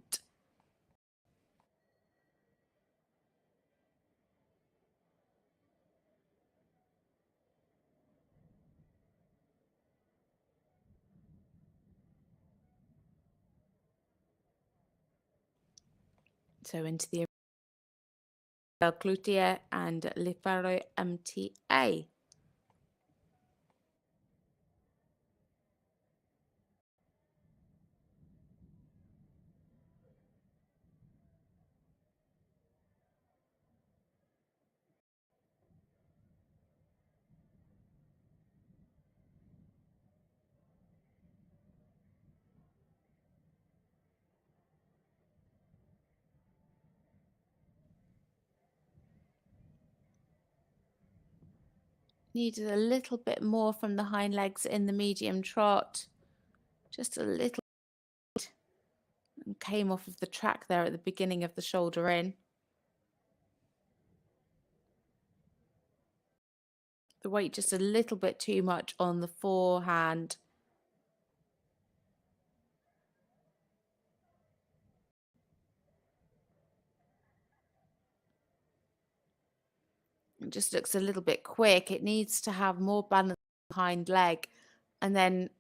So into the Cloutier and Le Faro MTA. Needed a little bit more from the hind legs in the medium trot. Just a little bit. Came off of the track there at the beginning of the shoulder in. The weight just a little bit too much on the forehand. It just looks a little bit quick. It needs to have more balance behind leg, and then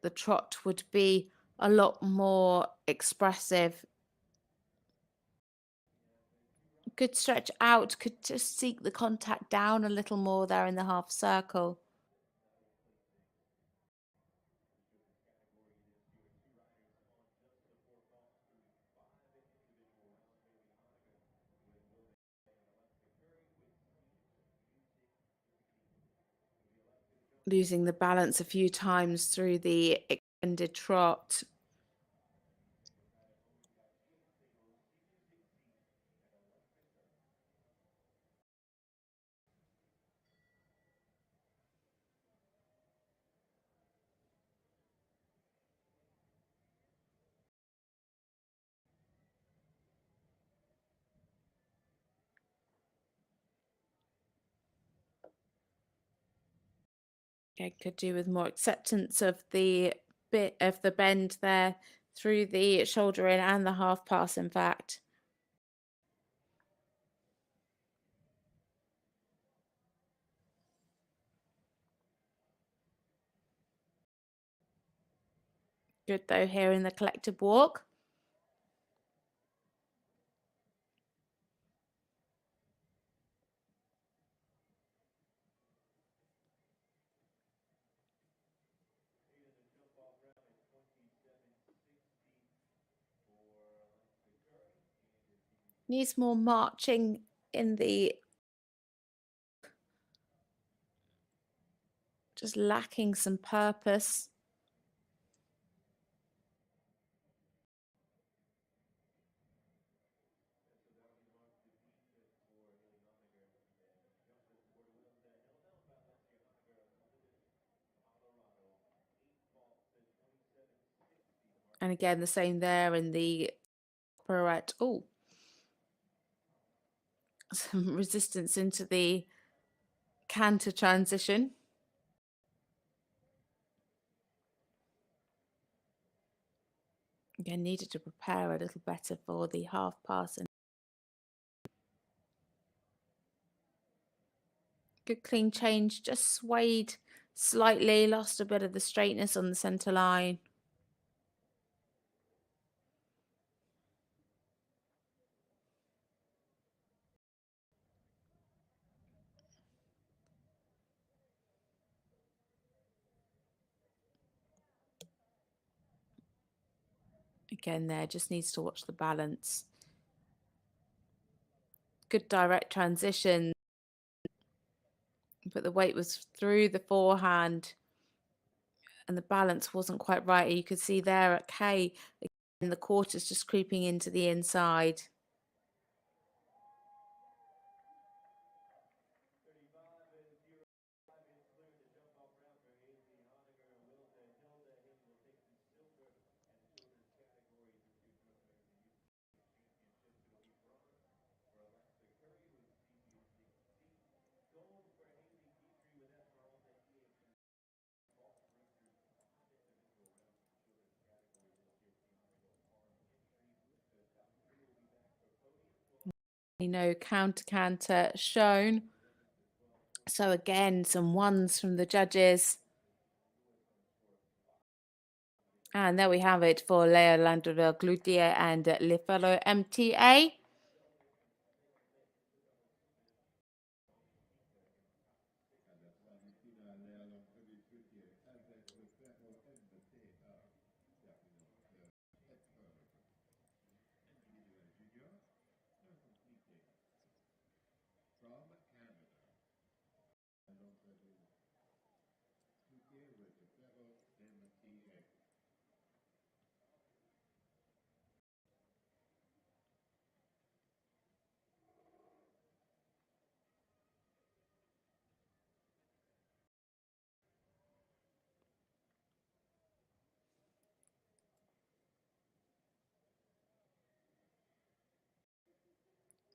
the trot would be a lot more expressive. Good stretch out, could just seek the contact down a little more there in the half circle. Losing the balance a few times through the extended trot. Okay, could do with more acceptance of the bit of the bend there through the shoulder in and the half pass, in fact. Good though here in the collective walk. Needs more marching in the, just lacking some purpose. And again, the same there in the pirouette. Oh, some resistance into the canter transition. Again, needed to prepare a little better for the half pass. Good clean change, just swayed slightly, lost a bit of the straightness on the centre line. Again there, just needs to watch the balance. Good direct transition, but the weight was through the forehand and the balance wasn't quite right. You could see there at K, again, the quarters just creeping into the inside. Counter shown. So again, some ones from the judges. And there we have it for Léa Landreville Cloutier and Le fellow MTA.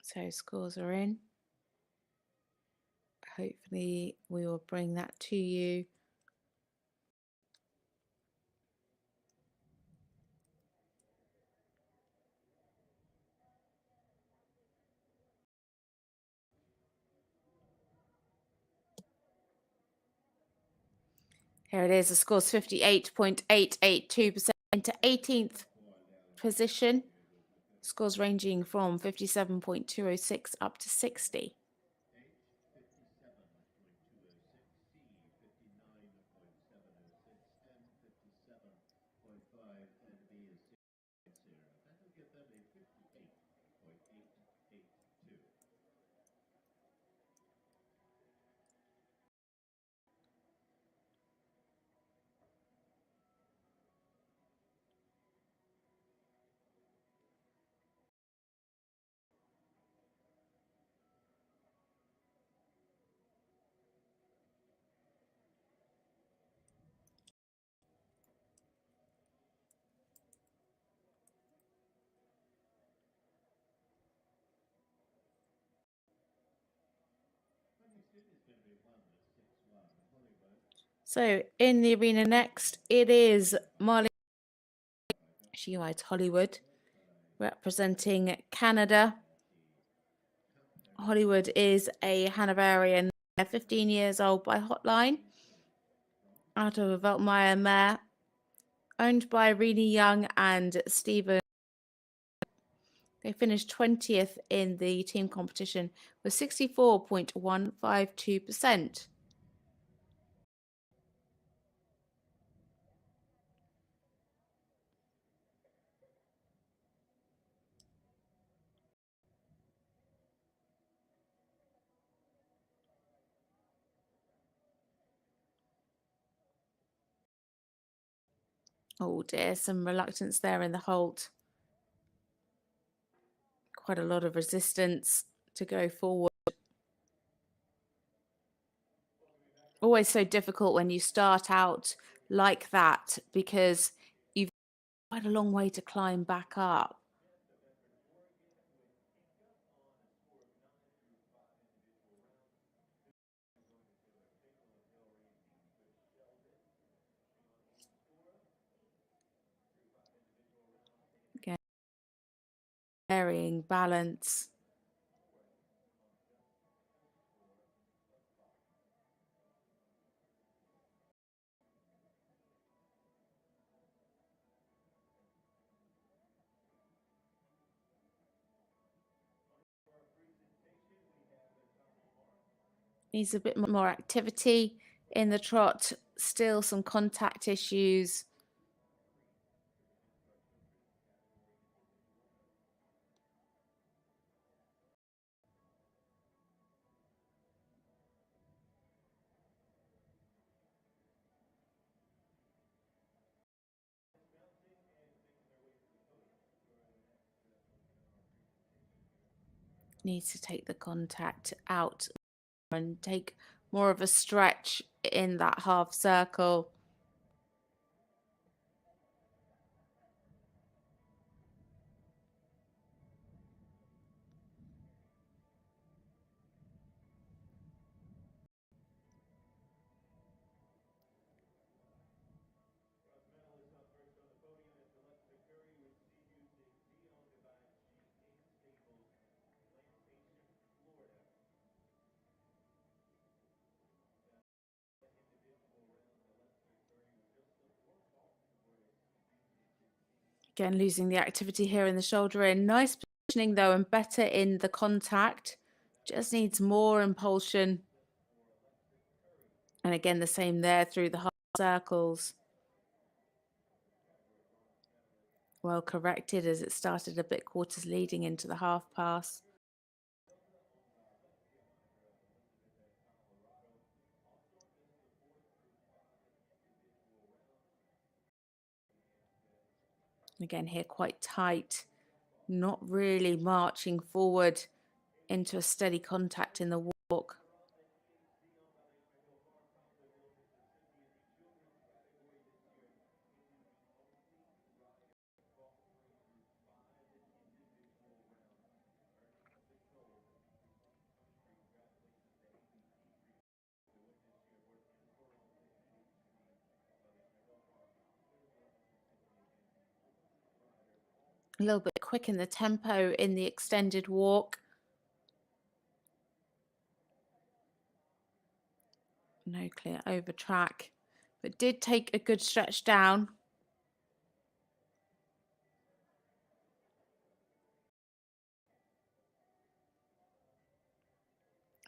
So scores are in. Hopefully we will bring that to you. Here it is. The score's 58.882% into 18th position. Scores ranging from 57.206 up to 60. So in the arena next, it is Marlies. She rides Hollywood, representing Canada. Hollywood is a Hanoverian, 15 years old by Hotline, out of a Veltmeyer mare, owned by Renee Young and Stephen. They finished 20th in the team competition with 64.152%. Oh dear, some reluctance there in the halt. Quite a lot of resistance to go forward. Always so difficult when you start out like that because you've quite a long way to climb back up. Again, varying balance. Needs a bit more activity in the trot. Still some contact issues. Needs to take the contact out and take more of a stretch in that half circle. Again, losing the activity here in the shoulder in. Nice positioning though, and better in the contact. Just needs more impulsion. And again, the same there through the half circles. Well corrected as it started a bit quarters leading into the half pass. Again here quite tight, not really marching forward into a steady contact in the walk. A little bit quick in the tempo in the extended walk. No clear over track, but did take a good stretch down.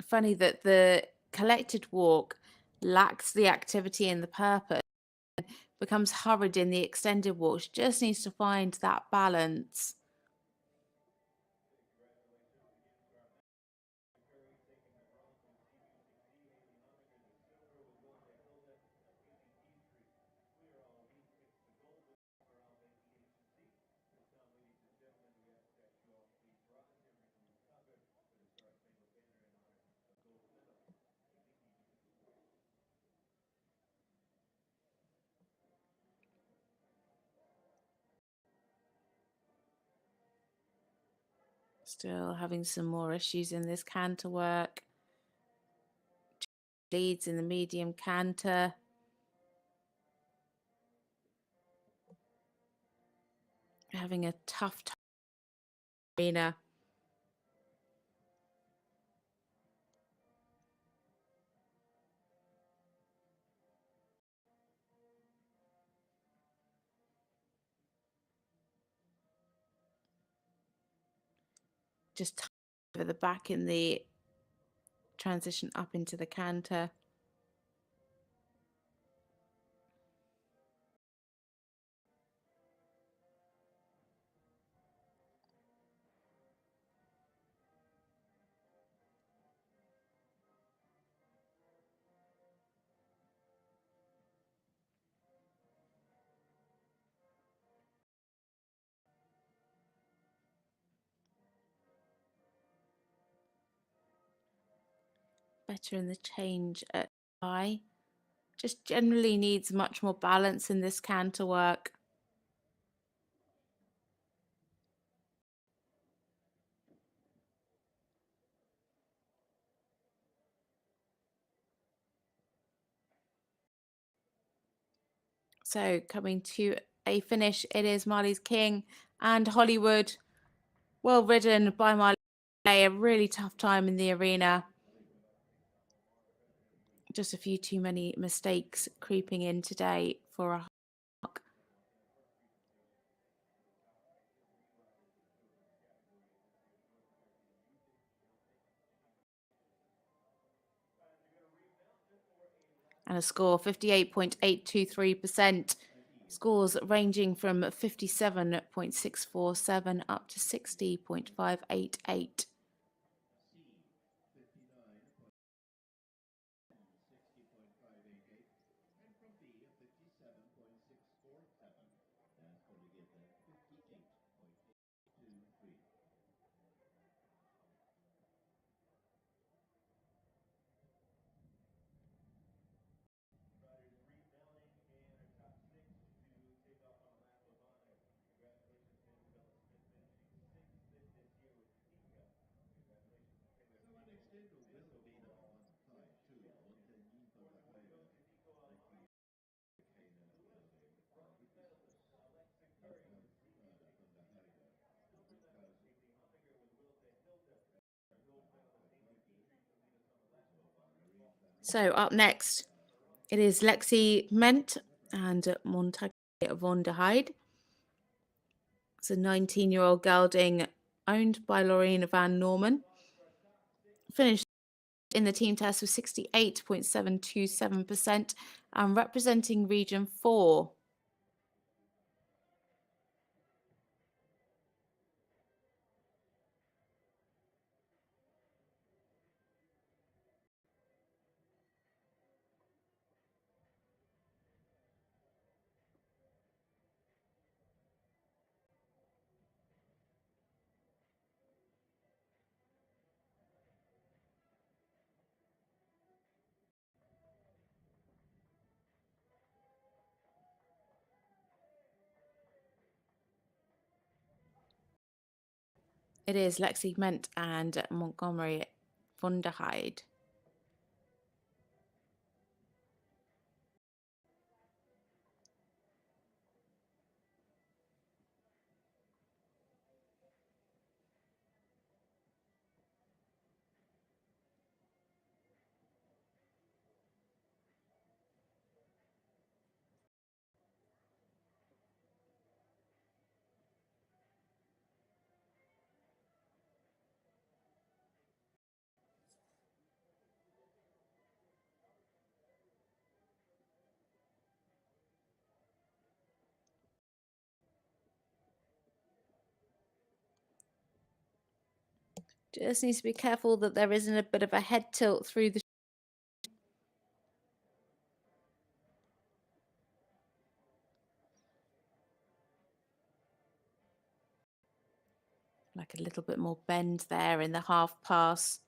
Funny that the collected walk lacks the activity and the purpose, becomes hurried in the extended walk. She just needs to find that balance. Still having some more issues in this canter work. Leads in the medium canter. Having a tough time. Arena. Just over the back in the transition up into the canter. Better in the change at FEI. Just generally needs much more balance in this canter work. So coming to a finish, it is Marlies King and Hollywood. Well ridden by Marlies. A really tough time in the arena. Just a few too many mistakes creeping in today for a Hawk. And a score 58.823%. Scores ranging from 57.647 up to 60.588. So up next, it is Lexi Kment and Montague von der Heide. It's a 19-year-old gelding owned by Lorraine Van Norman. Finished in the team test with 68.727% and representing Region 4. It is Lexi Kment and Montgomery von der Heide. Just needs to be careful that there isn't a bit of a head tilt through the like a little bit more bend there in the half pass.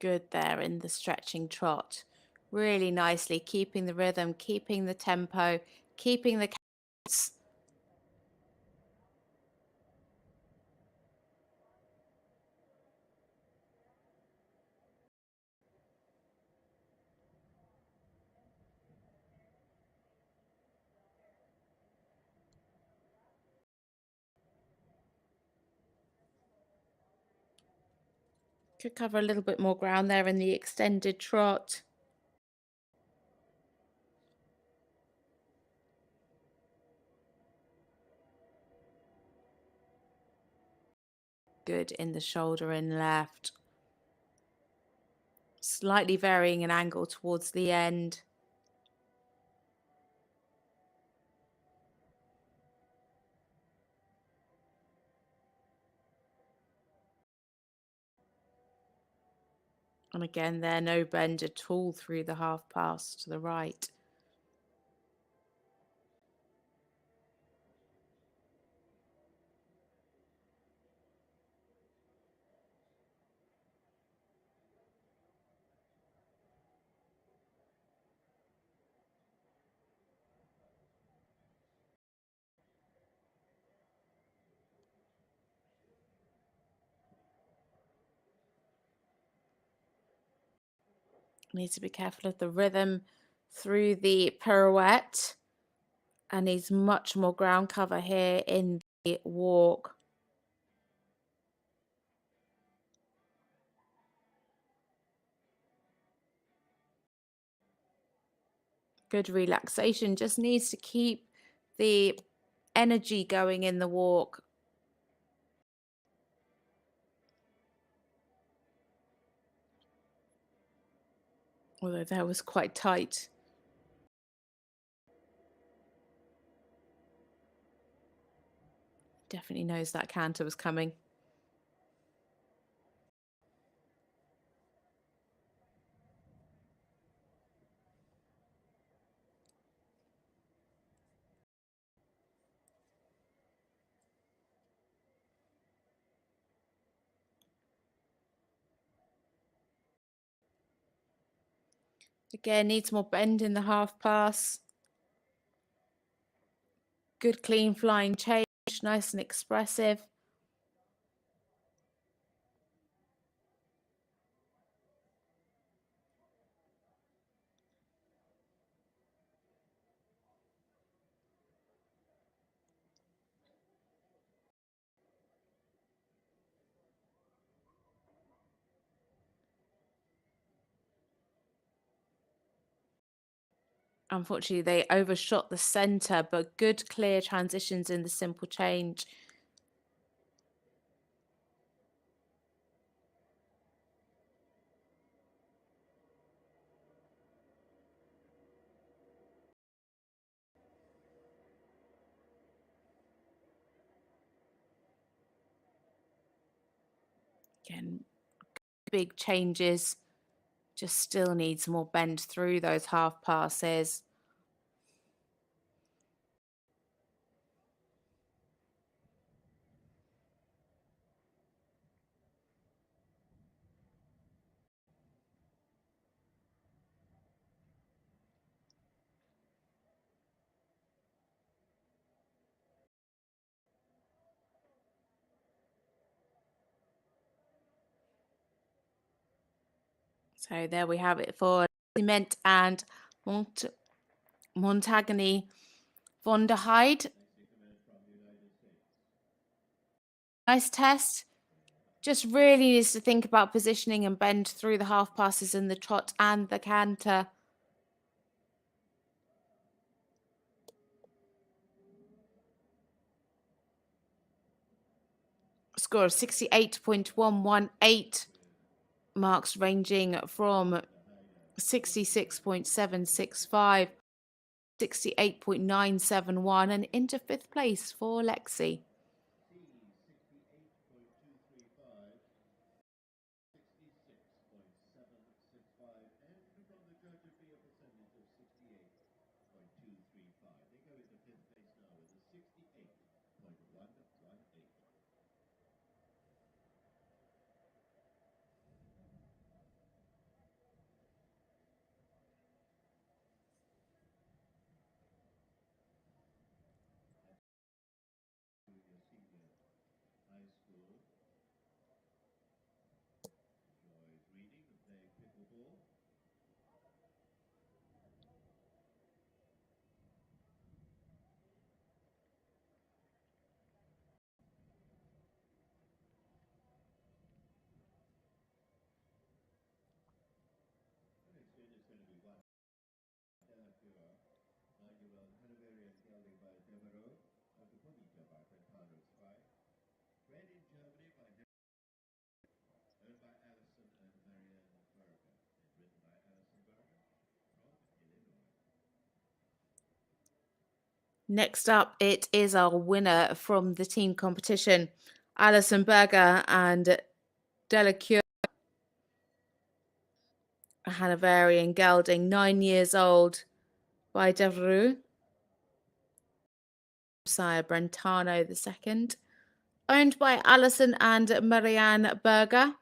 Good there in the stretching trot. Really nicely keeping the rhythm, keeping the tempo, keeping the counts. Could cover a little bit more ground there in the extended trot. Good in the shoulder and left. Slightly varying an angle towards the end. And again, there, no bend at all through the half pass to the right. Needs to be careful of the rhythm through the pirouette. And needs much more ground cover here in the walk. Good relaxation. Just needs to keep the energy going in the walk. Although that was quite tight. Definitely knows that canter was coming. Again, needs more bend in the half pass. Good clean flying change, nice and expressive. Unfortunately, they overshot the center, but good clear transitions in the simple change. Again, big changes. Just still needs more bend through those half passes. So there we have it for Clement and Montagny von der Heide. Nice test. Just really needs to think about positioning and bend through the half passes in the trot and the canter. Score of 68.118. marks ranging from 66.765, 68.971, and into 5th place for Lexi. Next up, it is our winner from the team competition, Alison Berger and Delacure. A Hanoverian gelding, 9 years old, by Devru. Sire Brentano II, owned by Alison and Marianne Berger.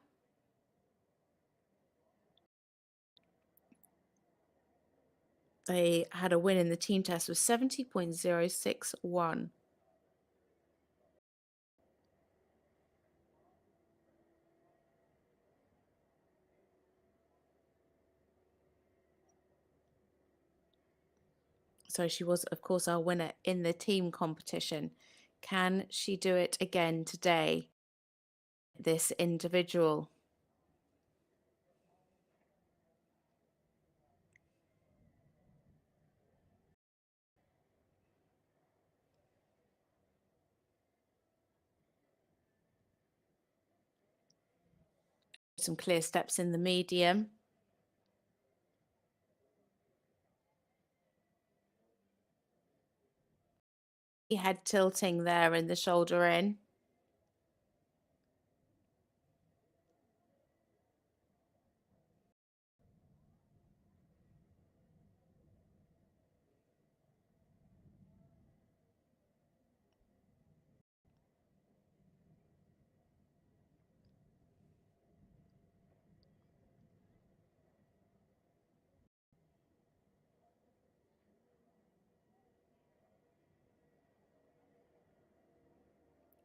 They had a win in the team test with 70.061. So she was, of course, our winner in the team competition. Can she do it again today? This individual. Some clear steps in the medium. Head tilting there in the shoulder in.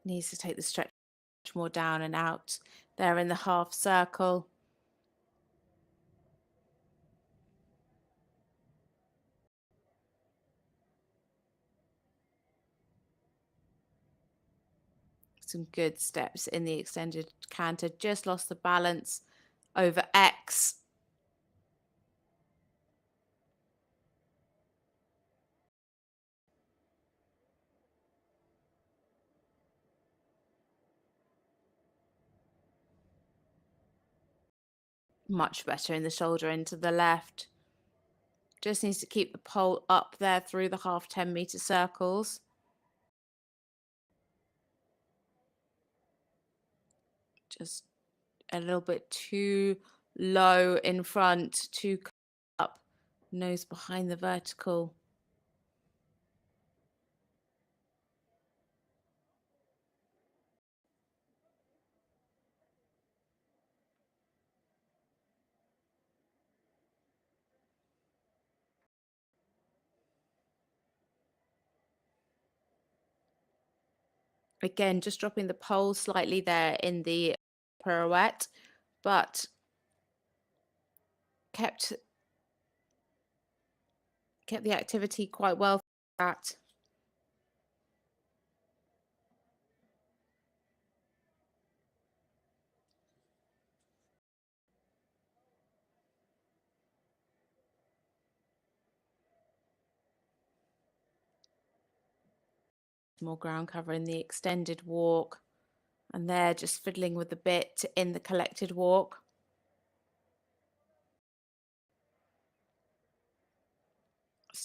Needs to take the stretch more down and out there in the half circle. Some good steps in the extended canter. Just lost the balance over X. Much better in the shoulder into the left. Just needs to keep the pole up there through the half 10-meter circles. Just a little bit too low in front, too up, nose behind the vertical. Again, just dropping the pole slightly there in the pirouette, but kept the activity quite well for that. More ground cover in the extended walk, and they're just fiddling with the bit in the collected walk.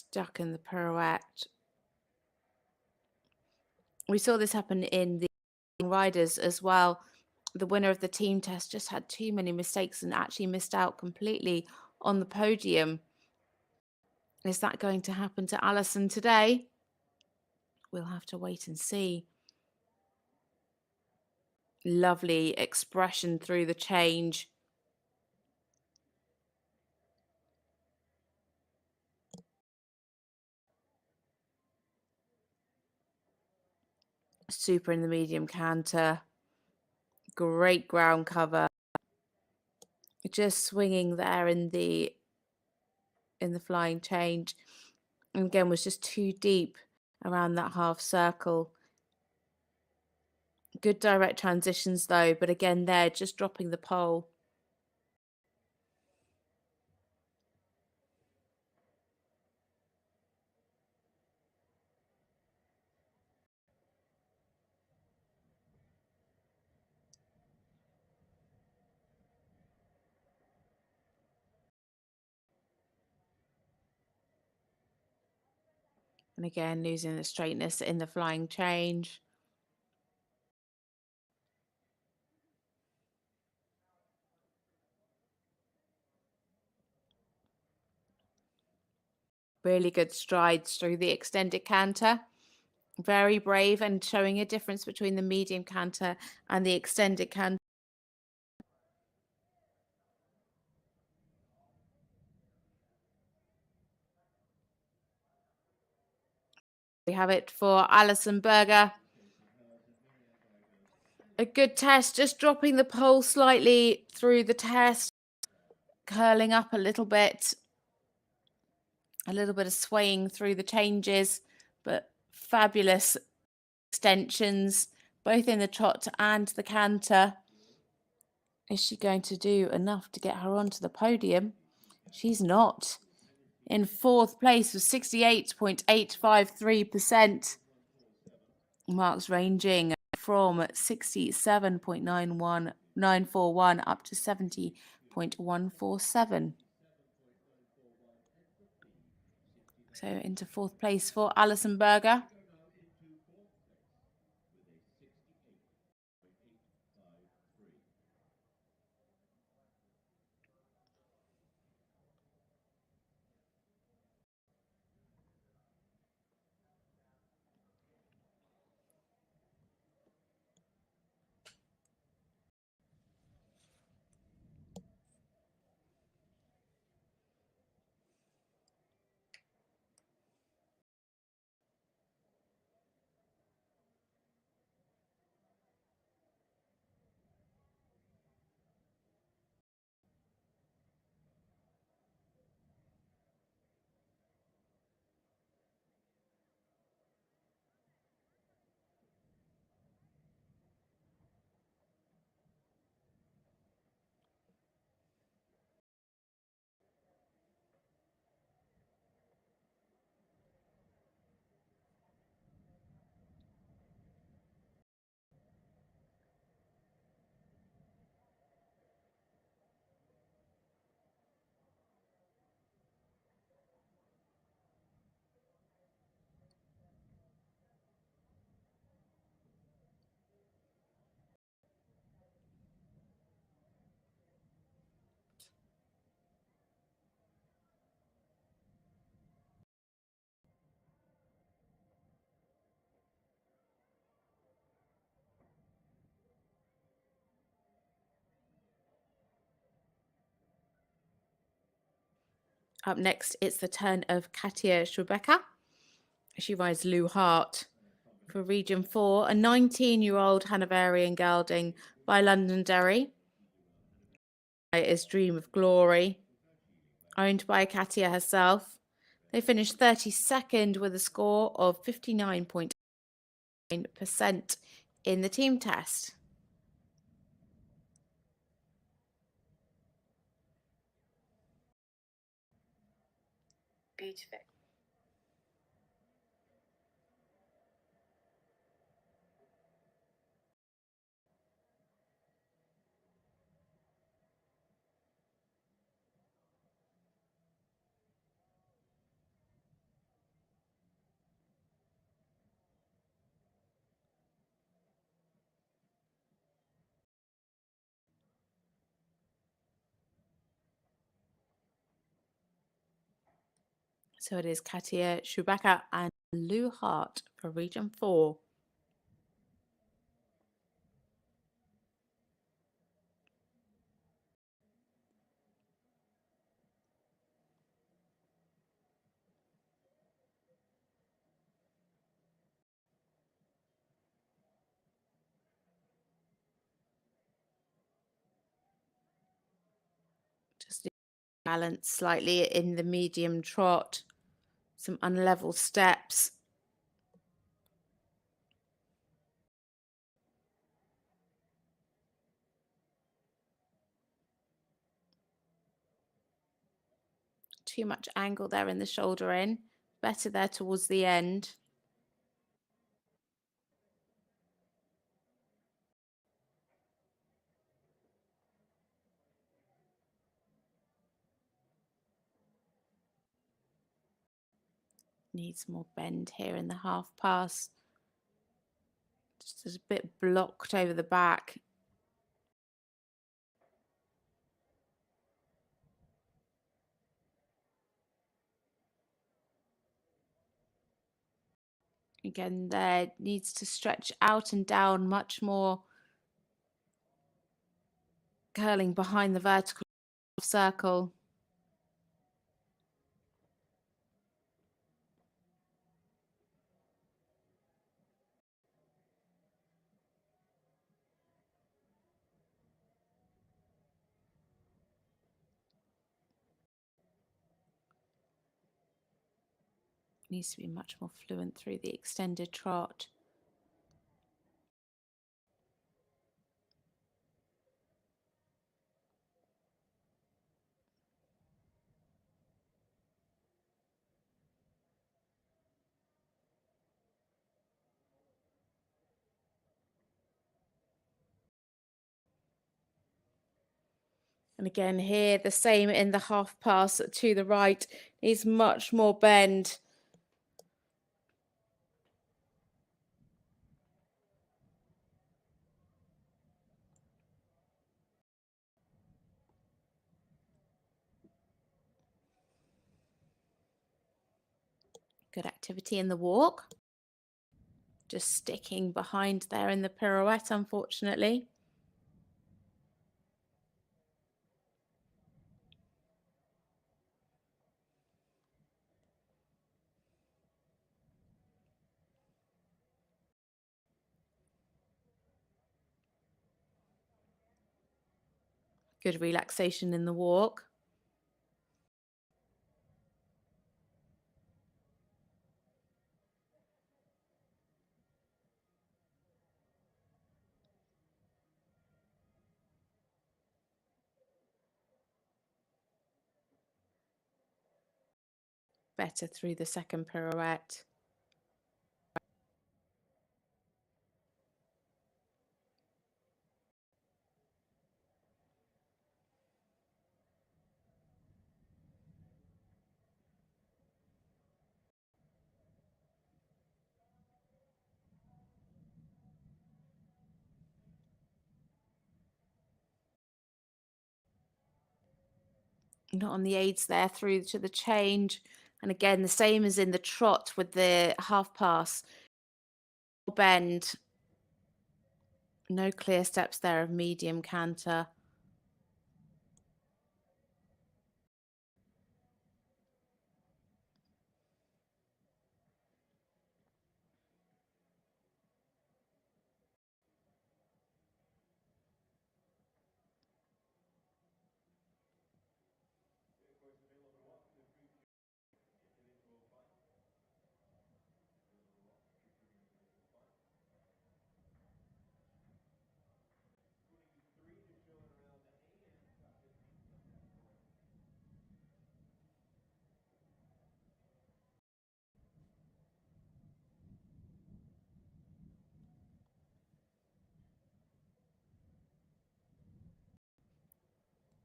stuck in the pirouette. We saw this happen in the riders as well. The winner of the team test just had too many mistakes and actually missed out completely on the podium. Is that going to happen to Alison today? We'll have to wait and see. Lovely expression through the change. Super in the medium canter. Great ground cover. Just swinging there in the flying change. And again, was just too deep around that half circle. Good direct transitions though, but again there, just dropping the pole. And again, losing the straightness in the flying change. Really good strides through the extended canter. Very brave and showing a difference between the medium canter and the extended canter. We have it for Alison Berger. A good test, just dropping the pole slightly through the test, curling up a little bit of swaying through the changes, but fabulous extensions, both in the trot and the canter. Is she going to do enough to get her onto the podium? She's not. In fourth place with 68.853%. Marks ranging from 67.941 up to 70.147. So into fourth place for Alison Berger. Up next, it's the turn of Katia Szwejbka. She rides Lou Hart for Region 4, a 19-year-old Hanoverian gelding by Londonderry. Is Dream of Glory, owned by Katia herself. They finished 32nd with a score of 59.9% in the team test. Beautiful. So it is Katia Szwejbka and Lou Hart for Region 4. Just balance slightly in the medium trot. Some unlevel steps. Too much angle there in the shoulder in. Better there towards the end. Needs more bend here in the half pass. Just a bit blocked over the back. Again, there needs to stretch out and down much more. Curling behind the vertical circle. Needs to be much more fluent through the extended trot. And again here, the same in the half pass to the right. Needs much more bend. Good activity in the walk. Just sticking behind there in the pirouette, unfortunately. Good relaxation in the walk. Better through the second pirouette. Not on the aids there through to the change. And again, the same as in the trot with the half pass. Bend. No clear steps there of medium canter.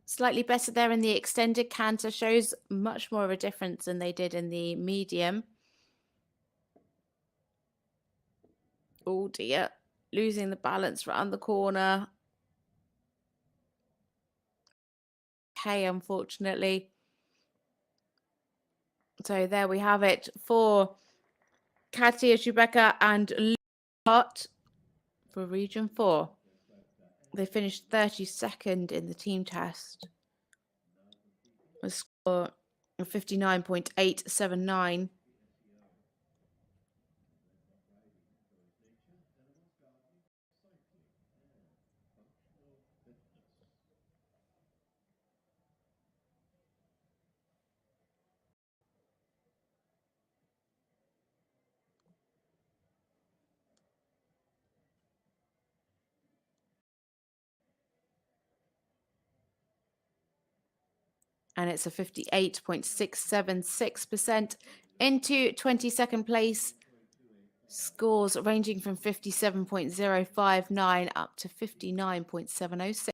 Slightly better there in the extended canter, shows much more of a difference than they did in the medium. Oh dear, losing the balance around the corner. Okay, unfortunately. So there we have it for Katia Szwejbka and Leah Hart for Region 4. They finished 32nd in the team test. A score of 59.879. And it's a 58.676%. Into 22nd place, scores ranging from 57.059 up to 59.706.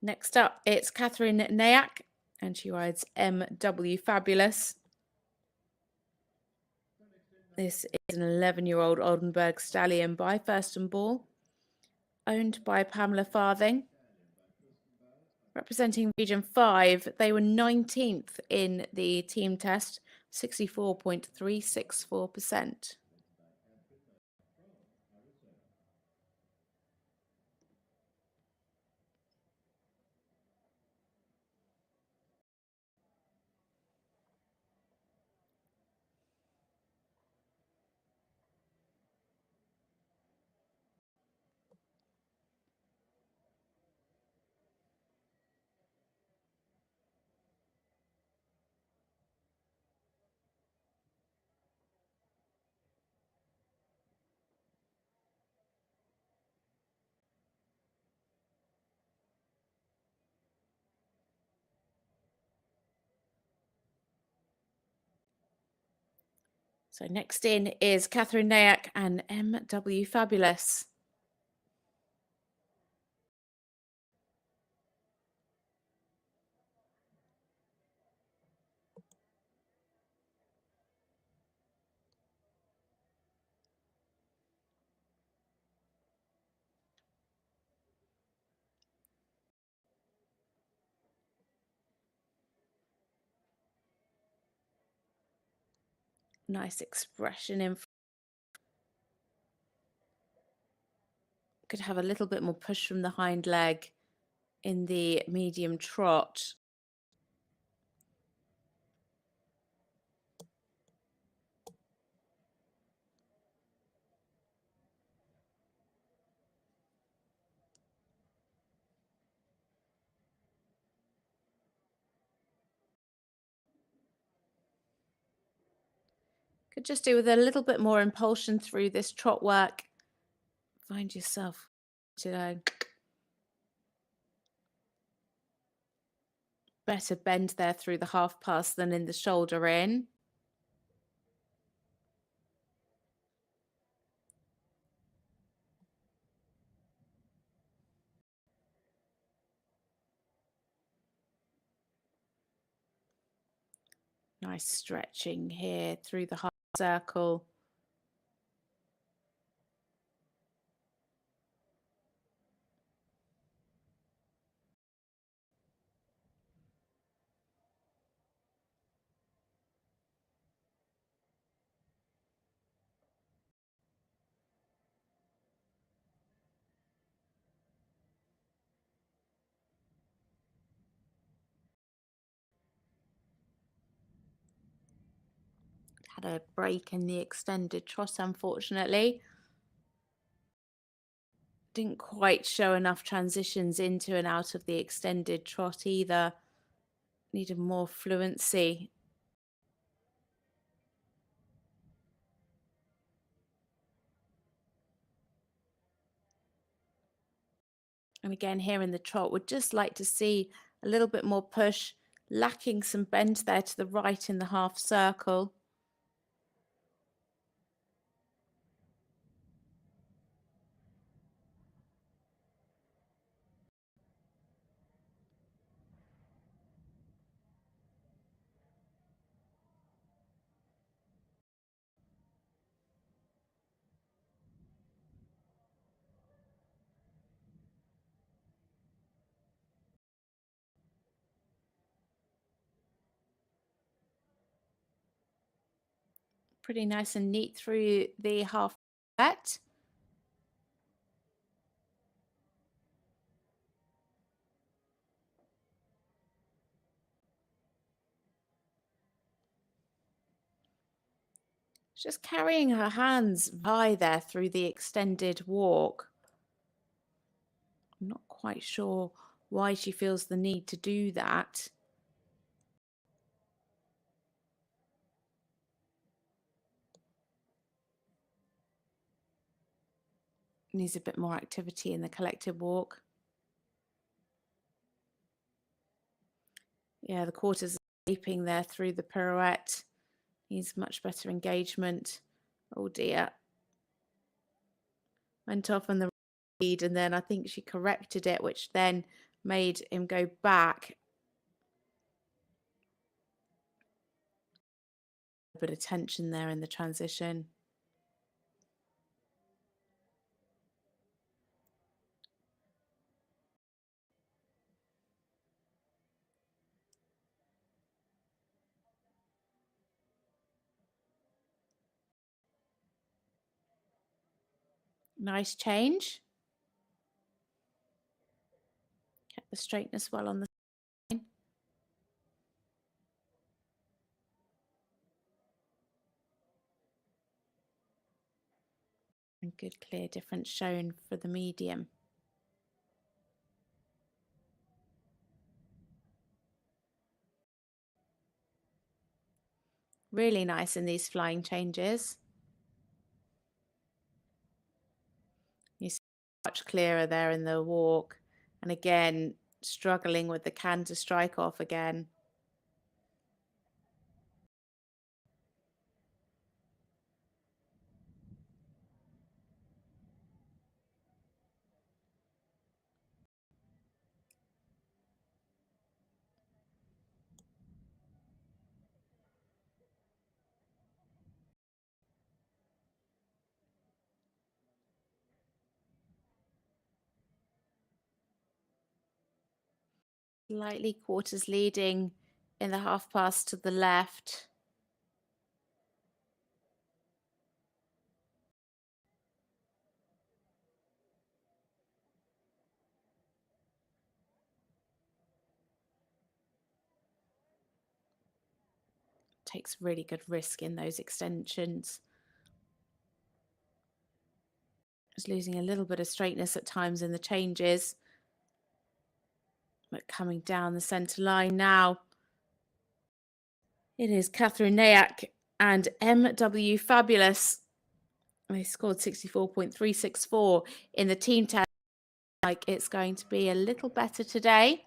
Next up, it's Katherine Nayak, and she rides MW Fabulous. This is an 11-year-old Oldenburg stallion by First and Ball, owned by Pamela Farthing. Representing Region 5, they were 19th in the team test, 64.364%. So next in is Katherine Nayak and MW Fabulous. Nice expression in front. Could have a little bit more push from the hind leg in the medium trot. Could just do with a little bit more impulsion through this trot work. Find yourself today. Better bend there through the half pass than in the shoulder in. Nice stretching here through the half circle. Had a break in the extended trot, unfortunately. Didn't quite show enough transitions into and out of the extended trot either. Needed more fluency. And again, here in the trot, would just like to see a little bit more push, lacking some bend there to the right in the half circle. Pretty nice and neat through the half set. Just carrying her hands high there through the extended walk. I'm not quite sure why she feels the need to do that. Needs a bit more activity in the collective walk. Yeah, the quarters are leaping there through the pirouette. Needs much better engagement. Oh dear. Went off on the lead and then I think she corrected it, which then made him go back. A bit of tension there in the transition. Nice change. Kept the straightness well on the line. And good clear difference shown for the medium. Really nice in these flying changes. You see much clearer there in the walk. And again, struggling with the canter strike off again. Slightly quarters leading in the half pass to the left. Takes really good risk in those extensions. Just losing a little bit of straightness at times in the changes. But coming down the centre line now. It is Katherine Nayak and MW Fabulous. They scored 64.364 in the team test. Like it's going to be a little better today.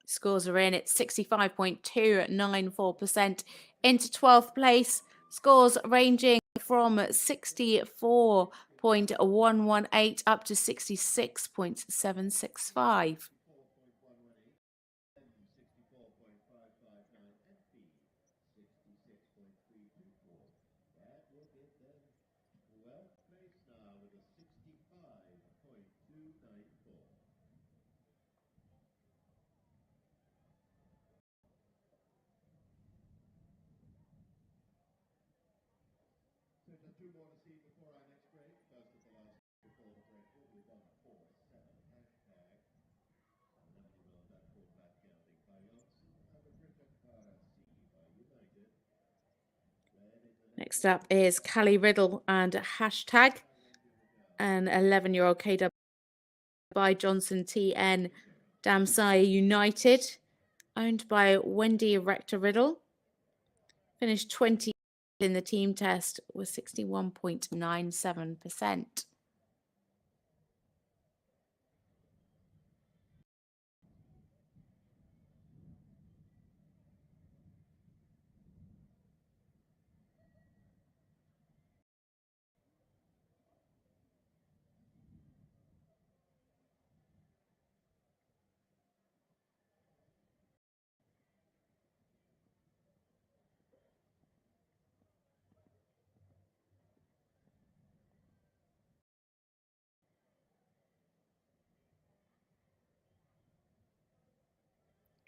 Scores are in. It's 65.294% into 12th place. Scores ranging from 64.118 up to 66.765. Next up is Callie Riddle and hashtag, an 11-year-old KW by Johnson TN Damsai United, owned by Wendy Rector Riddle. Finished 20 in the team test with 61.97%.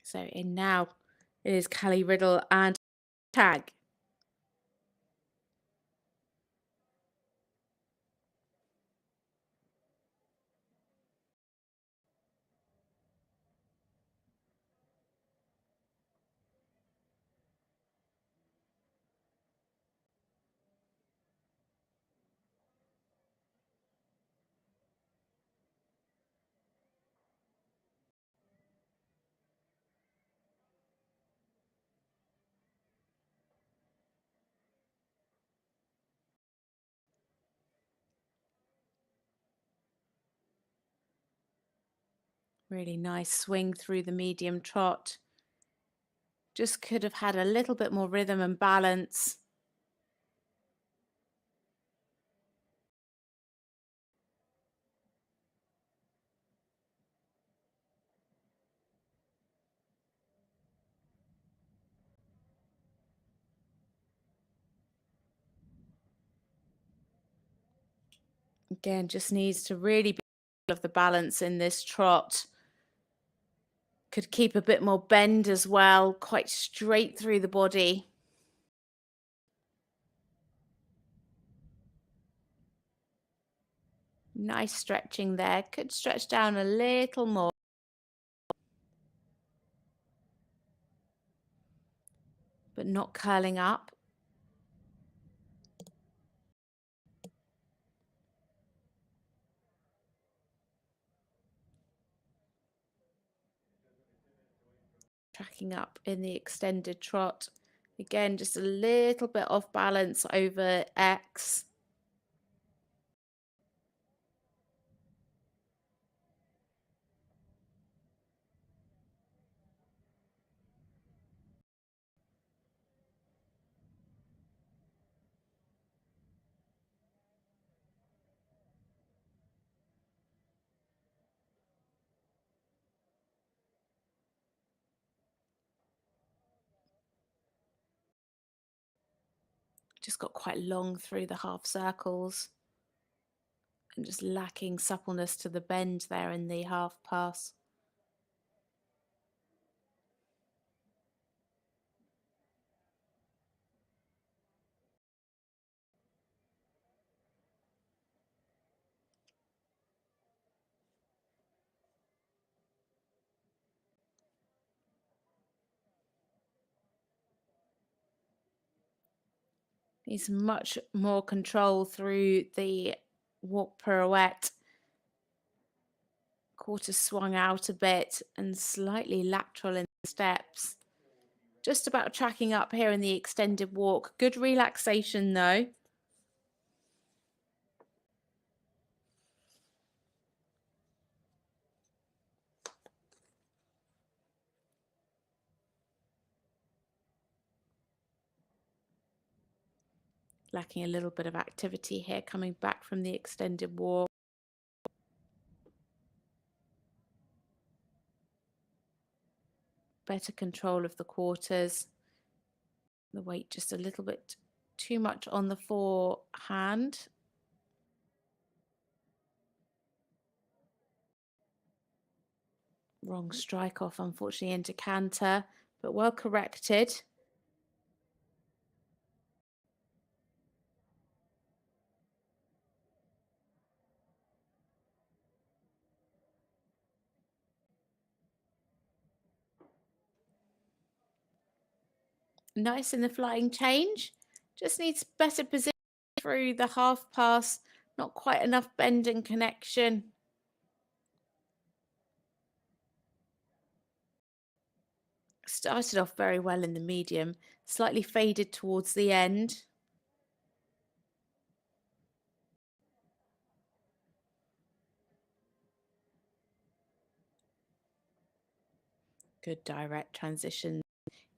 So in now it is Callie Riddle and tag. Really nice swing through the medium trot. Just could have had a little bit more rhythm and balance. Again, just needs to really be of the balance in this trot. Could keep a bit more bend as well, quite straight through the body. Nice stretching there. Could stretch down a little more. But not curling up. Tracking up in the extended trot. Again, just a little bit off balance over X. Just got quite long through the half circles and just lacking suppleness to the bend there in the half pass. Needs much more control through the walk pirouette. Quarter swung out a bit and slightly lateral in the steps. Just about tracking up here in the extended walk. Good relaxation though. Lacking a little bit of activity here coming back from the extended walk. Better control of the quarters. The weight just a little bit too much on the forehand. Wrong strike off, unfortunately, into canter, but well corrected. Nice in the flying change. Just needs better position through the half pass. Not quite enough bend and connection. Started off very well in the medium, slightly faded towards the end. Good direct transition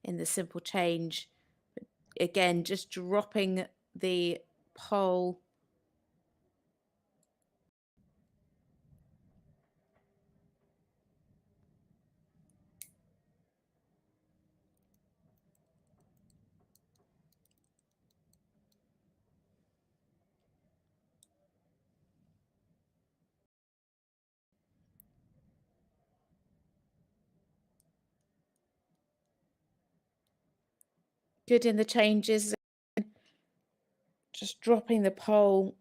in the simple change. Again, just dropping the pole. Good in the changes. Just dropping the pole.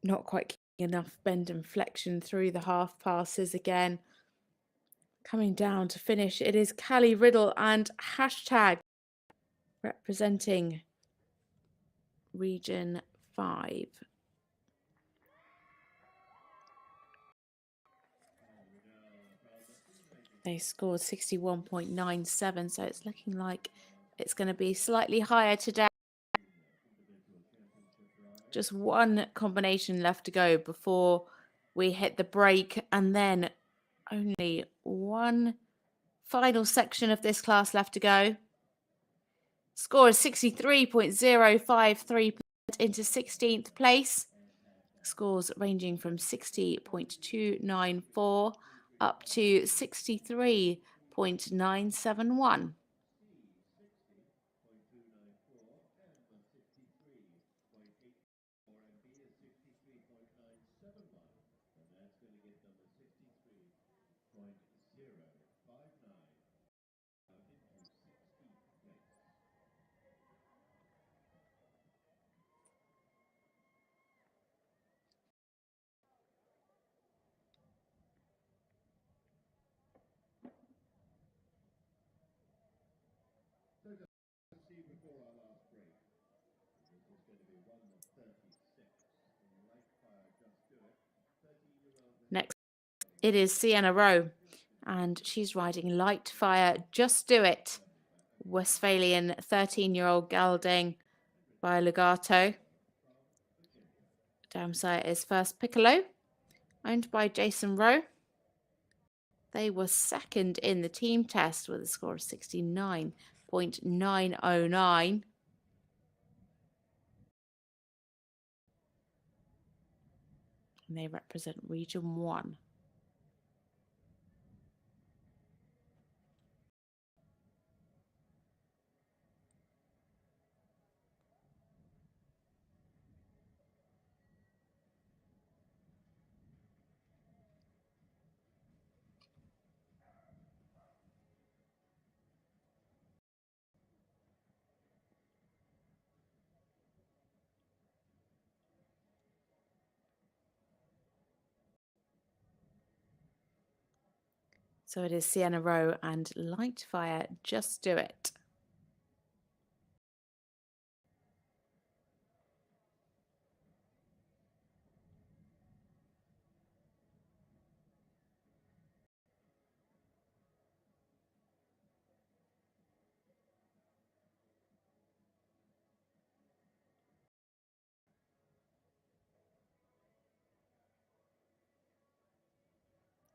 Not quite getting enough bend and flexion through the half passes again. Coming down to finish, it is Callie Riddle and hashtag representing Region 5. They scored 61.97, so it's looking like it's going to be slightly higher today. Just one combination left to go before we hit the break, and then only one final section of this class left to go. Score is 63.053 into 16th place. Scores ranging from 60.294 up to 63.971. Next, it is Sienna Rowe, and she's riding Light Fire, Just Do It, Westphalian 13-year-old gelding by Legato. Damsire is First Piccolo, owned by Jason Rowe. They were second in the team test with a score of 69.909. And they represent Region 1. So it is Sienna Rowe and Light Fire, Just Do It.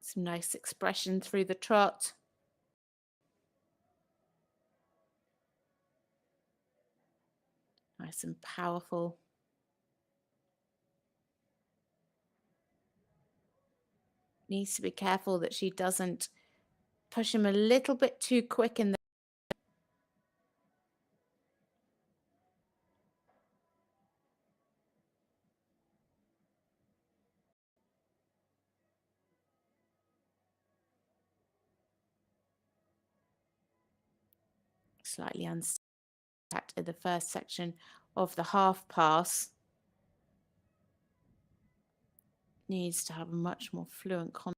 Some nice expression through the trot. Nice and powerful. Needs to be careful that she doesn't push him a little bit too quick in the slightly unsteady in the first section of the half pass. Needs to have a much more fluent contact.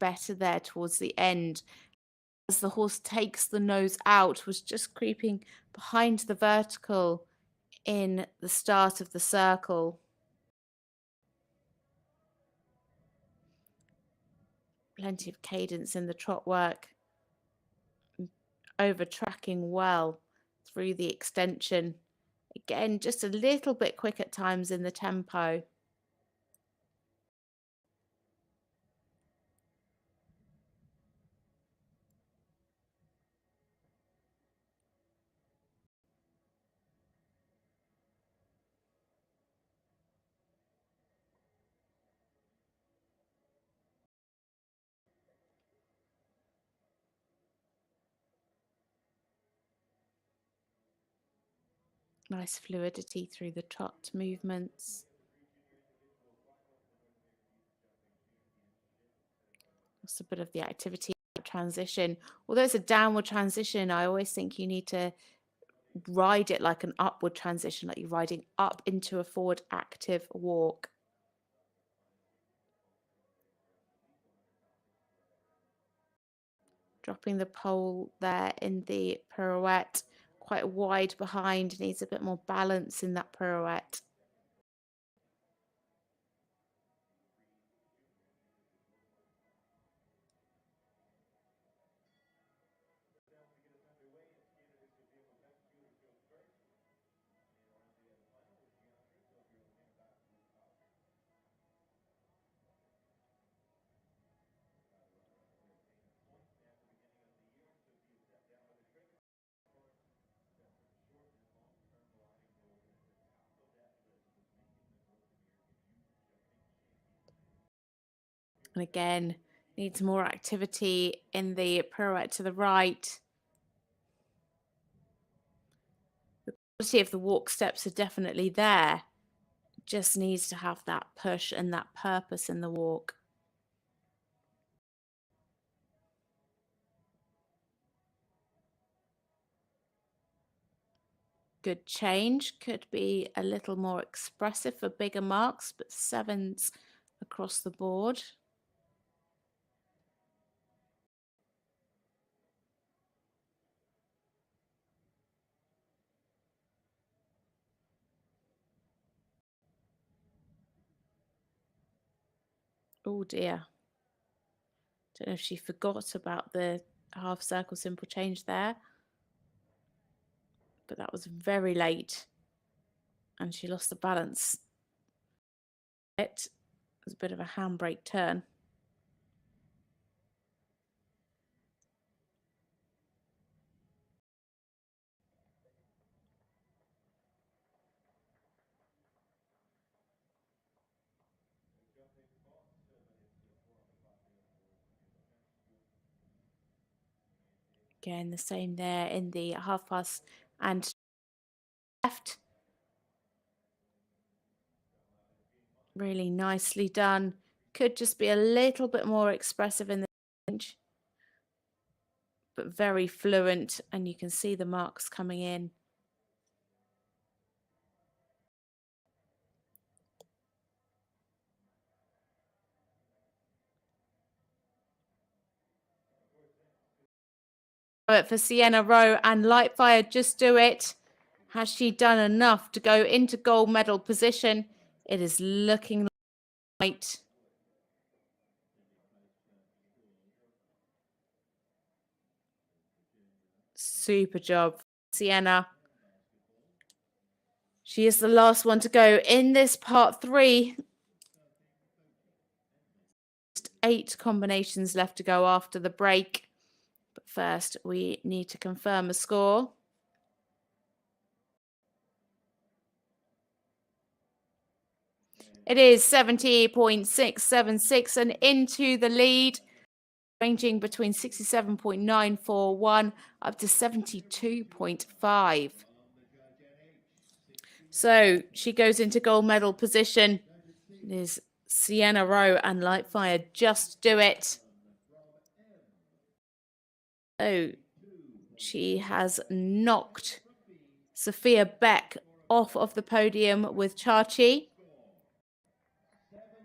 better there towards the end. As the horse takes the nose out, was just creeping behind the vertical in the start of the circle. Plenty of cadence in the trot work. Over tracking well through the extension. Again, just a little bit quick at times in the tempo. Nice fluidity through the trot movements. That's a bit of the activity transition. Although it's a downward transition, I always think you need to ride it like an upward transition, like you're riding up into a forward active walk. Dropping the pole there in the pirouette. Quite wide behind, needs a bit more balance in that pirouette. And again, needs more activity in the pirouette to the right. The quality of the walk steps are definitely there. Just needs to have that push and that purpose in the walk. Good change. Could be a little more expressive for bigger marks, but 7s across the board. Oh dear. Don't know if she forgot about the half circle simple change there. But that was very late. And she lost the balance. It was a bit of a handbrake turn. Again, the same there in the half pass and left. Really nicely done. Could just be a little bit more expressive in the range, but very fluent, and you can see the marks coming in. For Sienna Rowe and Lightfire, just do it. Has she done enough to go into gold medal position? It is looking right. Super job, Sienna. She is the last one to go in this part 3. Just 8 combinations left to go after the break. But first, we need to confirm a score. It is 70.676 and into the lead, ranging between 67.941 up to 72.5. So she goes into gold medal position. It is Sienna Rowe and Lightfire. Just do it. Oh, she has knocked Sophia Beck off of the podium with Chachi.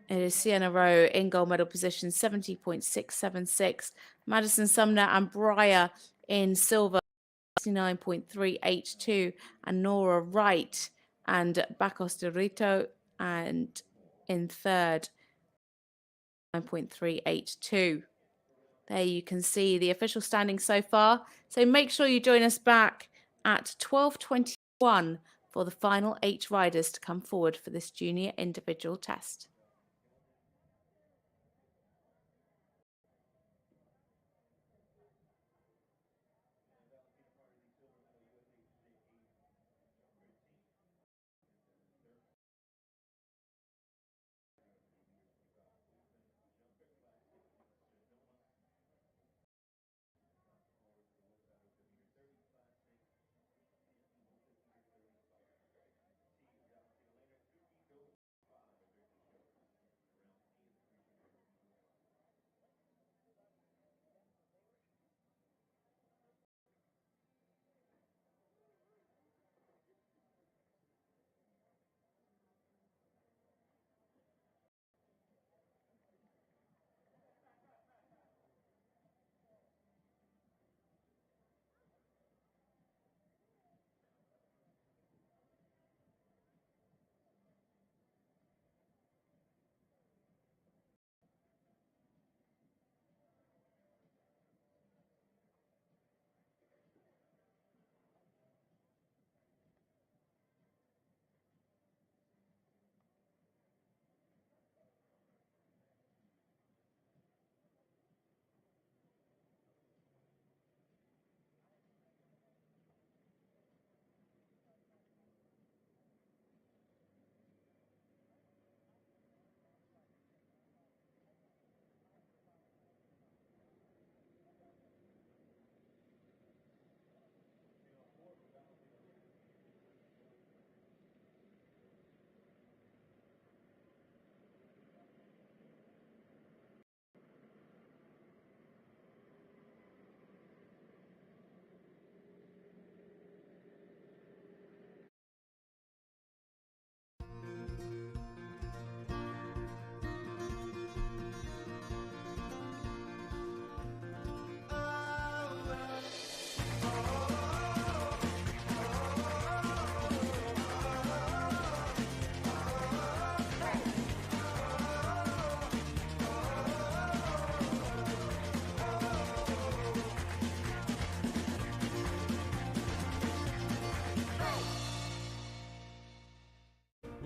It is Sienna Rowe in gold medal position, 70.676. Madison Sumner and Breyer in silver, 69.382. And Nora Wright and Bacos de Rito and in third, 9.382. There you can see the official standings so far. So make sure you join us back at 12:21 for the final 8 riders to come forward for this junior individual test.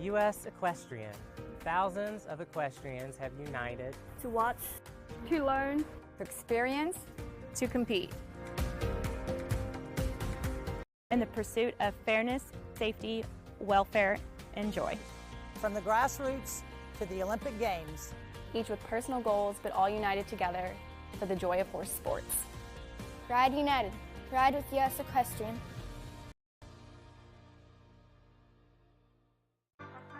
U.S. Equestrian. Thousands of equestrians have united to watch, to learn, to experience, to compete in the pursuit of fairness, safety, welfare, and joy. From the grassroots to the Olympic Games, each with personal goals but all united together for the joy of horse sports. Ride united. Ride with US Equestrian.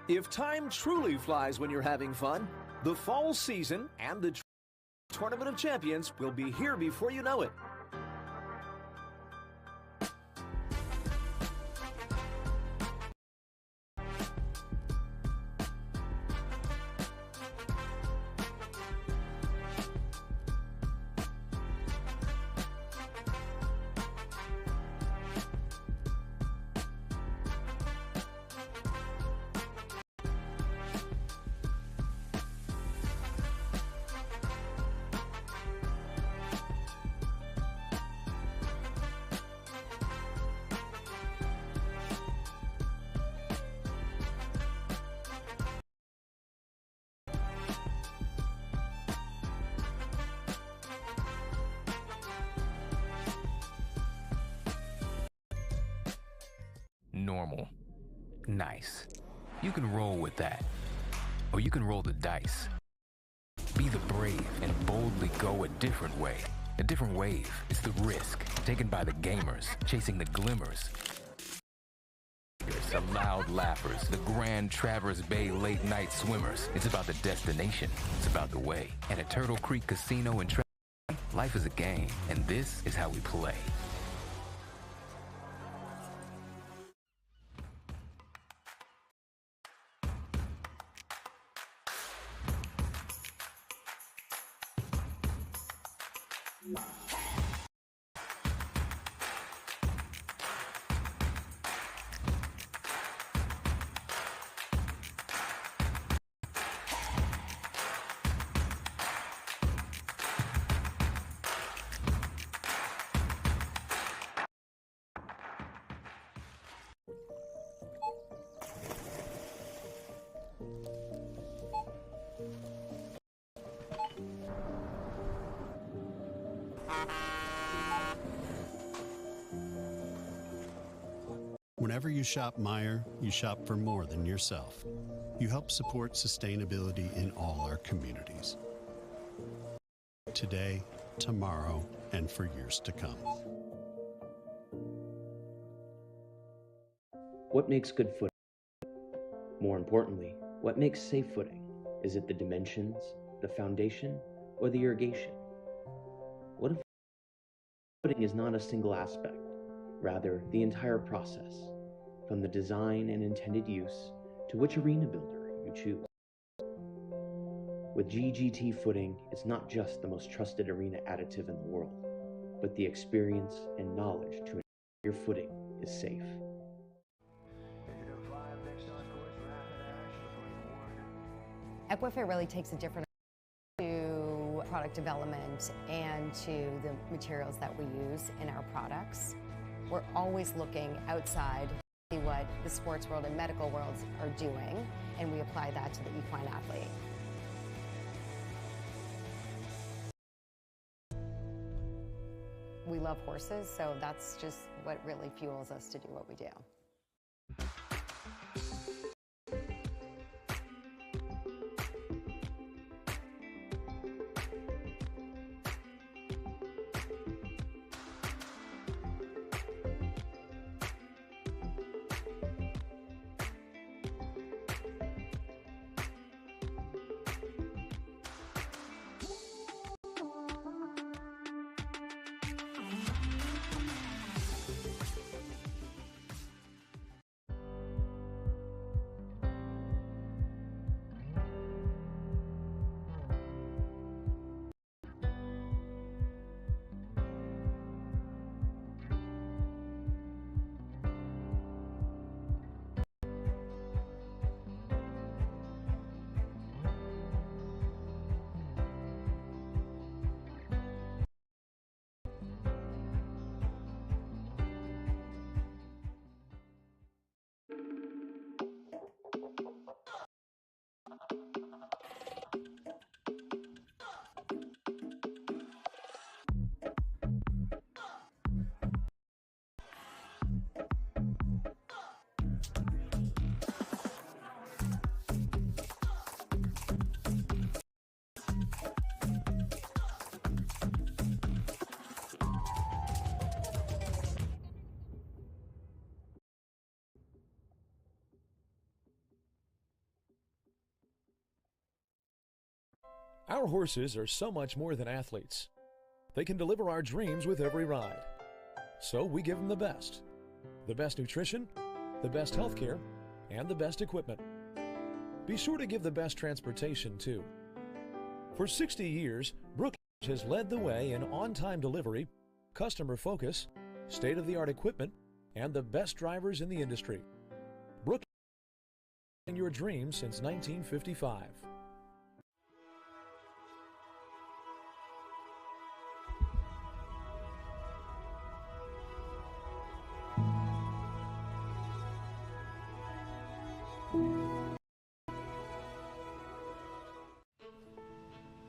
If time truly flies when you're having fun, the fall season and the Tournament of Champions will be here before you know it. Normal. Nice. You can roll with that. Or you can roll the dice. Be the brave and boldly go a different way. A different wave. It's the risk taken by the gamers, chasing the glimmers. The loud laughers, the grand Traverse Bay late night swimmers. It's about the destination. It's about the way. And at Turtle Creek Casino in life is a game, and this is how we play. Whenever you shop Meijer, you shop for more than yourself. You help support sustainability in all our communities. Today, tomorrow, and for years to come. What makes good footing? More importantly, what makes safe footing? Is it the dimensions, the foundation, or the irrigation? What if footing is not a single aspect, rather the entire process, from the design and intended use to which arena builder you choose? With GGT footing, it's not just the most trusted arena additive in the world, but the experience and knowledge to ensure your footing is safe. Equifit really takes a different approach to product development and to the materials that we use in our products. We're always looking outside to see what the sports world and medical worlds are doing, and we apply that to the equine athlete. We love horses, so that's just what really fuels us to do what we do. Our horses are so much more than athletes. They can deliver our dreams with every ride. So we give them the best nutrition, the best health care, and the best equipment. Be sure to give the best transportation too. For 60 years, Brookledge has led the way in on-time delivery, customer focus, state-of-the-art equipment, and the best drivers in the industry. Brookledge has been your dreams since 1955.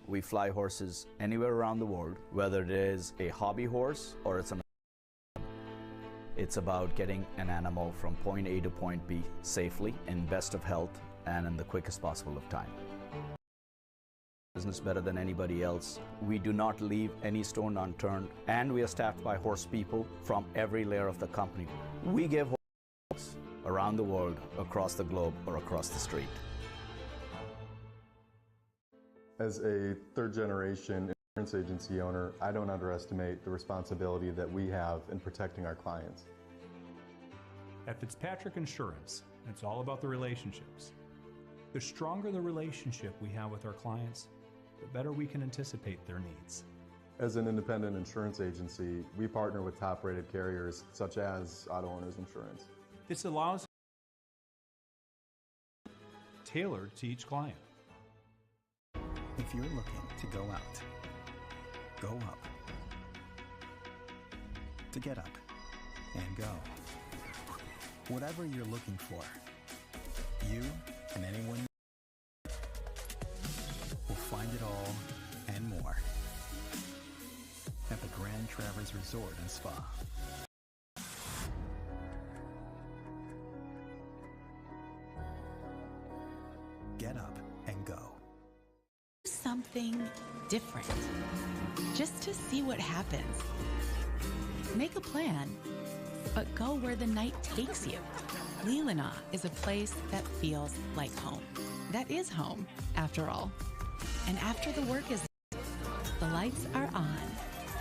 We fly horses anywhere around the world, whether it is a hobby horse or it's about getting an animal from point A to point B safely, in best of health, and in the quickest possible of time. Business better than anybody else. We do not leave any stone unturned, and we are staffed by horse people from every layer of the company. We give horses around the world, across the globe, or across the street. As a third-generation insurance agency owner, I don't underestimate the responsibility that we have in protecting our clients. At Fitzpatrick Insurance, it's all about the relationships. The stronger the relationship we have with our clients, the better we can anticipate their needs As an independent insurance agency, we partner with top-rated carriers such as Auto Owners Insurance. This allows tailored to each client. If you're looking to go out, go up. To get up and go. Whatever you're looking for, you and anyone will find it all and more at the Grand Traverse Resort and Spa. Get up and go. Something different, just to see what happens. Make a plan, but go where the night takes you. Leelanau is a place that feels like home. That is home, after all. And after the work is done, the lights are on.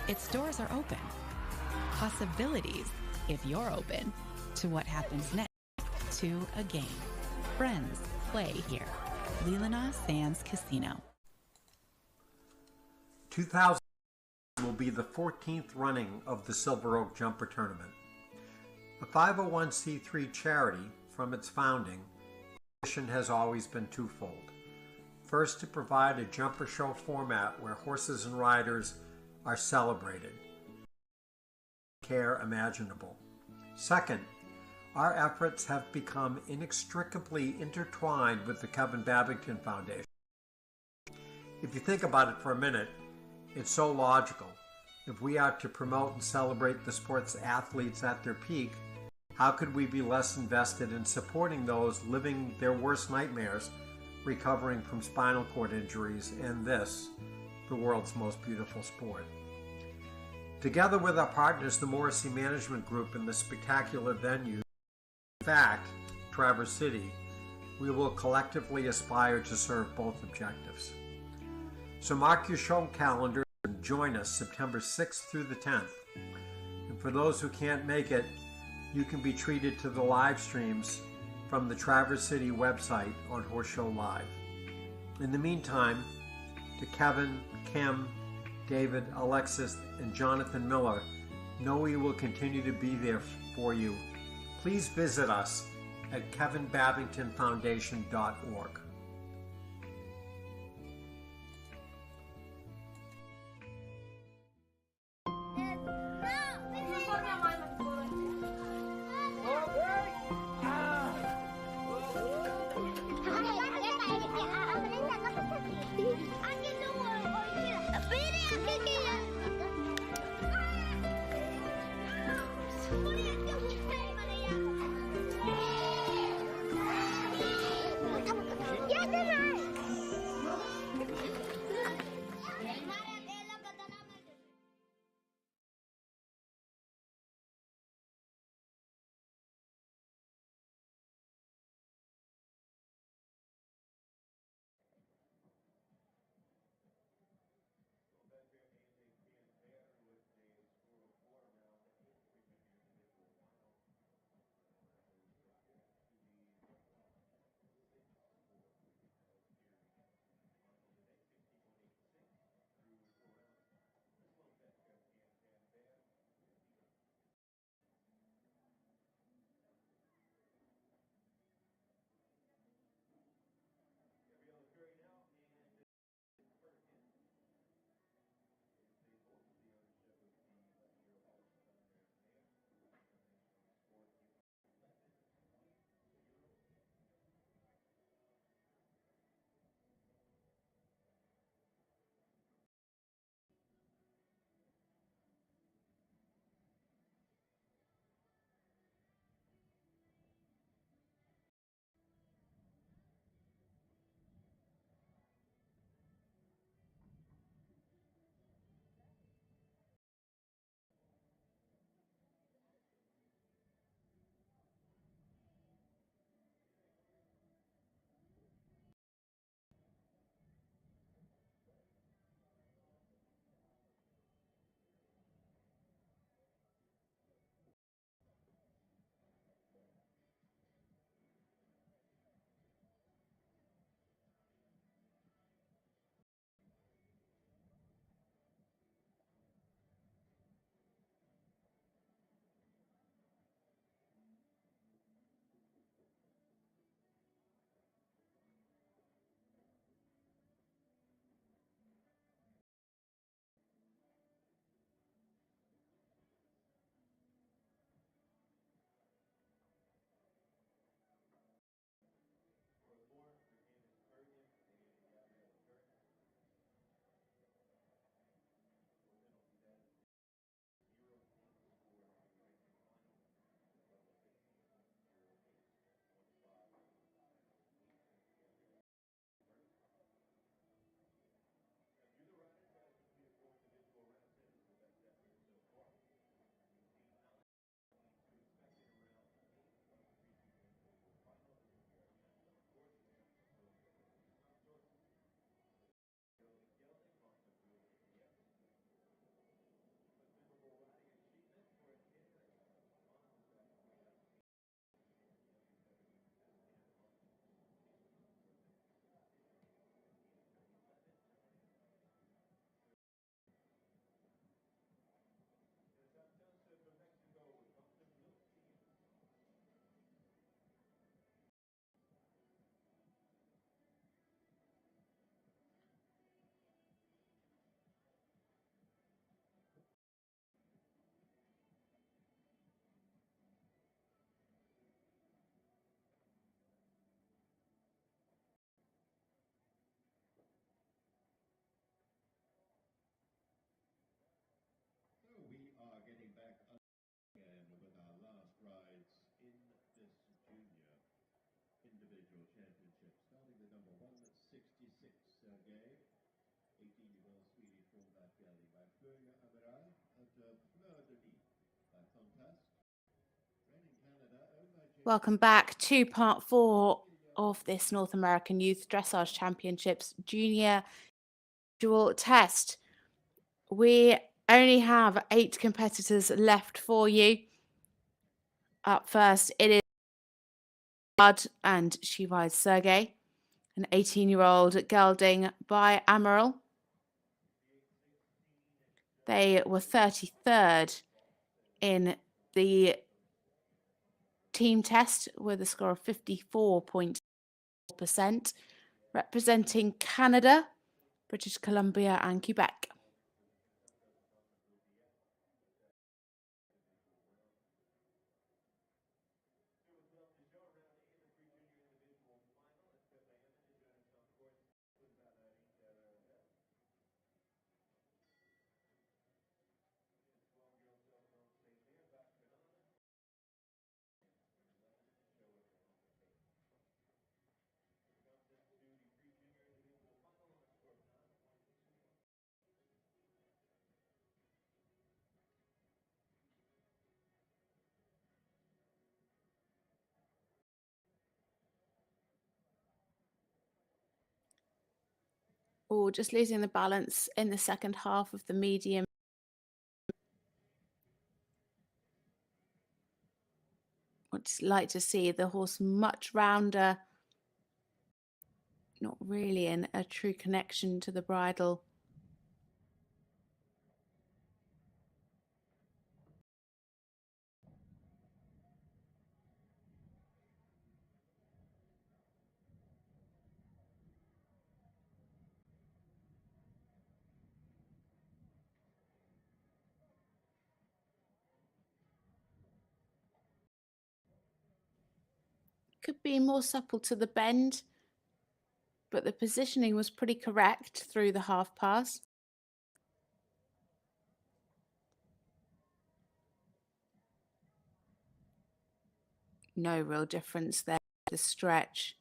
Its doors are open. Possibilities, if you're open, to what happens next, to a game. Friends play here. Leelanau Sands Casino. 2000 will be the 14th running of the Silver Oak Jumper Tournament. A 501c3 charity, from its founding, the mission has always been twofold. First, to provide a jumper show format where horses and riders are celebrated, care imaginable. Second, our efforts have become inextricably intertwined with the Kevin Babington Foundation. If you think about it for a minute, it's so logical. If we are to promote and celebrate the sport's athletes at their peak, how could we be less invested in supporting those living their worst nightmares, recovering from spinal cord injuries, and this, the world's most beautiful sport? Together with our partners, the Morrissey Management Group, and the spectacular venue, in fact, Traverse City, we will collectively aspire to serve both objectives. So mark your show calendar and join us September 6th through the 10th. And for those who can't make it, you can be treated to the live streams from the Traverse City website on Horse Show Live. In the meantime, to Kevin, Kim, David, Alexis, and Jonathan Miller, know we will continue to be there for you. Please visit us at kevinbabingtonfoundation.org. Welcome back to part 4 of this North American Youth Dressage Championships Junior Dual Test. We only have 8 competitors left for you. Up first, it is Bud, and she rides Sergey, an 18-year-old gelding by Amaral. They were 33rd in the team test with a score of 54.4%, representing Canada, British Columbia, and Quebec. Or just losing the balance in the second half of the medium. Would like to see the horse much rounder, not really in a true connection to the bridle. Could be more supple to the bend, but the positioning was pretty correct through the half pass. No real difference there, the stretch.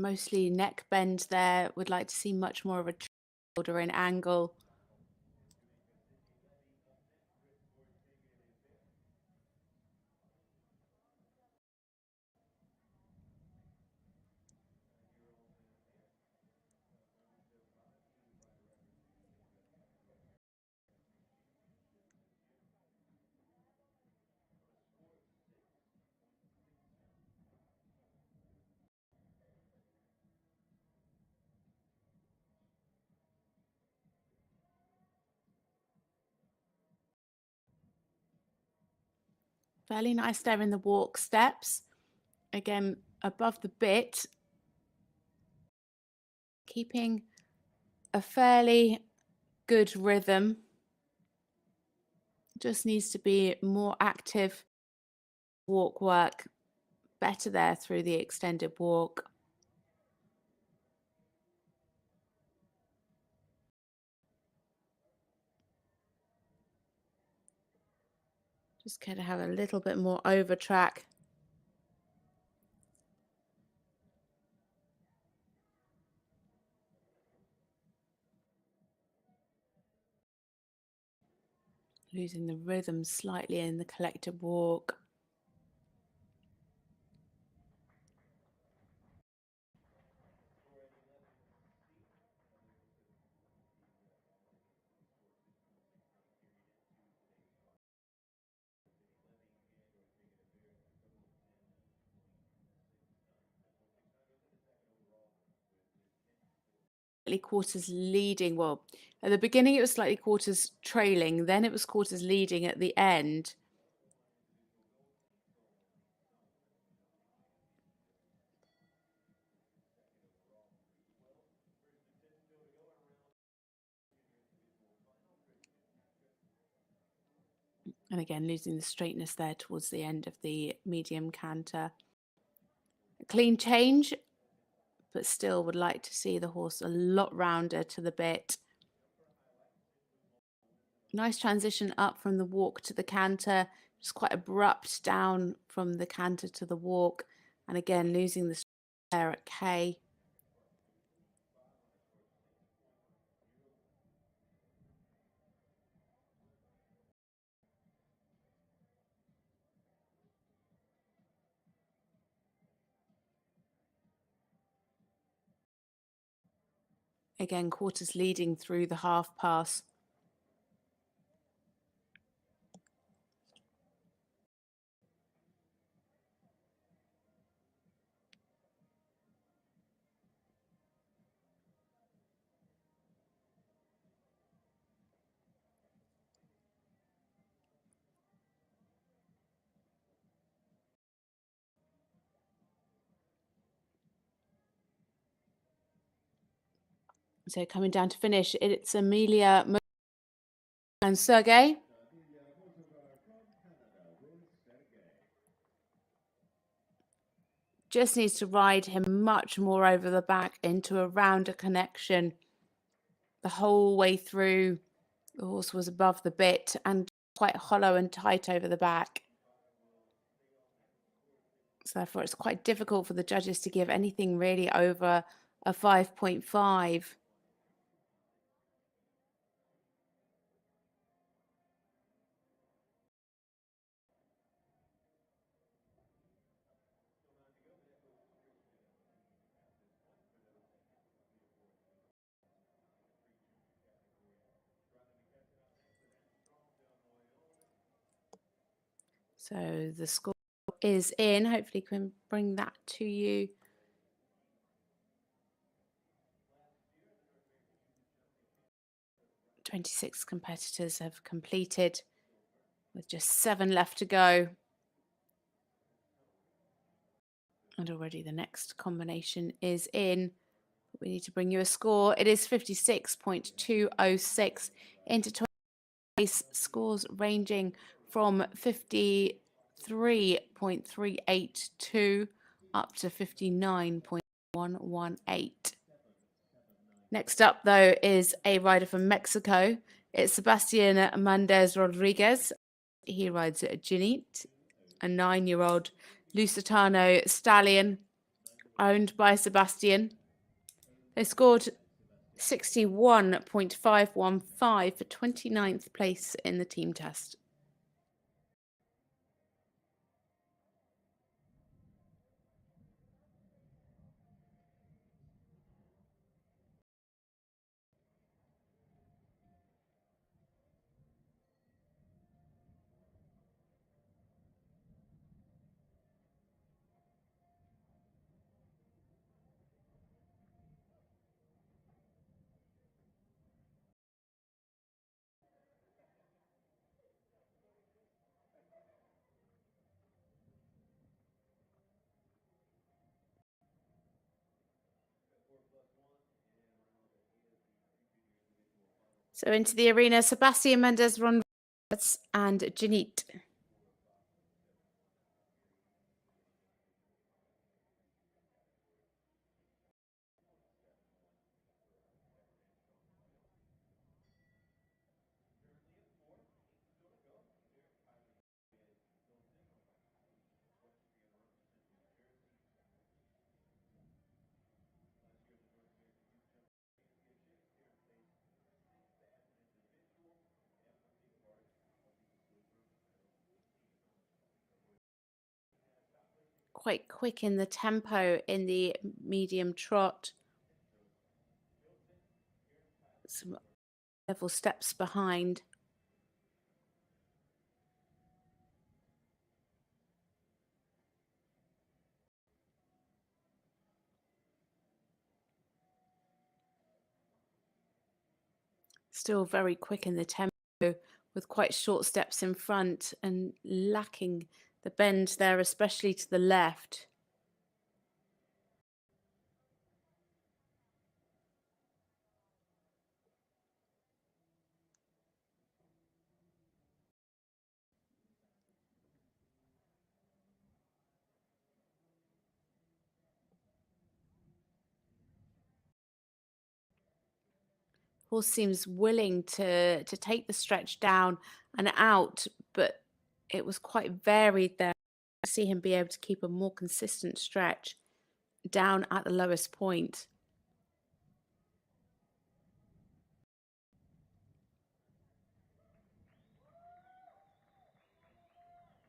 Mostly neck bend there. Would like to see much more of a shoulder in angle. Fairly nice there in the walk steps. Again, above the bit. Keeping a fairly good rhythm. Just needs to be more active walk work. Better there through the extended walk. Just kind of have a little bit more over track. Losing the rhythm slightly in the collective walk. Quarters leading. Well, at the beginning it was slightly quarters trailing, then it was quarters leading at the end. And again, losing the straightness there towards the end of the medium canter. A clean change, but still would like to see the horse a lot rounder to the bit. Nice transition up from the walk to the canter, just quite abrupt down from the canter to the walk. And again, losing the straight there at K. Again, quarters leading through the half pass. So coming down to finish, it's Amelia Mosumgaard and Sergey. Just needs to ride him much more over the back into a rounder connection. The whole way through, the horse was above the bit and quite hollow and tight over the back. So therefore, it's quite difficult for the judges to give anything really over a 5.5. So the score is in. Hopefully, can bring that to you. "26 competitors have completed with just 7 left to go. And already the next combination is in. We need to bring you a score. It is 56.206 into 20 place, scores ranging from 53.382 up to 59.118. Next up, though, is a rider from Mexico. It's Sebastian Mendez Rodriguez. He rides at Janit, a 9-year-old Lusitano stallion owned by Sebastian. They scored 61.515 for 29th place in the team test. So into the arena, Sebastian Mendez Rodriguez and Janit. Quite quick in the tempo in the medium trot. Some level steps behind. Still very quick in the tempo with quite short steps in front and lacking the bend there, especially to the left. Horse seems willing to take the stretch down and out, but it was quite varied there. I see him be able to keep a more consistent stretch down at the lowest point.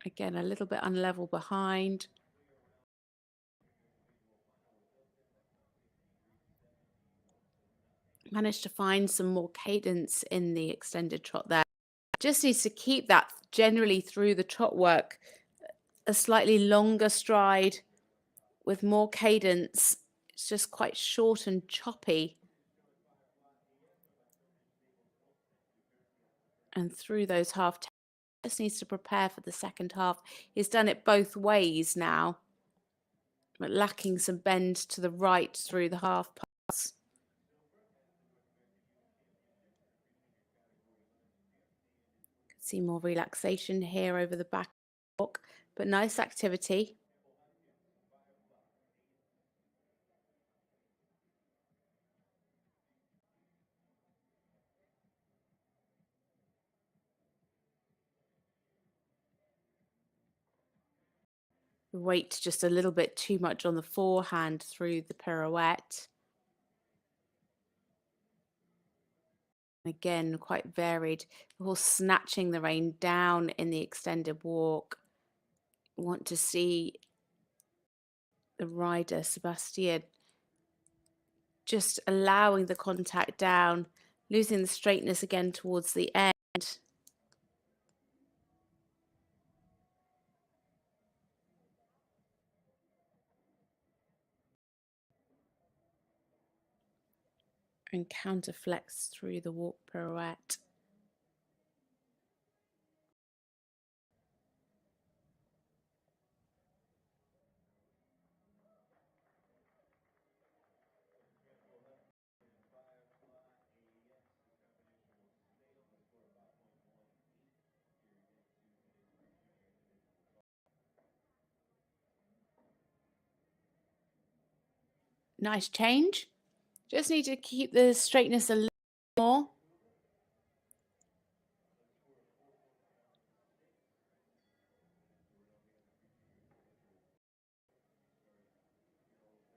Again, a little bit unlevel behind. Managed to find some more cadence in the extended trot there. Just needs to keep that generally through the trot work. A slightly longer stride with more cadence. It's just quite short and choppy. And through those half tempos, just needs to prepare for the second half. He's done it both ways now, but lacking some bend to the right through the half pass. See more relaxation here over the back walk, but nice activity. The weight just a little bit too much on the forehand through the pirouette. Again, quite varied. The horse snatching the rein down in the extended walk. Want to see the rider, Sebastian, just allowing the contact down, losing the straightness again towards the end. And counter flex through the walk pirouette. Nice change. Just need to keep the straightness a little more.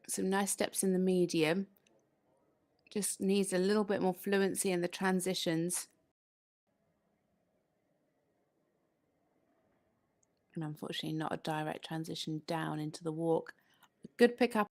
Some nice steps in the medium. Just needs a little bit more fluency in the transitions. And unfortunately not a direct transition down into the walk. Good pickup.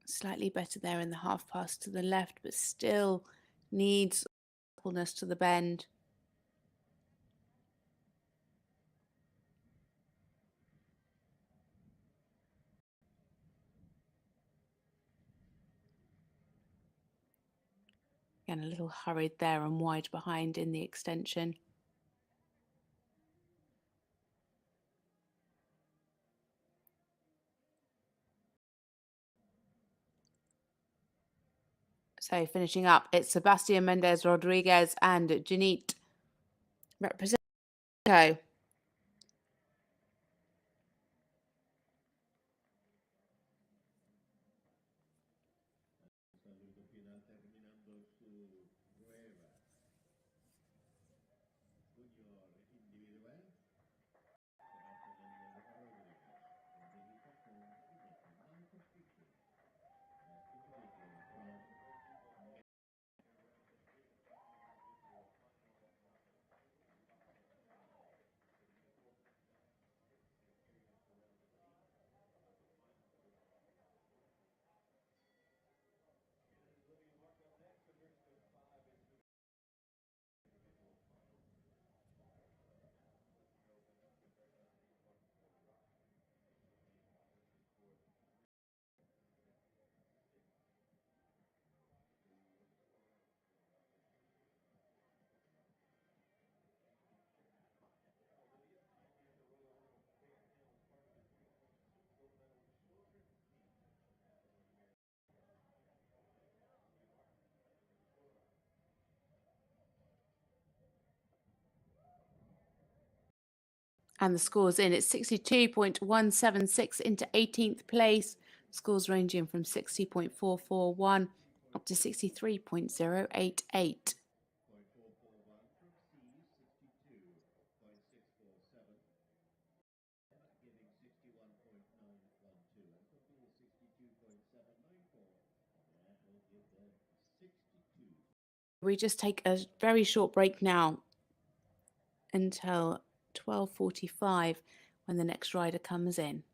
Slightly better there in the half pass to the left, but still needs suppleness to the bend. Again, a little hurried there and wide behind in the extension. So finishing up, it's Sebastian Mendez Rodriguez and Janit representing. And the scores in, it's 62.176 into 18th place. Scores ranging from 60.441 up to 63.088. We just take a very short break now until 12:45 when the next rider comes in.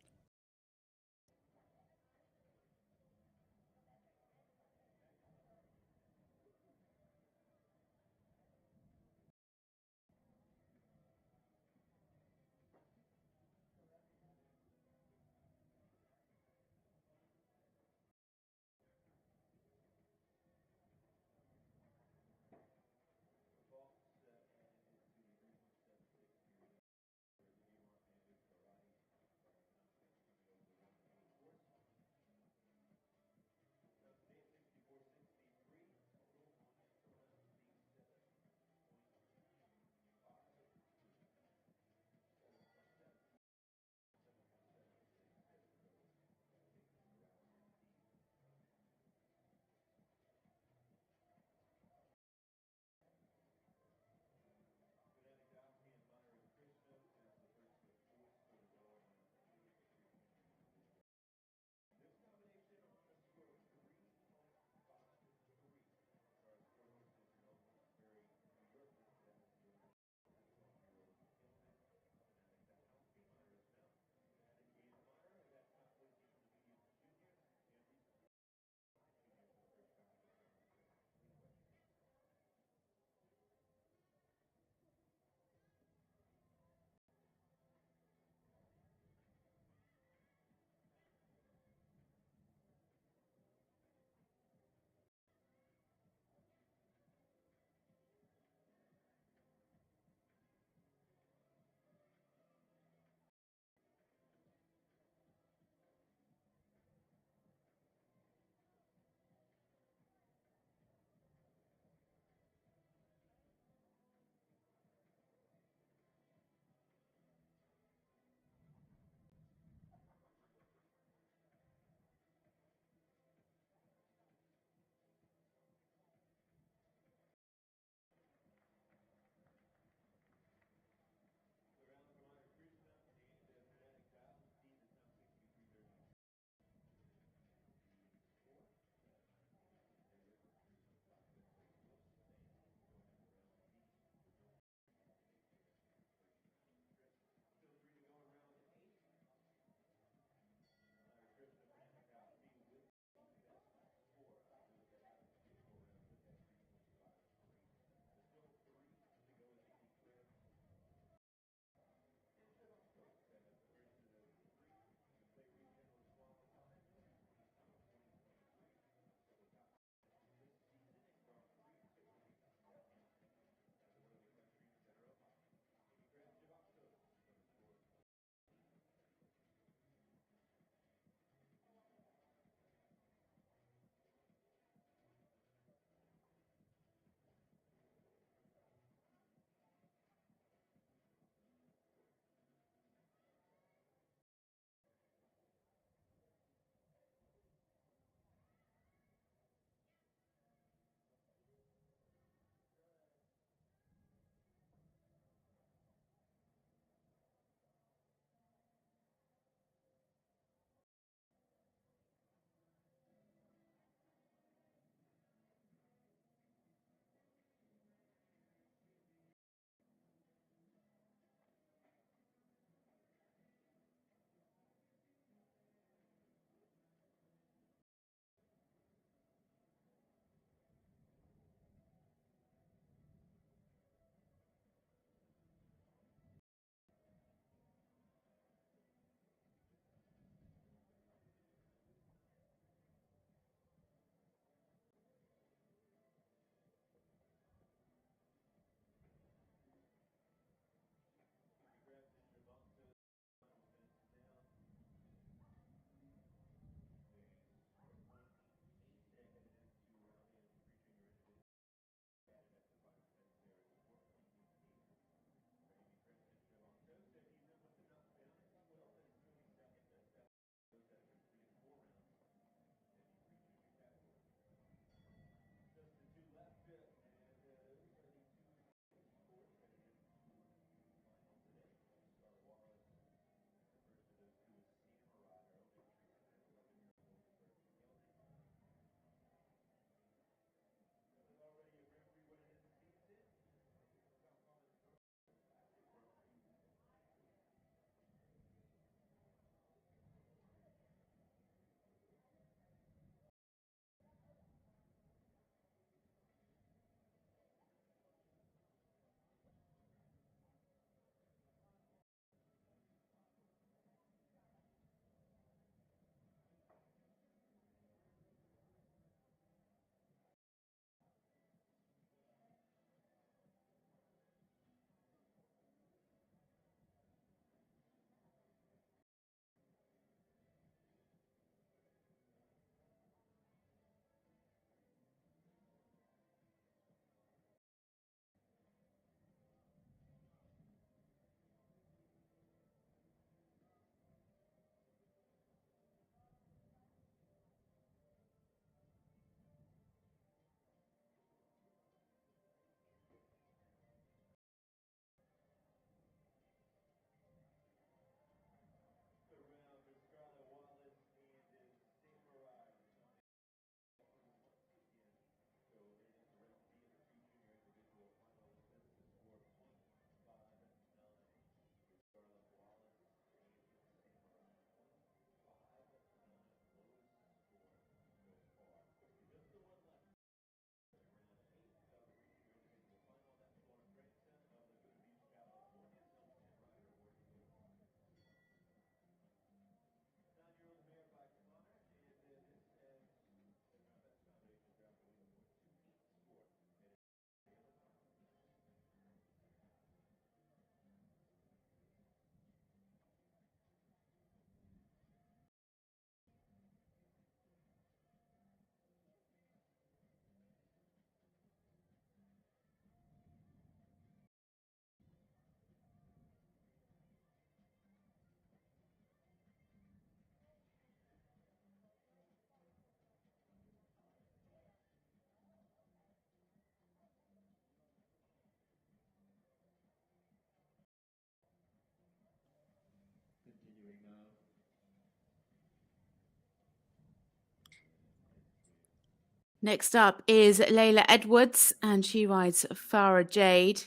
Next up is Layla Edwards, and she rides Farah Jade,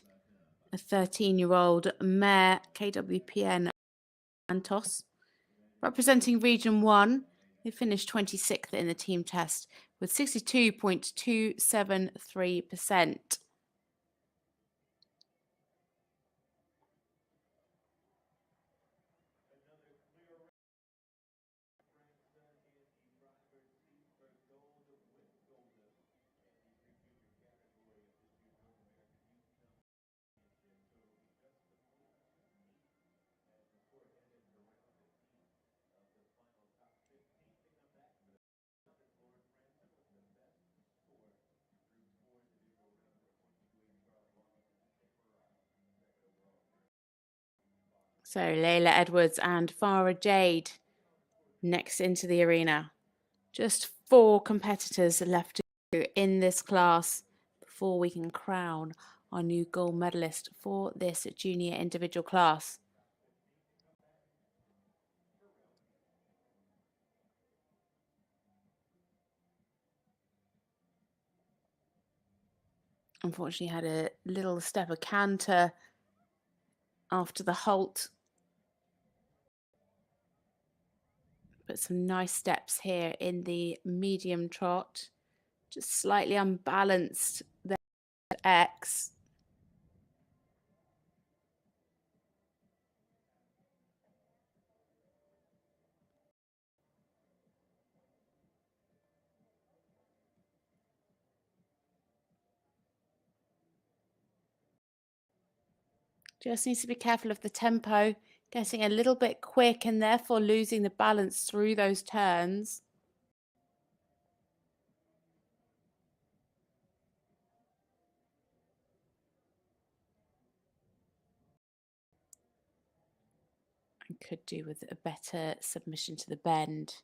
a 13-year-old mare, KWPN Santos. Representing Region 1, they finished 26th in the team test with 62.273%. So Layla Edwards and Farah Jade next into the arena. Just 4 competitors left to go in this class before we can crown our new gold medalist for this junior individual class. Unfortunately, had a little step of canter after the halt. But some nice steps here in the medium trot. Just slightly unbalanced there at X. Just needs to be careful of the tempo, getting a little bit quick and therefore losing the balance through those turns. And could do with a better submission to the bend.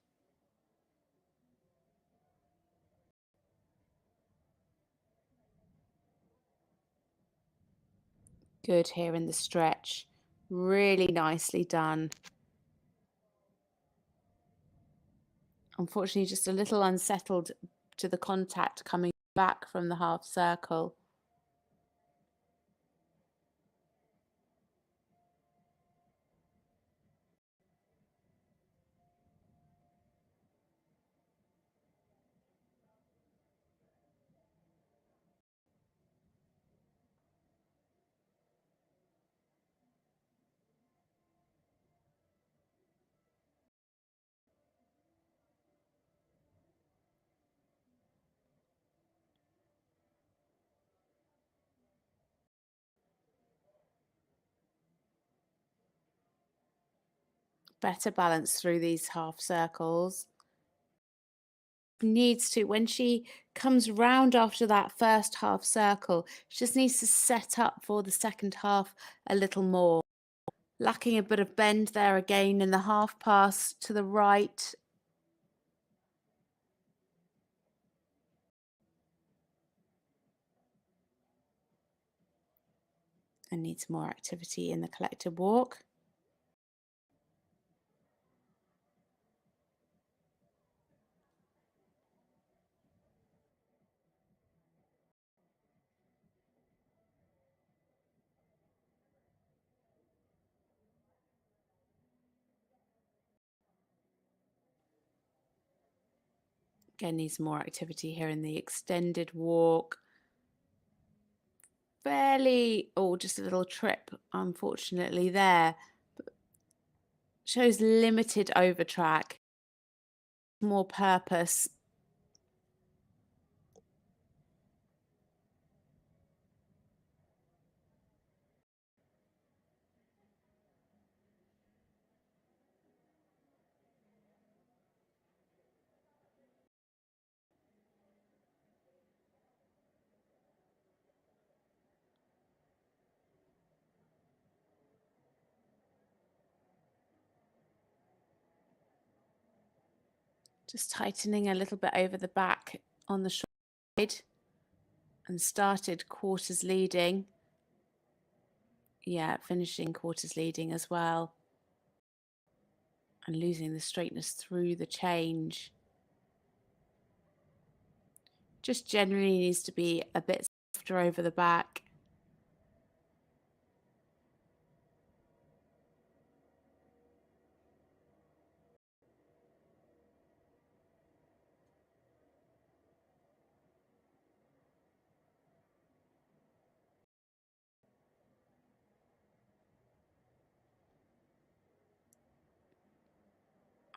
Good here in the stretch. Really nicely done. Unfortunately, just a little unsettled to the contact coming back from the half circle. Better balance through these half circles. Needs to, when she comes round after that first half circle, she just needs to set up for the second half a little more. Lacking a bit of bend there again in the half pass to the right. And needs more activity in the collected walk. Again, needs more activity here in the extended walk. Fairly, just a little trip, unfortunately, there. But shows limited over track. More purpose. Just tightening a little bit over the back on the short side and started quarters leading. Yeah, finishing quarters leading as well. and losing the straightness through the change. Just generally needs to be a bit softer over the back.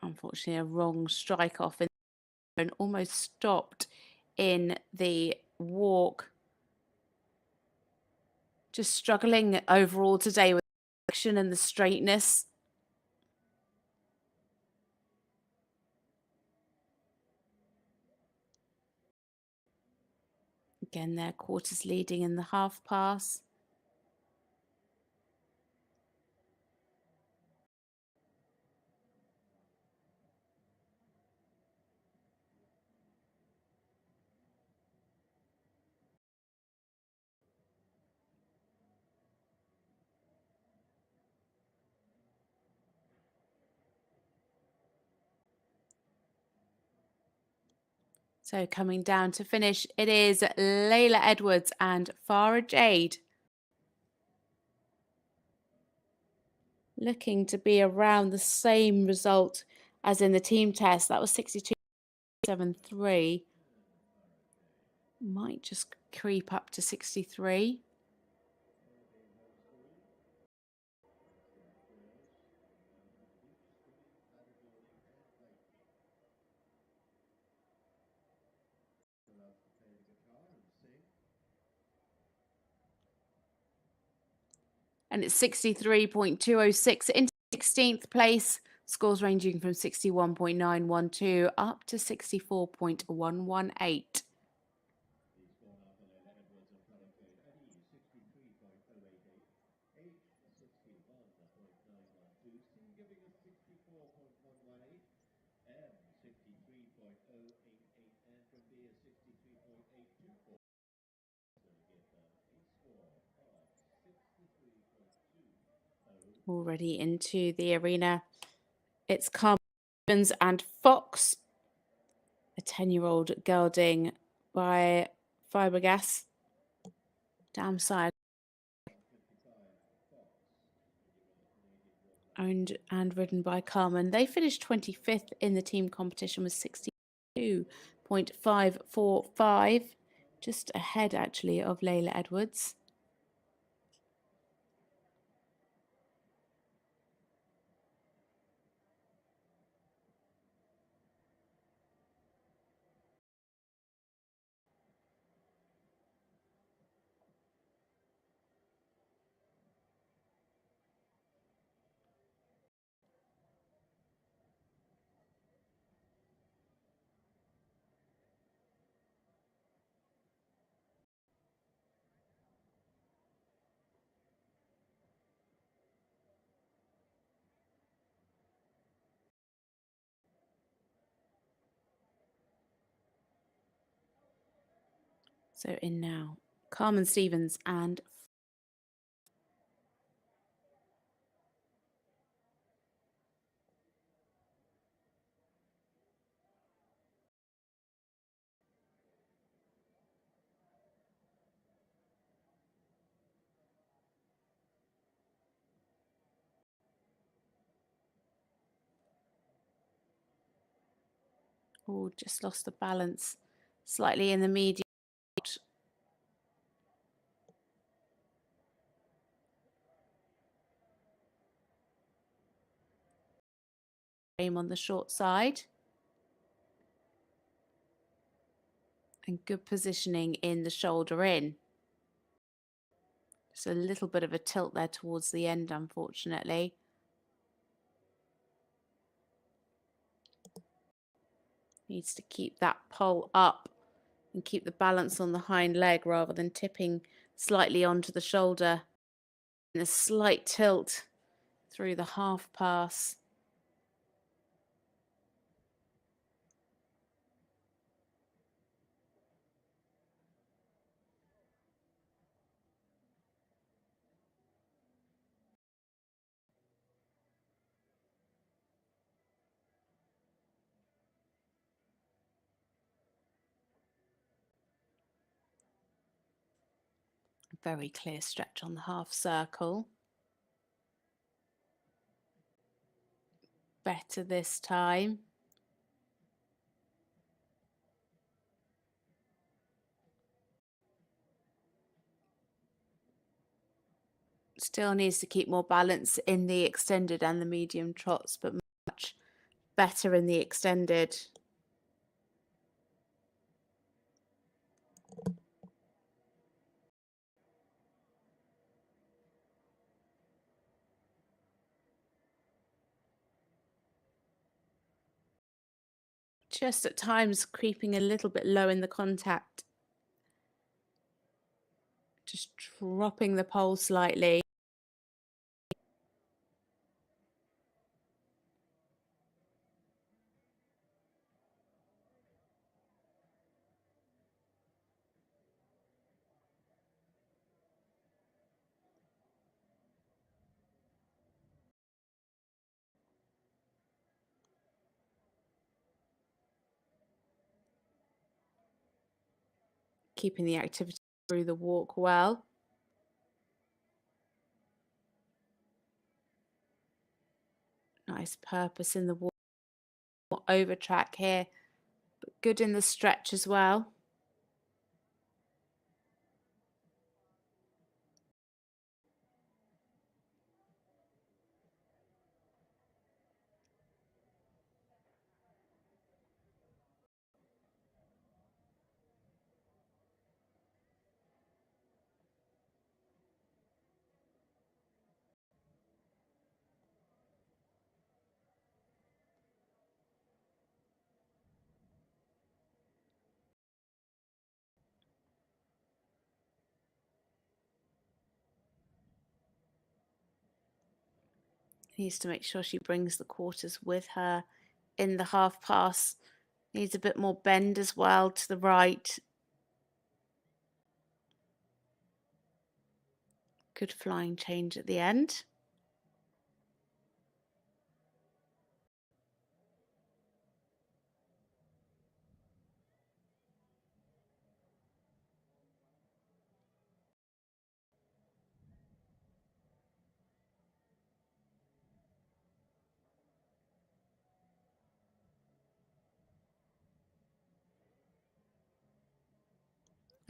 Unfortunately, a wrong strike off and almost stopped in the walk. Just struggling overall today with the action and the straightness. Again, their quarters leading in the half pass. So coming down to finish, it is Layla Edwards and Farah Jade. Looking to be around the same result as in the team test. That was 62.73. Might just creep up to 63. And it's 63.206 into 16th place. Scores ranging from 61.912 up to 64.118. Already into the arena. It's Carmen Stephens and Fox, a 10-year-old gelding by Fibergas. Dam side. Owned and ridden by Carmen. They finished 25th in the team competition with 62.545. Just ahead, actually, of Layla Edwards. So in now, Carmen Stephens and oh, just lost the balance slightly in the medium. Aim on the short side. And good positioning in the shoulder in. Just a little bit of a tilt there towards the end, unfortunately. Needs to keep that pole up and keep the balance on the hind leg rather than tipping slightly onto the shoulder. And a slight tilt through the half pass. Very clear stretch on the half circle. Better this time. Still needs to keep more balance in the extended and the medium trots, but much better in the extended. Just at times creeping a little bit low in the contact. Just dropping the pole slightly. Keeping the activity through the walk well. Nice purpose in the walk. Over track here, but good in the stretch as well. Needs to make sure she brings the quarters with her in the half pass. Needs a bit more bend as well to the right. Good flying change at the end.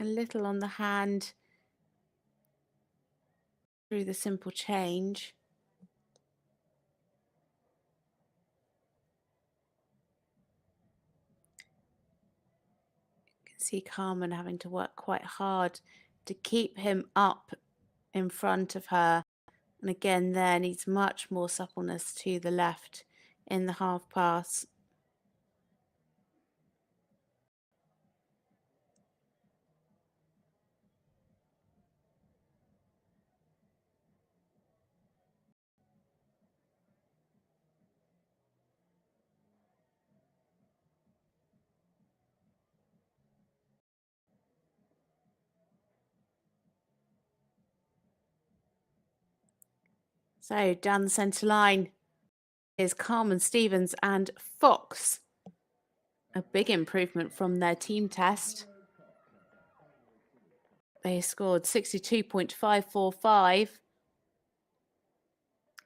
A little on the hand through the simple change. You can see Carmen having to work quite hard to keep him up in front of her. And again, there needs much more suppleness to the left in the half pass. So down the centre line is Carmen Stephens and Fox. A big improvement from their team test. They scored 62.545.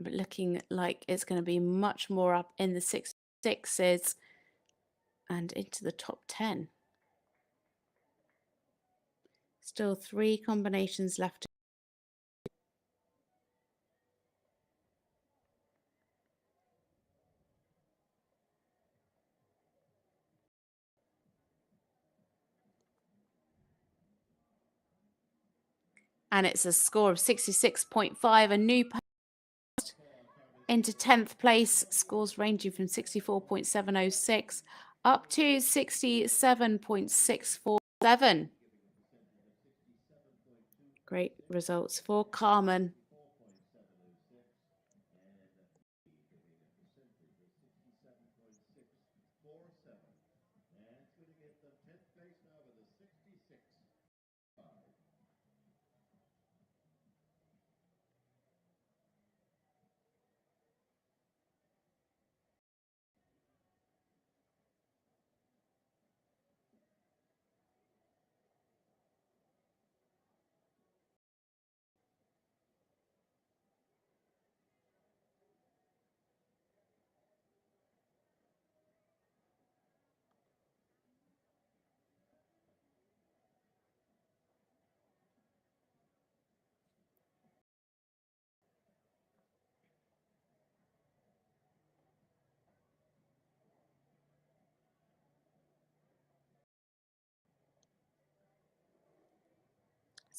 But looking like it's going to be much more up in the 6.6s and into the top 10. Still 3 combinations left. And it's a score of 66.5, a new post into 10th place, scores ranging from 64.706 up to 67.647. Great results for Carmen.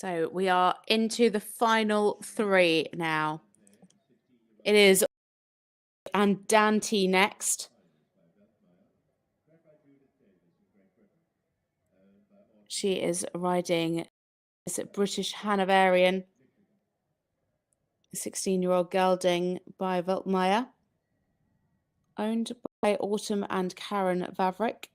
So we are into the final three now. It is Andante next. She is riding this British Hanoverian, 16-year-old gelding by Veltmeier, owned by Autumn and Karen Vavrick.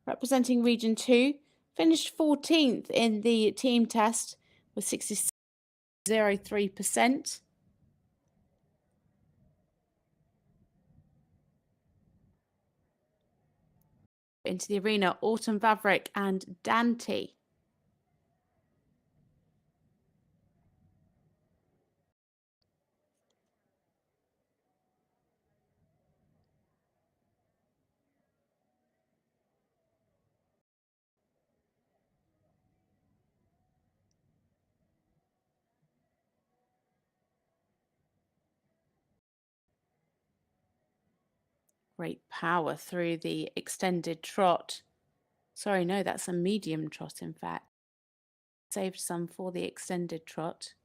Representing Region 2, finished 14th in the team test with 66.03%. Into the arena, Autumn Vavrick and Dante. Great power through the extended trot. Sorry, no, that's a medium trot, in fact. Saved some for the extended trot.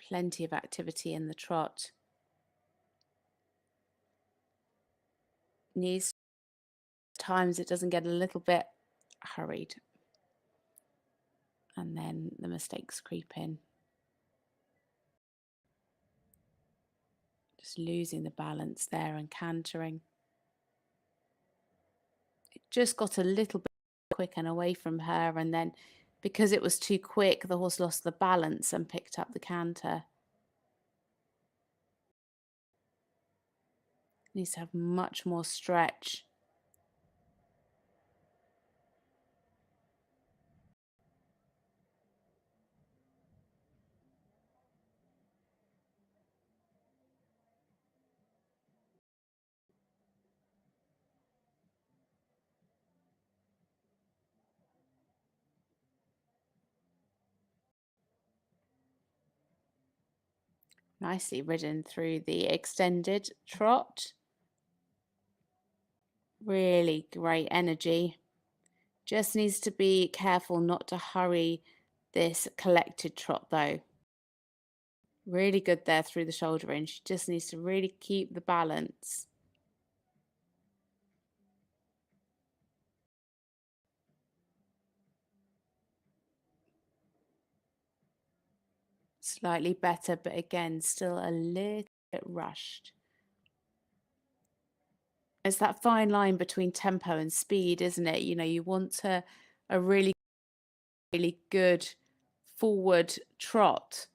Plenty of activity in the trot. Needs times it doesn't get a little bit hurried. And then the mistakes creep in. Just losing the balance there and cantering. It just got a little bit quick and away from her, and then because it was too quick, the horse lost the balance and picked up the canter. Needs to have much more stretch. Nicely ridden through the extended trot. Really great energy. Just needs to be careful not to hurry this collected trot though. Really good there through the shoulder in. She just needs to really keep the balance. Slightly better, but again, still a little bit rushed. It's that fine line between tempo and speed, isn't it? You know, you want a really, really good forward trot,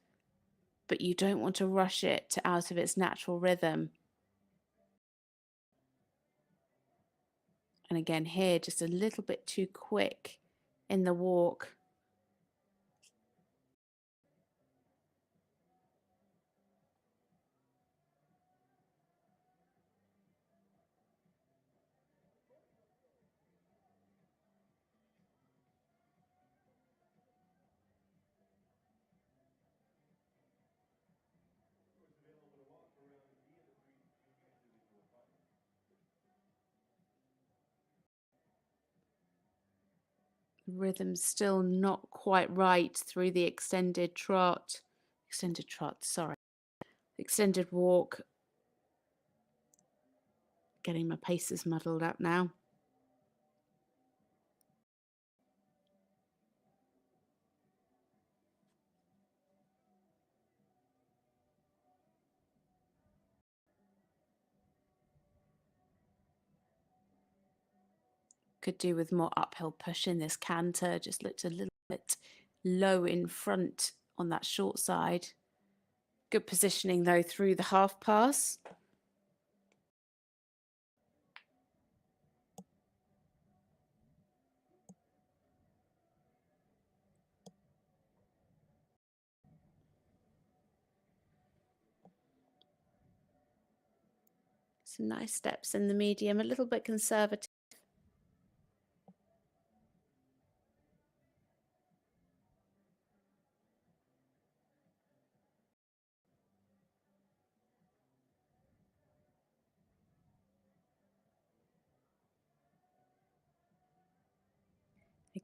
but you don't want to rush it out of its natural rhythm. And again, here, just a little bit too quick in the walk. Rhythm's still not quite right through the extended trot. Extended walk. Getting my paces muddled up now. Could do with more uphill push in this canter. Just looked a little bit low in front on that short side. Good positioning though through the half pass. Some nice steps in the medium, a little bit conservative.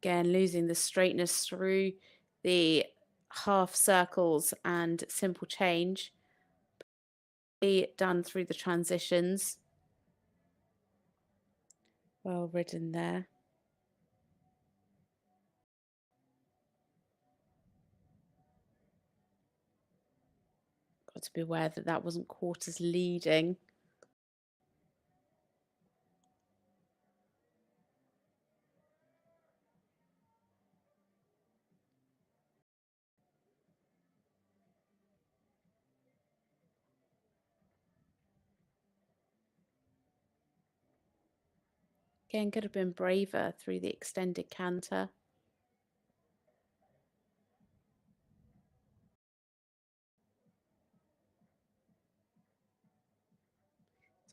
Again, losing the straightness through the half circles and simple change. Done through the transitions. Well ridden there. Got to be aware that that wasn't quarters leading. Again, could have been braver through the extended canter.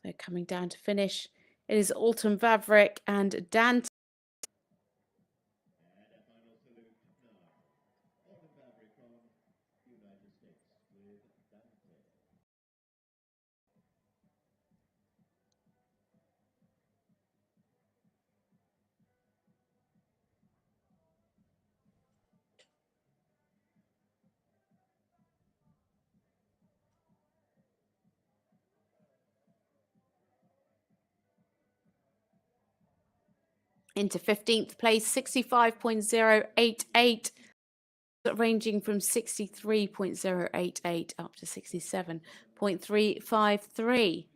So coming down to finish, it is Alton Vavrick and Dante. Into 15th place, 65.088, ranging from 63.088 up to 67.353.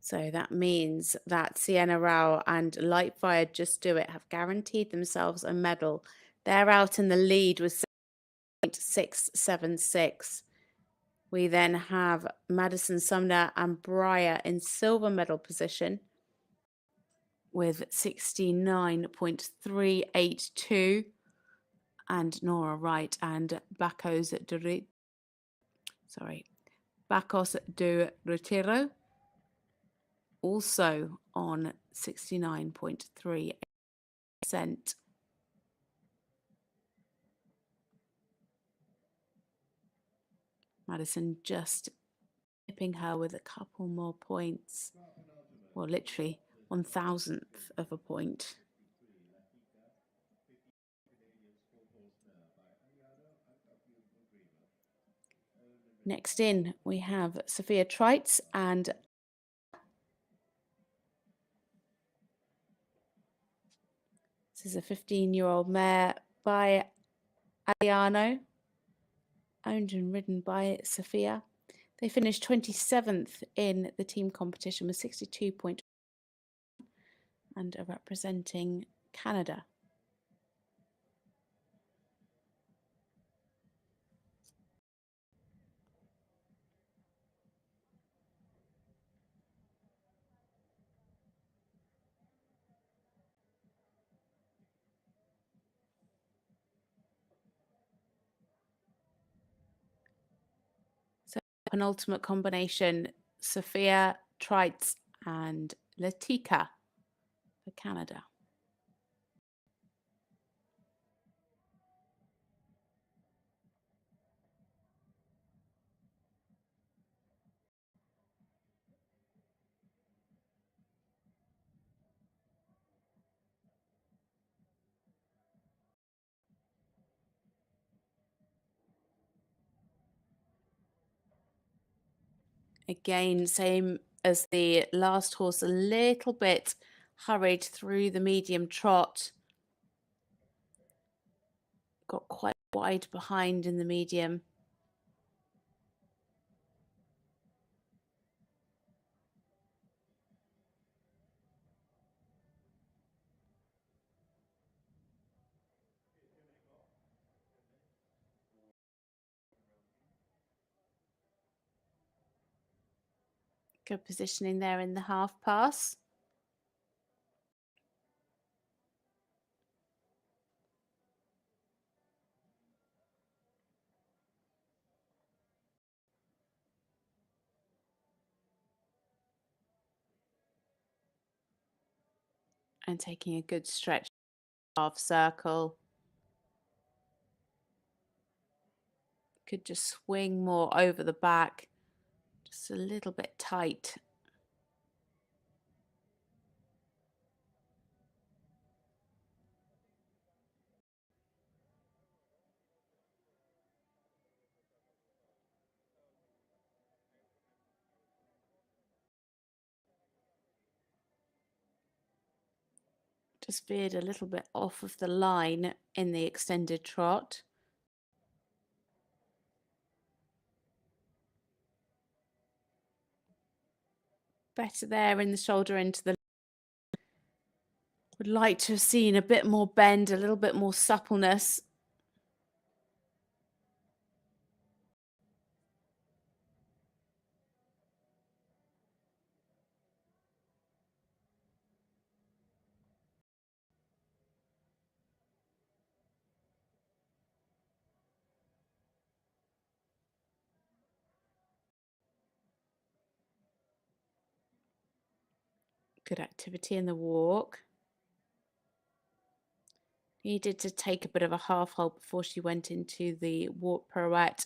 So that means that Sienna Rowe and Lightfire Just Do It have guaranteed themselves a medal. They're out in the lead with 7.676. We then have Madison Sumner and Breyer in silver medal position with 69.382. And Nora Wright and Bacos de Retiro also on 69.3%. Madison just tipping her with a couple more points. Well, literally 1,000th of a point. Next in, we have Sophia Trites and this is a 15-year-old mare by Aliano, owned and ridden by Sophia. They finished 27th in the team competition with 62 points and are representing Canada. Penultimate combination, Sophia Trites and Latika for Canada. Again, same as the last horse, a little bit hurried through the medium trot. Got quite wide behind in the medium. Good positioning there in the half pass. And taking a good stretch, half circle. Could just swing more over the back, just a little bit tight. Just veered a little bit off of the line in the extended trot. Better there in the shoulder into the. Would like to have seen a bit more bend, a little bit more suppleness. Good activity in the walk. Needed to take a bit of a half hold before she went into the walk pirouette.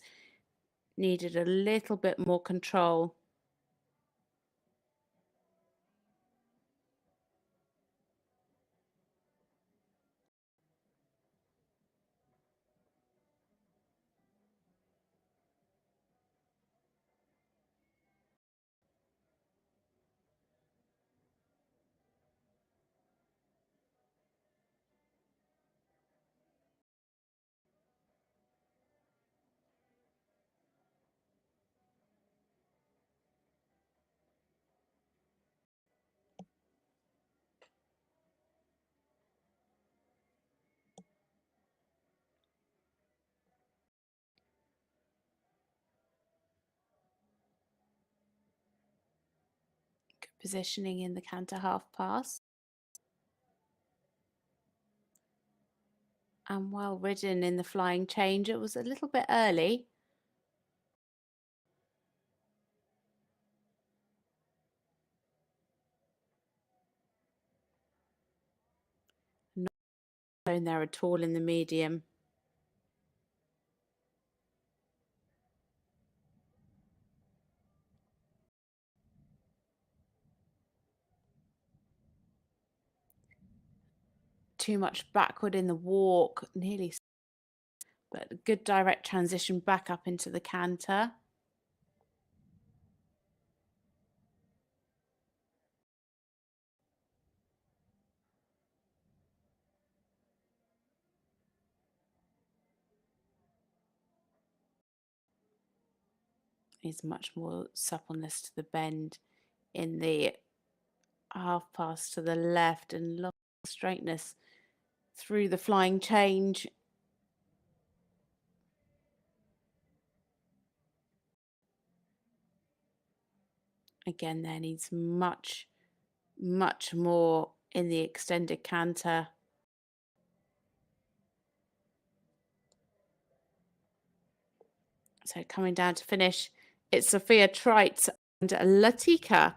Needed a little bit more control. Positioning in the canter half pass. And well ridden in the flying change. It was a little bit early. Not shown there at all in the medium. Too much backward in the walk, nearly, but a good direct transition back up into the canter. Needs much more suppleness to the bend in the half pass to the left and long straightness through the flying change. Again, there needs much more in the extended canter. So coming down to finish, it's Sophia Trites and Latika.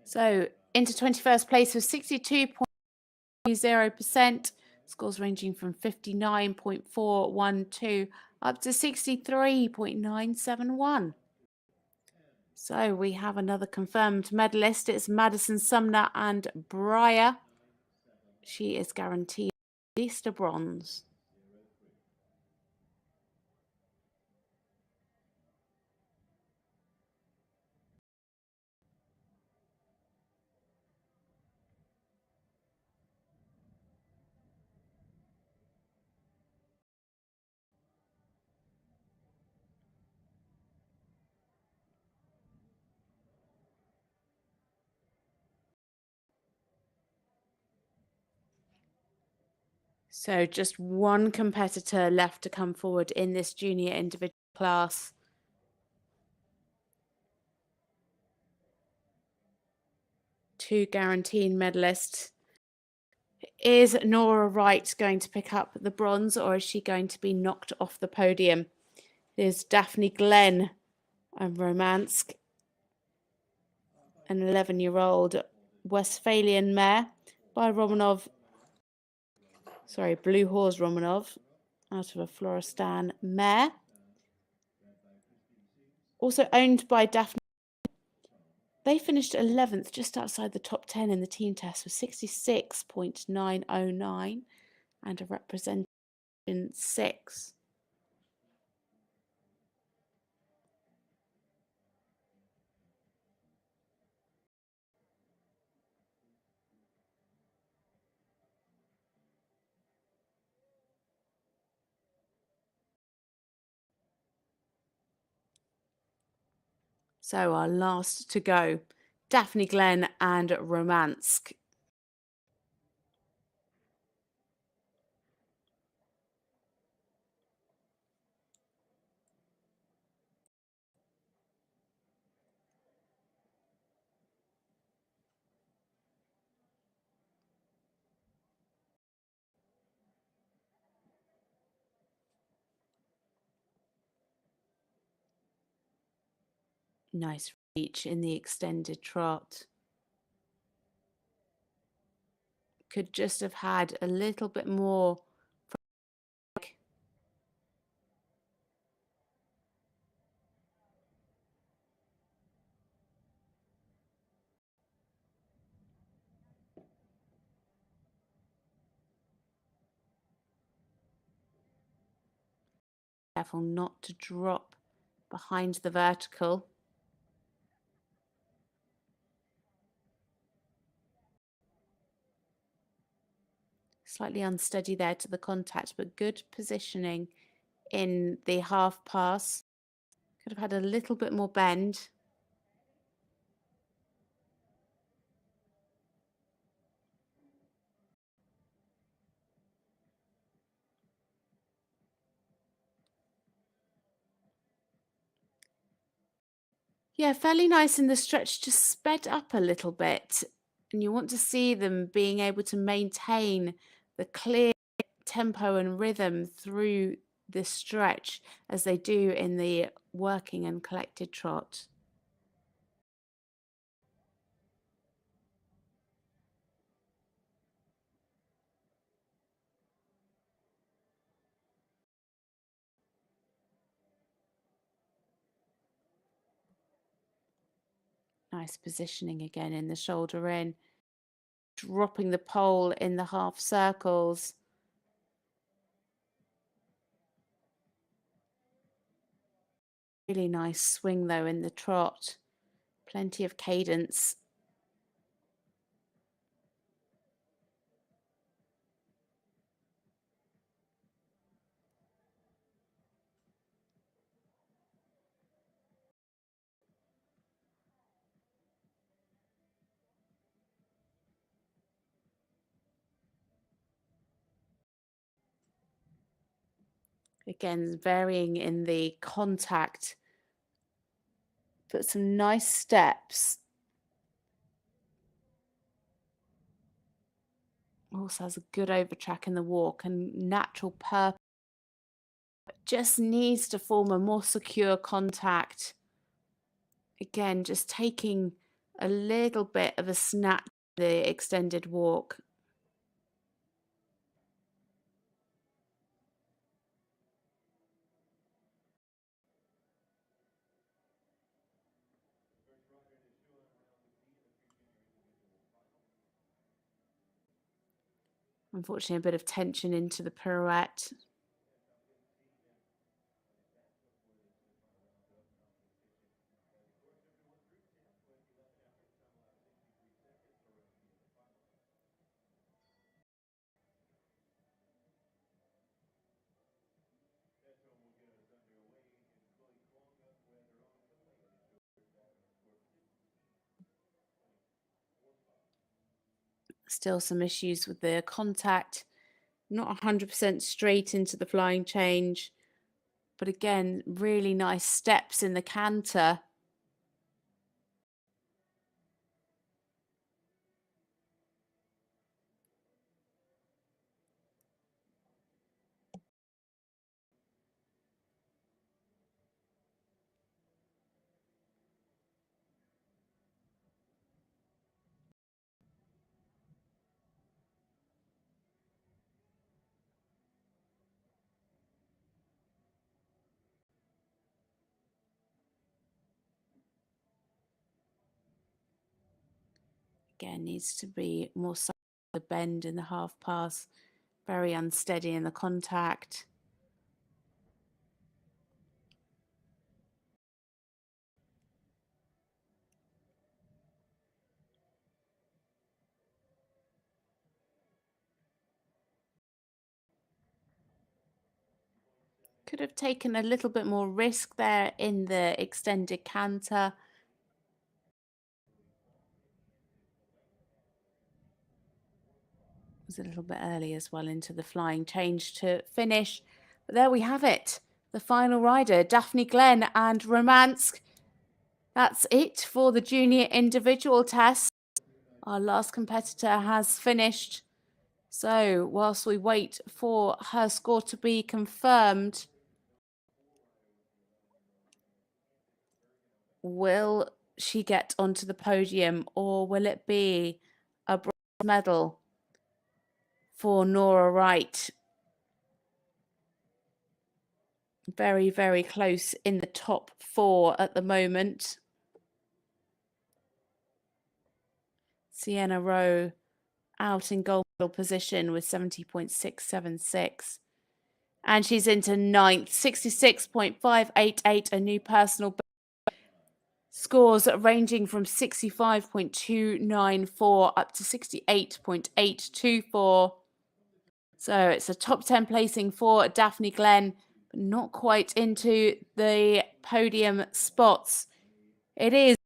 So into 21st place with 62.0%, scores ranging from 59.412 up to 63.971. So we have another confirmed medalist. It's Madison Sumner and Breyer. She is guaranteed at least a bronze. So just one competitor left to come forward in this junior individual class. Two guaranteed medalists. Is Nora Wright going to pick up the bronze, or is she going to be knocked off the podium? There's Daphne Glenn and Romansk, an 11-year-old Westphalian mare by Romanov. Blue Horse Romanov, out of a Floristan mare. Also owned by Daphne. They finished 11th, just outside the top 10 in the team test with 66.909 and a representation 6. So our last to go, Daphne Glenn and Romansk. Nice reach in the extended trot. Could just have had a little bit more. Careful not to drop behind the vertical. Slightly unsteady there to the contact, but good positioning in the half pass. Could have had a little bit more bend. Yeah, fairly nice in the stretch, just sped up a little bit. And you want to see them being able to maintain the clear tempo and rhythm through this stretch as they do in the working and collected trot. Nice positioning again in the shoulder in. Dropping the pole in the half circles. Really nice swing though in the trot. Plenty of cadence. Again, varying in the contact. Put some nice steps. Also has a good overtrack in the walk and natural purpose. Just needs to form a more secure contact. Again, just taking a little bit of a snap the extended walk. Unfortunately, a bit of tension into the pirouette. Still some issues with the contact Not 100% straight into the flying change. But again, really nice steps in the canter. Again, needs to be more the bend in the half pass. Very unsteady in the contact. Could have taken a little bit more risk there in the extended canter. Was a little bit early as well into the flying change to finish. But there we have it. The final rider, Daphne Glenn and Romansk. That's it for the junior individual test. Our last competitor has finished. So whilst we wait for her score to be confirmed, will she get onto the podium or will it be a bronze medal for Nora Wright? Very, very close in the top 4 at the moment. Sienna Rowe out in gold medal position with 70.676. And she's into 9th, 66.588, a new personal best. Scores ranging from 65.294 up to 68.824. So it's a top 10 placing for Daphne Glenn, but not quite into the podium spots. It is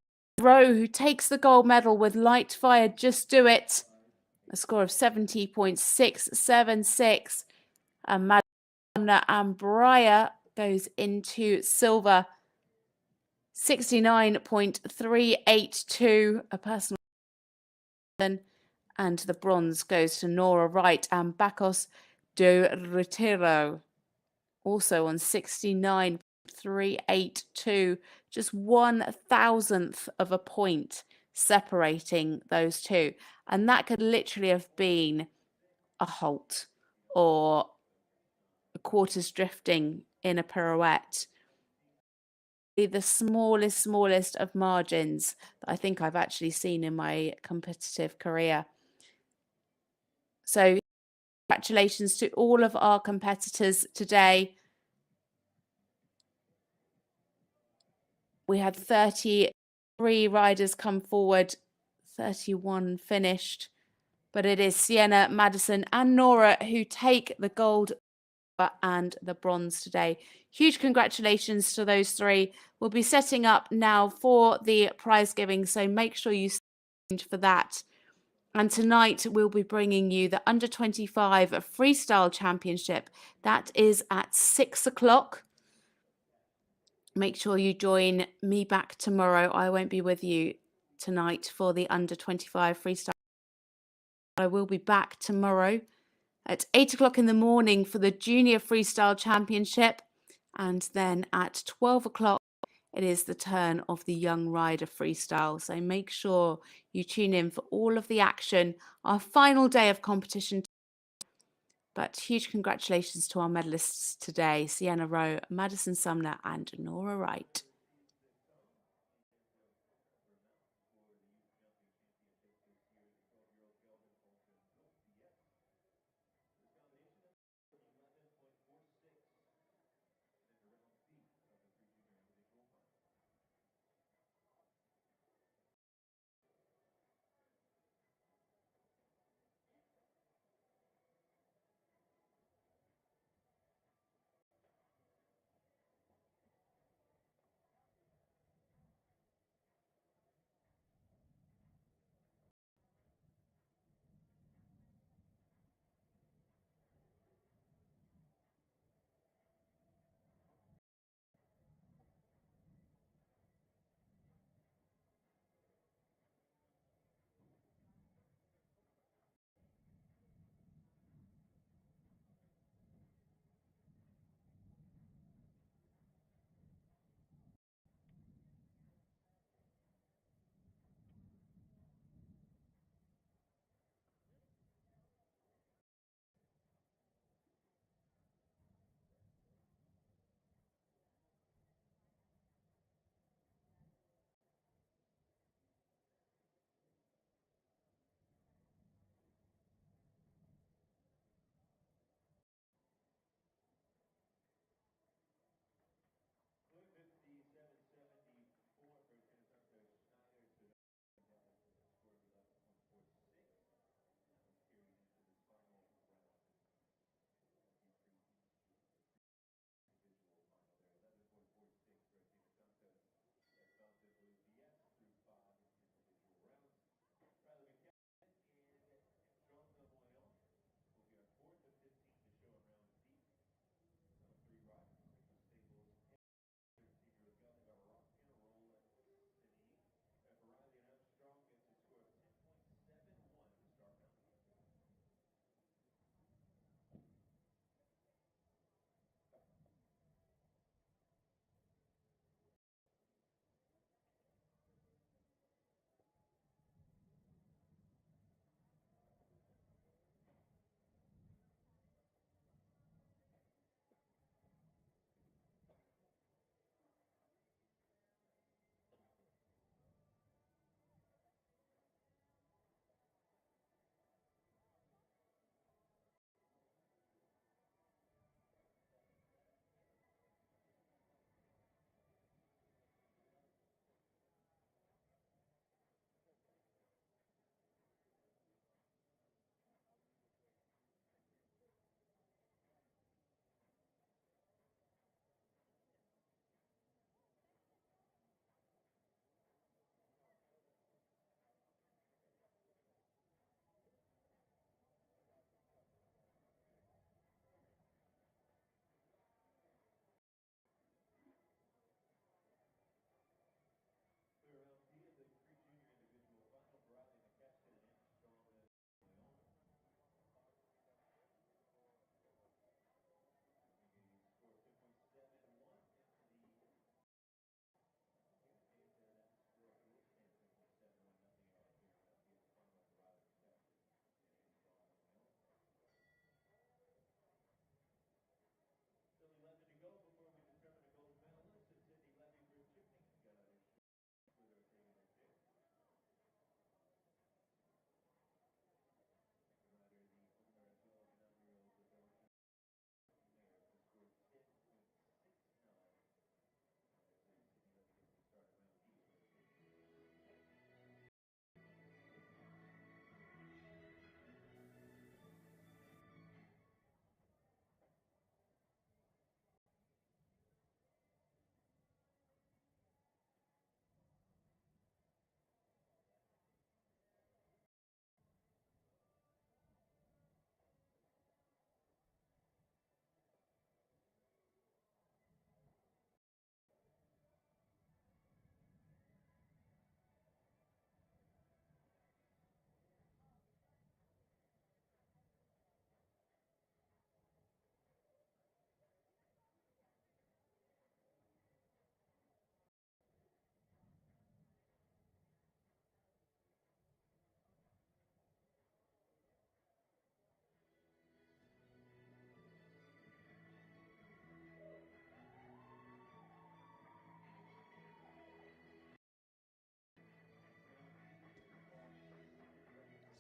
Rowe who takes the gold medal with Light Fire Just Do It, a score of 70.676. And Madison Sumner and Breyer goes into silver, 69.382, a personal, and the bronze goes to Nora Wright and Bacos do Retiro, also on 69.382, just 1,000th of a point separating those two. And that could literally have been a halt or a quarters drifting in a pirouette. The smallest of margins that I think I've actually seen in my competitive career. So congratulations to all of our competitors today. We had 33 riders come forward, 31 finished, but it is Sienna, Madison and Nora who take the gold and the bronze today. Huge congratulations to those three. We'll be setting up now for the prize giving, so make sure you stay tuned for that. And tonight we'll be bringing you the Under 25 Freestyle Championship. That is at 6 o'clock. Make sure you join me back tomorrow. I won't be with you tonight for the Under 25 Freestyle. I will be back tomorrow at 8 o'clock in the morning for the Junior Freestyle Championship. And then at 12 o'clock, it is the turn of the Young Rider Freestyle. So make sure you tune in for all of the action. Our final day of competition. But huge congratulations to our medalists today, Sienna Rowe, Madison Sumner and Nora Wright.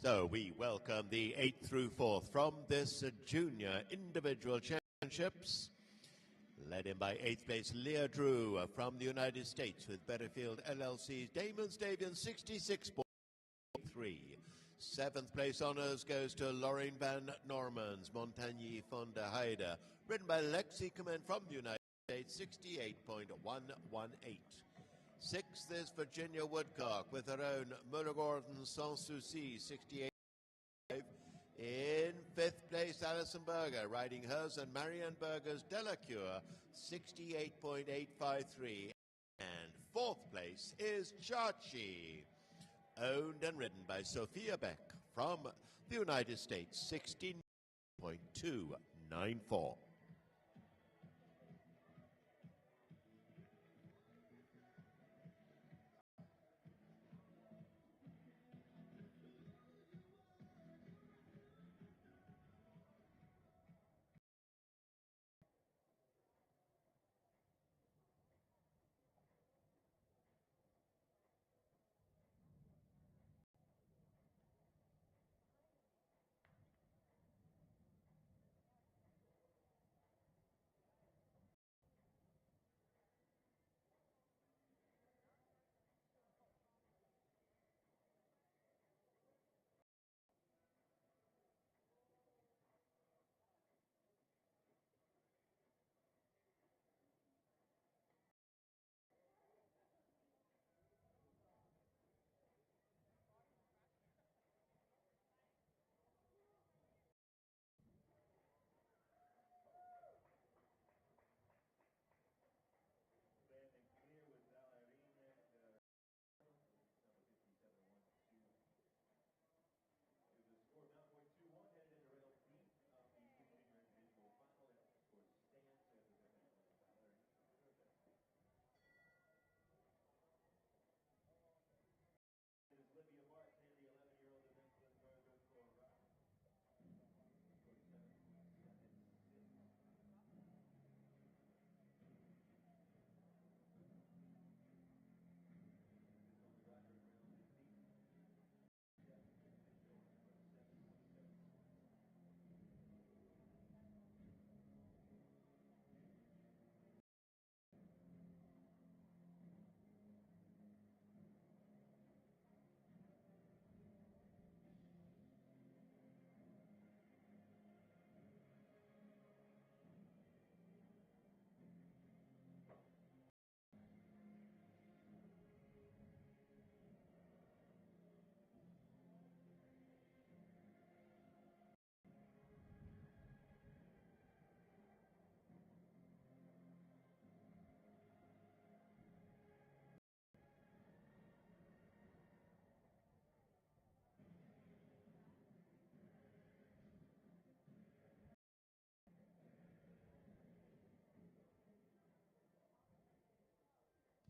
So we welcome the 8th through 4th from this junior individual championships, led in by 8th place Leah Drew from the United States with Betterfield LLC's Damon's Davian 66.3. 7th place honors goes to Lorraine Van Normans, Montagny Fonda Haida, ridden by Lexi Kment from the United States, 68.118. 6th is Virginia Woodcock with her own Muller-Gordon Sans Souci, 68. In 5th place, Alison Berger, riding hers and Marianne Berger's Delacure, 68.853. And 4th place is Chachi, owned and ridden by Sophia Beck from the United States, 16.294.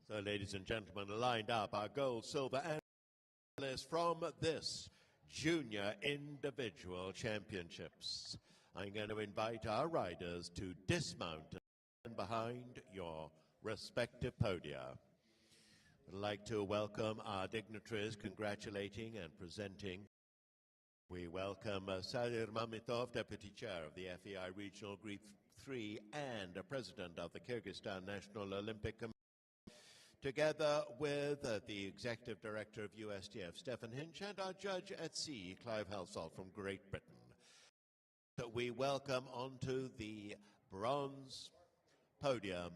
So, ladies and gentlemen, lined up our gold, silver, and medalists from this junior individual championships. I'm going to invite our riders to dismount and behind your respective podia. I'd like to welcome our dignitaries congratulating and presenting. We welcome Sadir Mamitov, Deputy Chair of the FEI Regional Group 3 and President of the Kyrgyzstan National Olympic Committee, together with the Executive Director of USDF, Stephen Hinch, and our Judge at Sea, Clive Halsall from Great Britain. We welcome onto the bronze podium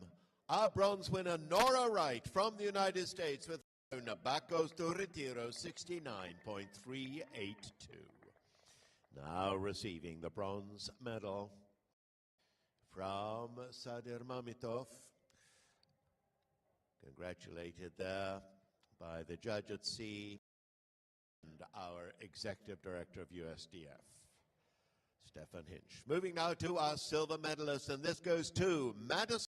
our bronze winner, Nora Wright from the United States, with Nabacos to Retiro, 69.382. Now receiving the bronze medal from Sadir Mamitov, congratulated there by the Judge at Sea and our Executive Director of USDF, Stephen Hinch. Moving now to our silver medalist, and this goes to Madison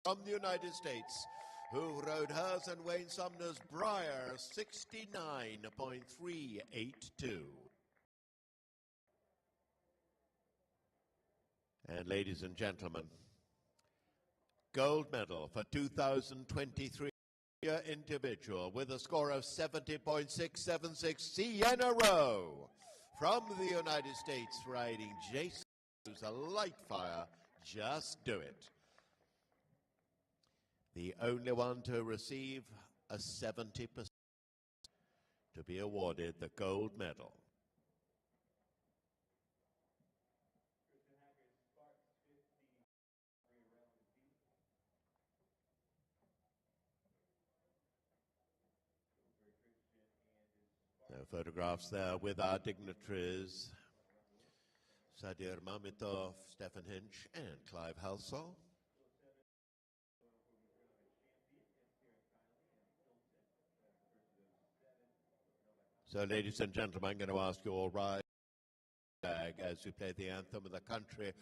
from the United States, who rode hers and Wayne Sumner's Briar, 69.382. And ladies and gentlemen, gold medal for 2023 individual with a score of 70.676, Sienna Rowe. From the United States, riding Jason, who's a light fire, Just Do It. The only one to receive a 70% to be awarded the gold medal. No photographs there with our dignitaries, Sadir Mamitov, Stefan Hinch, and Clive Halsall. So, ladies and gentlemen, I'm going to ask you all rise as we play the anthem of the country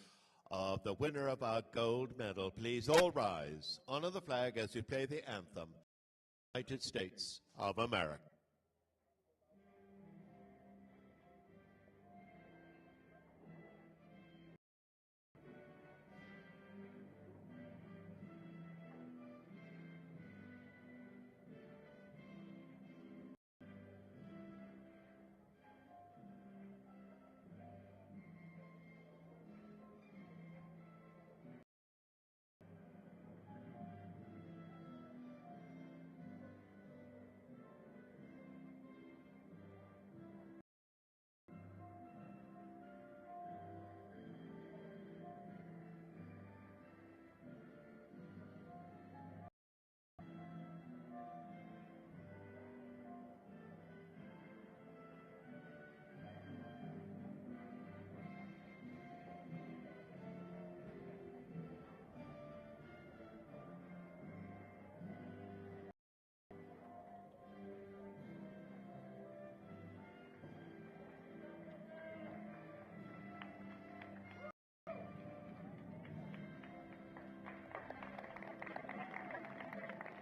of the winner of our gold medal. Please all rise. Honor the flag as we play the anthem, United States of America.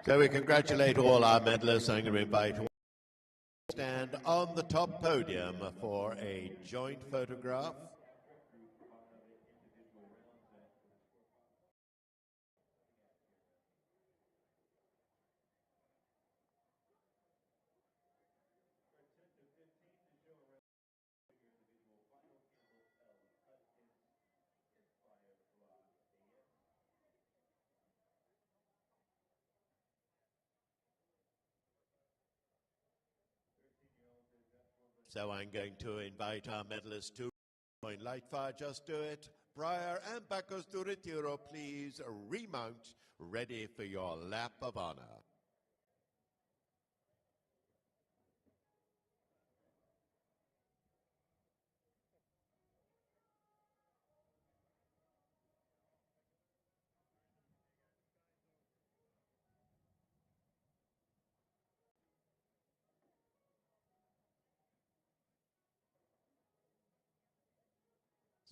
So we congratulate all our medalists. I'm going to invite all to stand on the top podium for a joint photograph. So I'm going to invite our medalists to join Lightfire, Just Do It. Breyer and Bacchus do Retiro, please remount, ready for your lap of honor.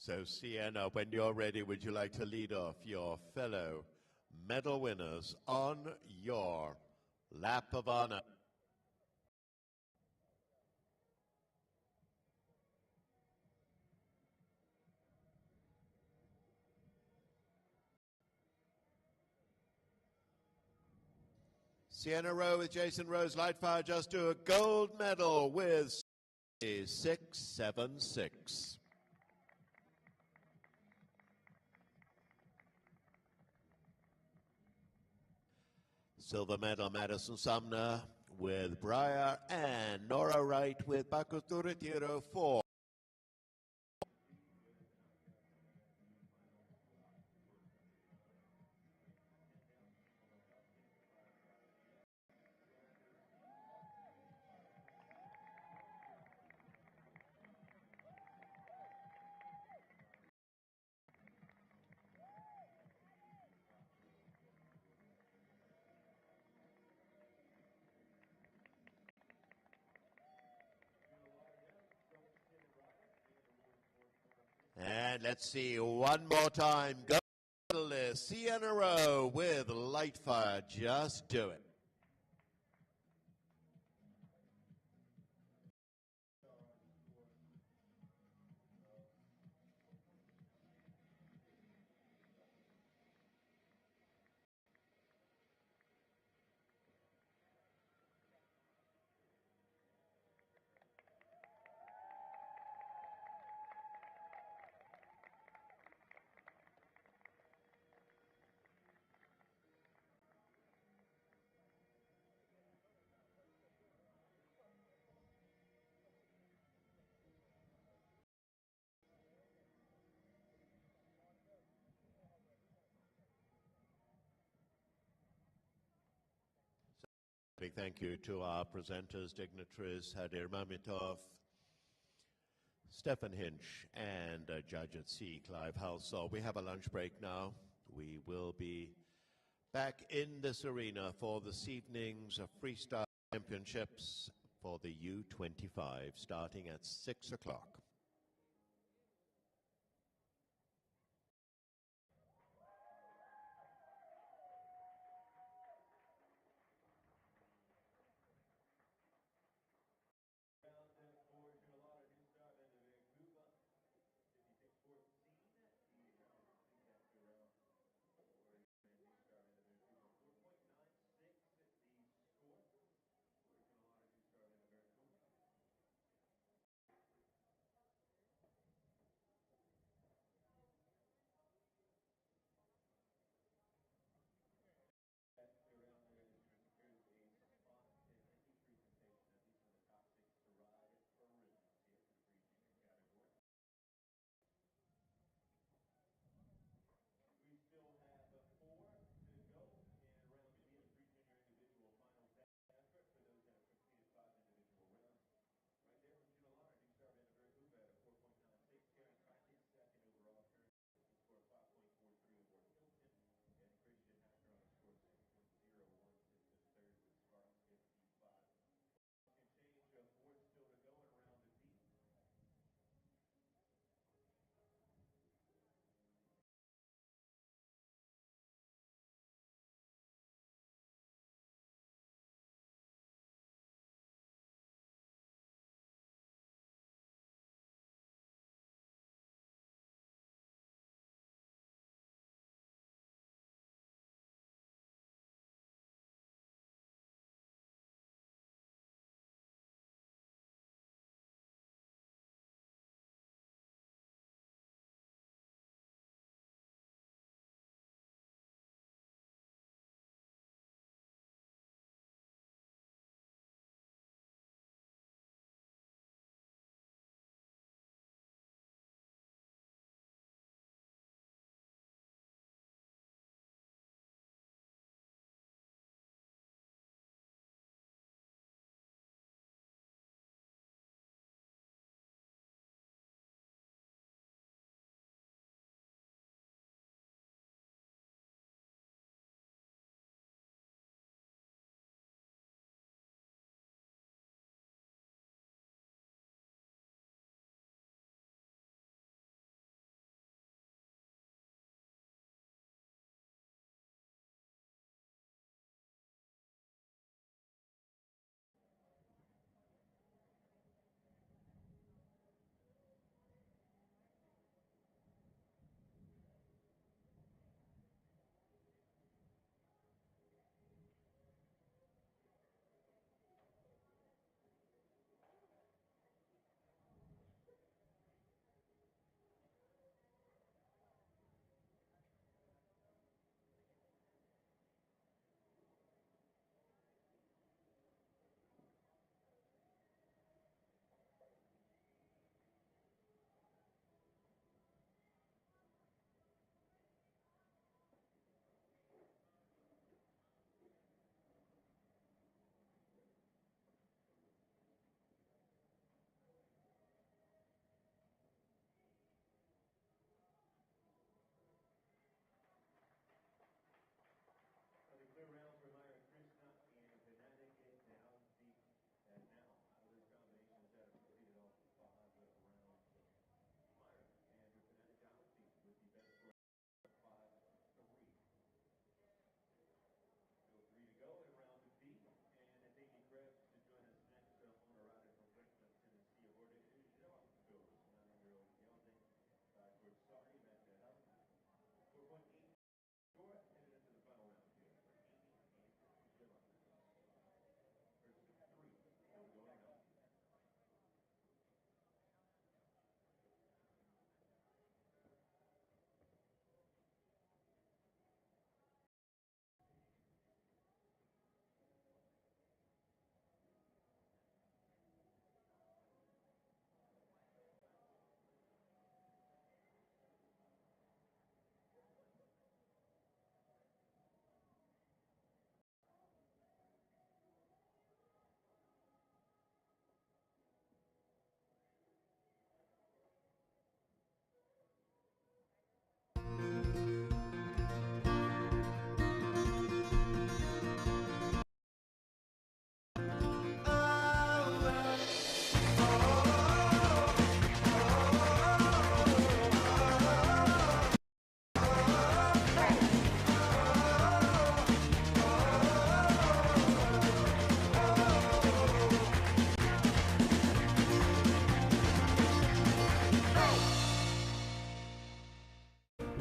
So, Sienna, when you're ready, would you like to lead off your fellow medal winners on your lap of honor? Sienna Rowe with Jason Rose, Lightfire, Just Do a gold medal with 676. Silver medal, Madison Sumner with Breyer and Nora Wright with Bacchus do Retiro 4. And let's see one more time. Go medalist Sienna Rowe with Lightfire, Just Do It. Big thank you to our presenters, dignitaries, Hadir Mamitov, Stefan Hinch, and Judge at Sea, Clive Halsall. We have a lunch break now. We will be back in this arena for this evening's Freestyle Championships for the U25, starting at 6 o'clock.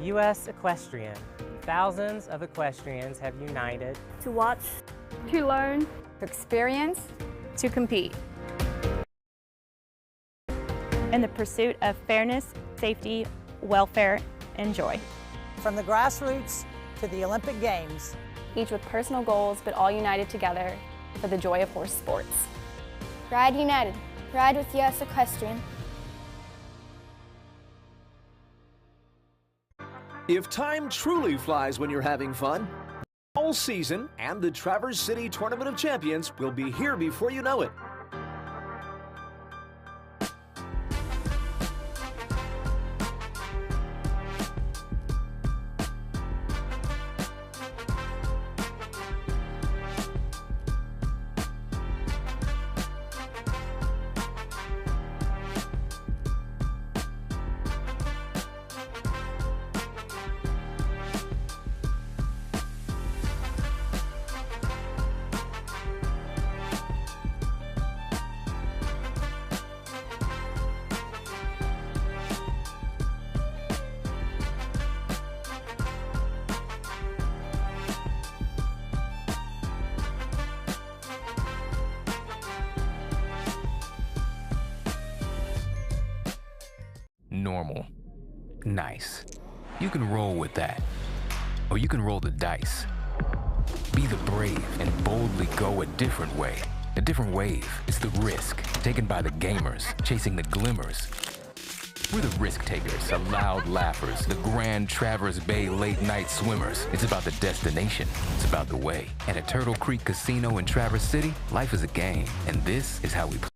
U.S. equestrian. Thousands of equestrians have united to watch, to learn, To experience, to compete. In the pursuit of fairness, safety, welfare, and joy. From the grassroots to the Olympic Games, each with personal goals but all united together for the joy of horse sports. Ride united. Ride with US Equestrian. If time truly flies when you're having fun, the fall season and the Traverse City Tournament of Champions will be here before you know it. Normal. Nice. You can roll with that. Or you can roll the dice. Be the brave and boldly go a different way. A different wave. It's the risk taken by the gamers, chasing the glimmers. We're the risk takers, the loud laughers, the grand Traverse Bay late night swimmers. It's about the destination. It's about the way. At a Turtle Creek Casino in Traverse City, life is a game, and this is how we play.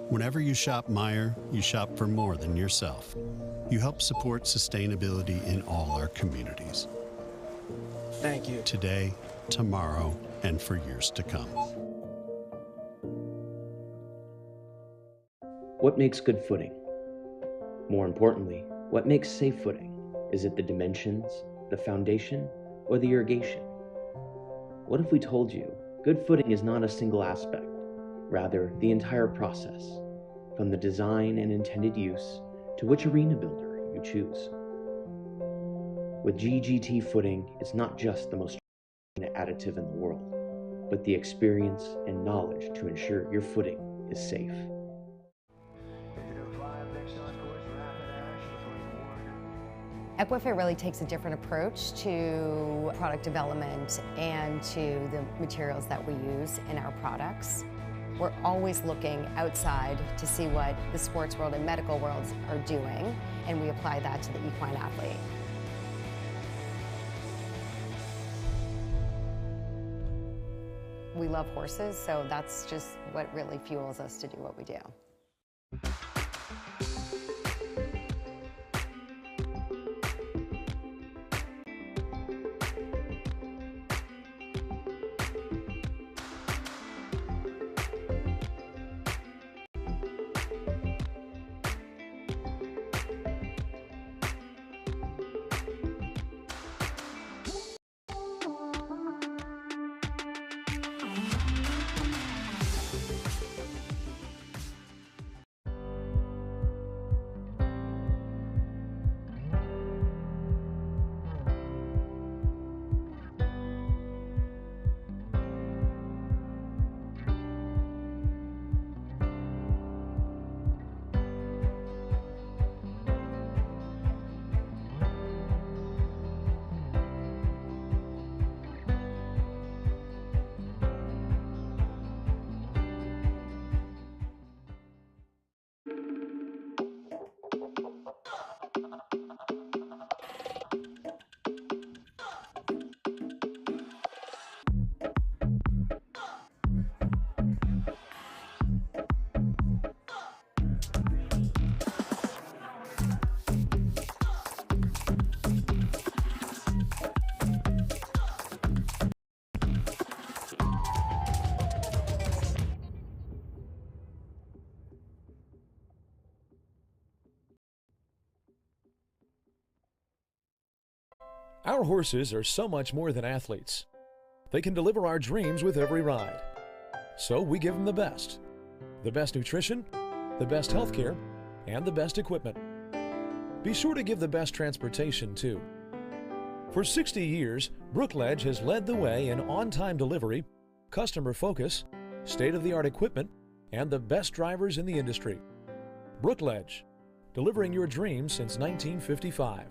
Whenever you shop Meijer, you shop for more than yourself. You help support sustainability in all our communities. Thank you. Today, tomorrow, and for years to come. What makes good footing? More importantly, what makes safe footing? Is it the dimensions, the foundation, or the irrigation? What if we told you good footing is not a single aspect, rather the entire process, from the design and intended use to which arena builder you choose? With GGT footing, it's not just the most additive in the world, but the experience and knowledge to ensure your footing is safe. Equifit really takes a different approach to product development and to the materials that we use in our products. We're always looking outside to see what the sports world and medical worlds are doing, and we apply that to the equine athlete. We love horses, so that's just what really fuels us to do what we do. Our horses are so much more than athletes. They can deliver our dreams with every ride. So we give them the best nutrition, the best health care, and the best equipment. Be sure to give the best transportation too. For 60 years, Brookledge has led the way in on-time delivery, customer focus, state-of-the-art equipment, and the best drivers in the industry. Brookledge, delivering your dreams since 1955.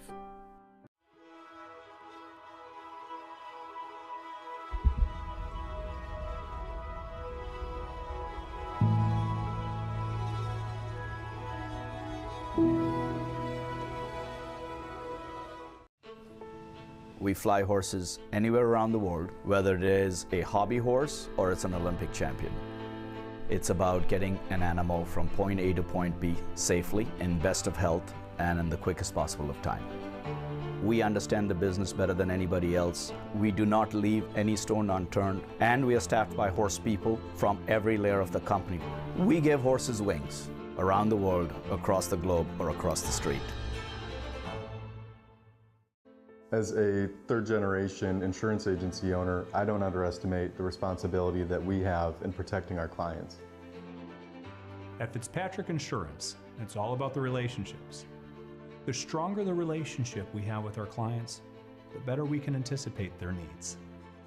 We fly horses anywhere around the world, whether it is a hobby horse or it's an Olympic champion. It's about getting an animal from point A to point B safely, in best of health, and in the quickest possible of time. We understand the business better than anybody else. We do not leave any stone unturned, and we are staffed by horse people from every layer of the company. We give horses wings around the world, across the globe, or across the street. As a third-generation insurance agency owner, I don't underestimate the responsibility that we have in protecting our clients. At Fitzpatrick Insurance, it's all about the relationships. The stronger the relationship we have with our clients, the better we can anticipate their needs.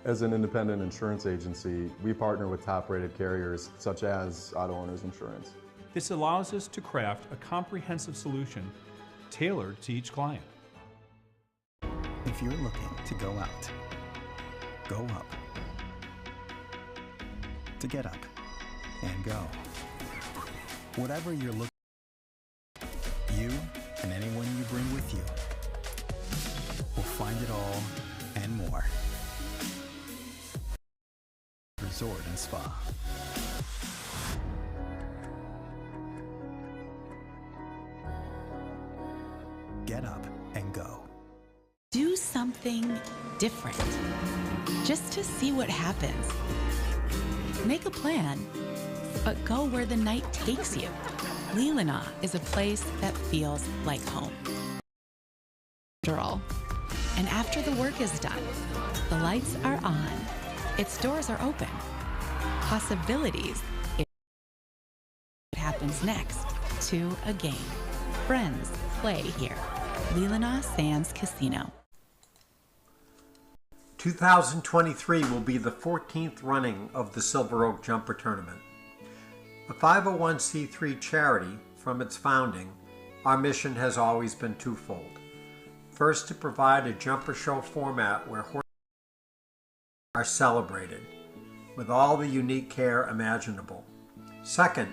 As an independent insurance agency, we partner with top-rated carriers such as Auto Owners Insurance. This allows us to craft a comprehensive solution tailored to each client. If you're looking to go out, go up. To get up and go. Whatever you're looking for, you and anyone you bring with you will find it all and more. Resort and Spa. Get up and go. Do something different, just to see what happens. Make a plan, but go where the night takes you. Leelanau is a place that feels like home. After all, and after the work is done, the lights are on, its doors are open. Possibilities. What happens next to a game. Friends play here. Leelanau Sands Casino. 2023 will be the 14th running of the Silver Oak Jumper Tournament. A 501c3 charity, from its founding, our mission has always been twofold. First, to provide a jumper show format where horses are celebrated with all the unique care imaginable. Second,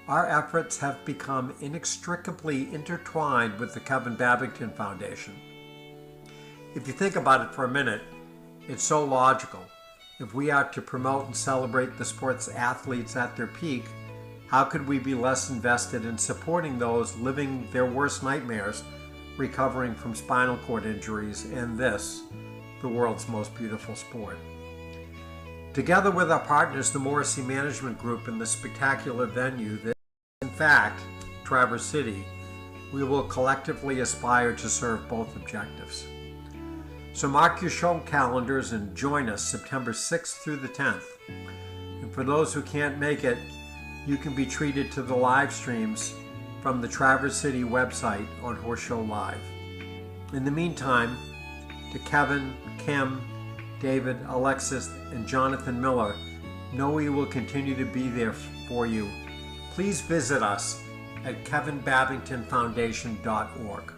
our efforts have become inextricably intertwined with the Kevin Babington Foundation. If you think about it for a minute, it's so logical. If we are to promote and celebrate the sport's athletes at their peak, how could we be less invested in supporting those living their worst nightmares, recovering from spinal cord injuries, and this, the world's most beautiful sport? Together with our partners, the Morrissey Management Group, and the spectacular venue that is, in fact, Traverse City, we will collectively aspire to serve both objectives. So mark your show calendars and join us September 6th through the 10th. And for those who can't make it, you can be treated to the live streams from the Traverse City website on Horse Show Live. In the meantime, to Kevin, Kim, David, Alexis, and Jonathan Miller, know we will continue to be there for you. Please visit us at kevinbabingtonfoundation.org.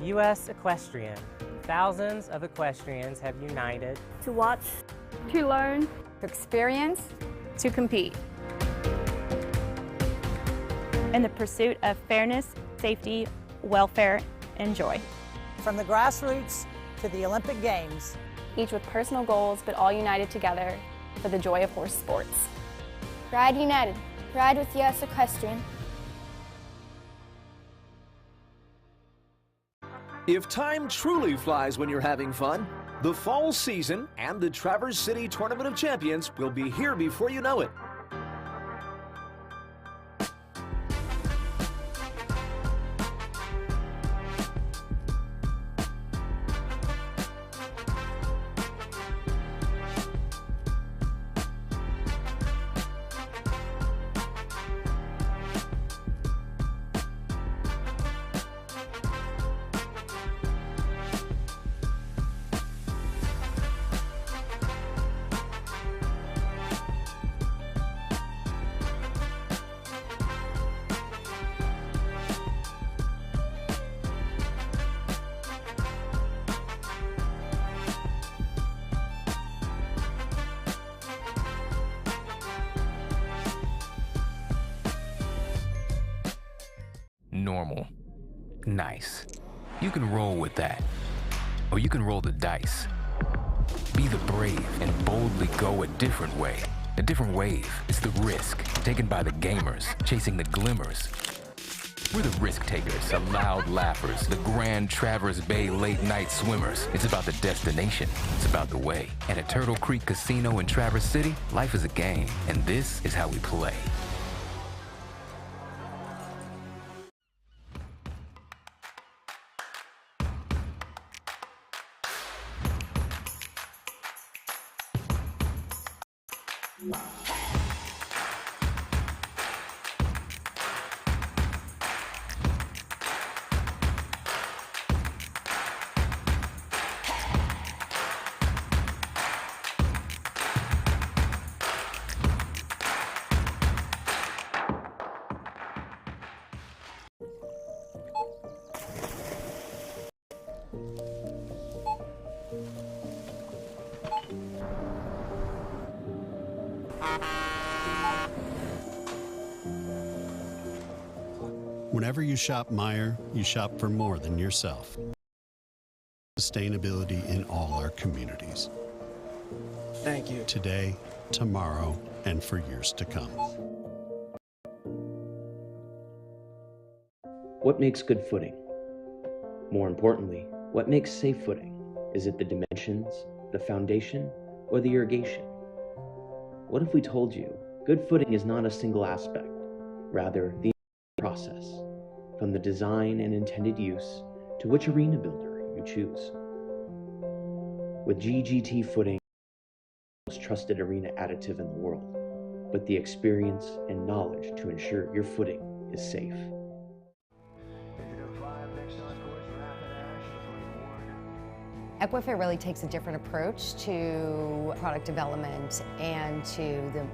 U.S. Equestrian. Thousands of equestrians have united to watch, to learn, to experience, to compete. In the pursuit of fairness, safety, welfare, and joy. From the grassroots to the Olympic Games. Each with personal goals, but all united together for the joy of horse sports. Ride united. Ride with US Equestrian. If time truly flies when you're having fun, the fall season and the Traverse City Tournament of Champions will be here before you know it. Normal. Nice. You can roll with that. Or you can roll the dice. Be the brave and boldly go a different way. A different wave. It's the risk taken by the gamers, chasing the glimmers. We're the risk takers, the loud laughers, the grand Traverse Bay late night swimmers. It's about the destination. It's about the way. And at Turtle Creek Casino in Traverse City, life is a game, and this is how we play. Whenever you shop Meijer, you shop for more than yourself. Sustainability in all our communities. Thank you. Today, tomorrow, and for years to come. What makes good footing? More importantly, what makes safe footing? Is it the dimensions, the foundation, or the irrigation? What if we told you good footing is not a single aspect, rather the process, from the design and intended use to which arena builder you choose. With GGT footing, the most trusted arena additive in the world, but the experience and knowledge to ensure your footing is safe. Equifit really takes a different approach to product development and to the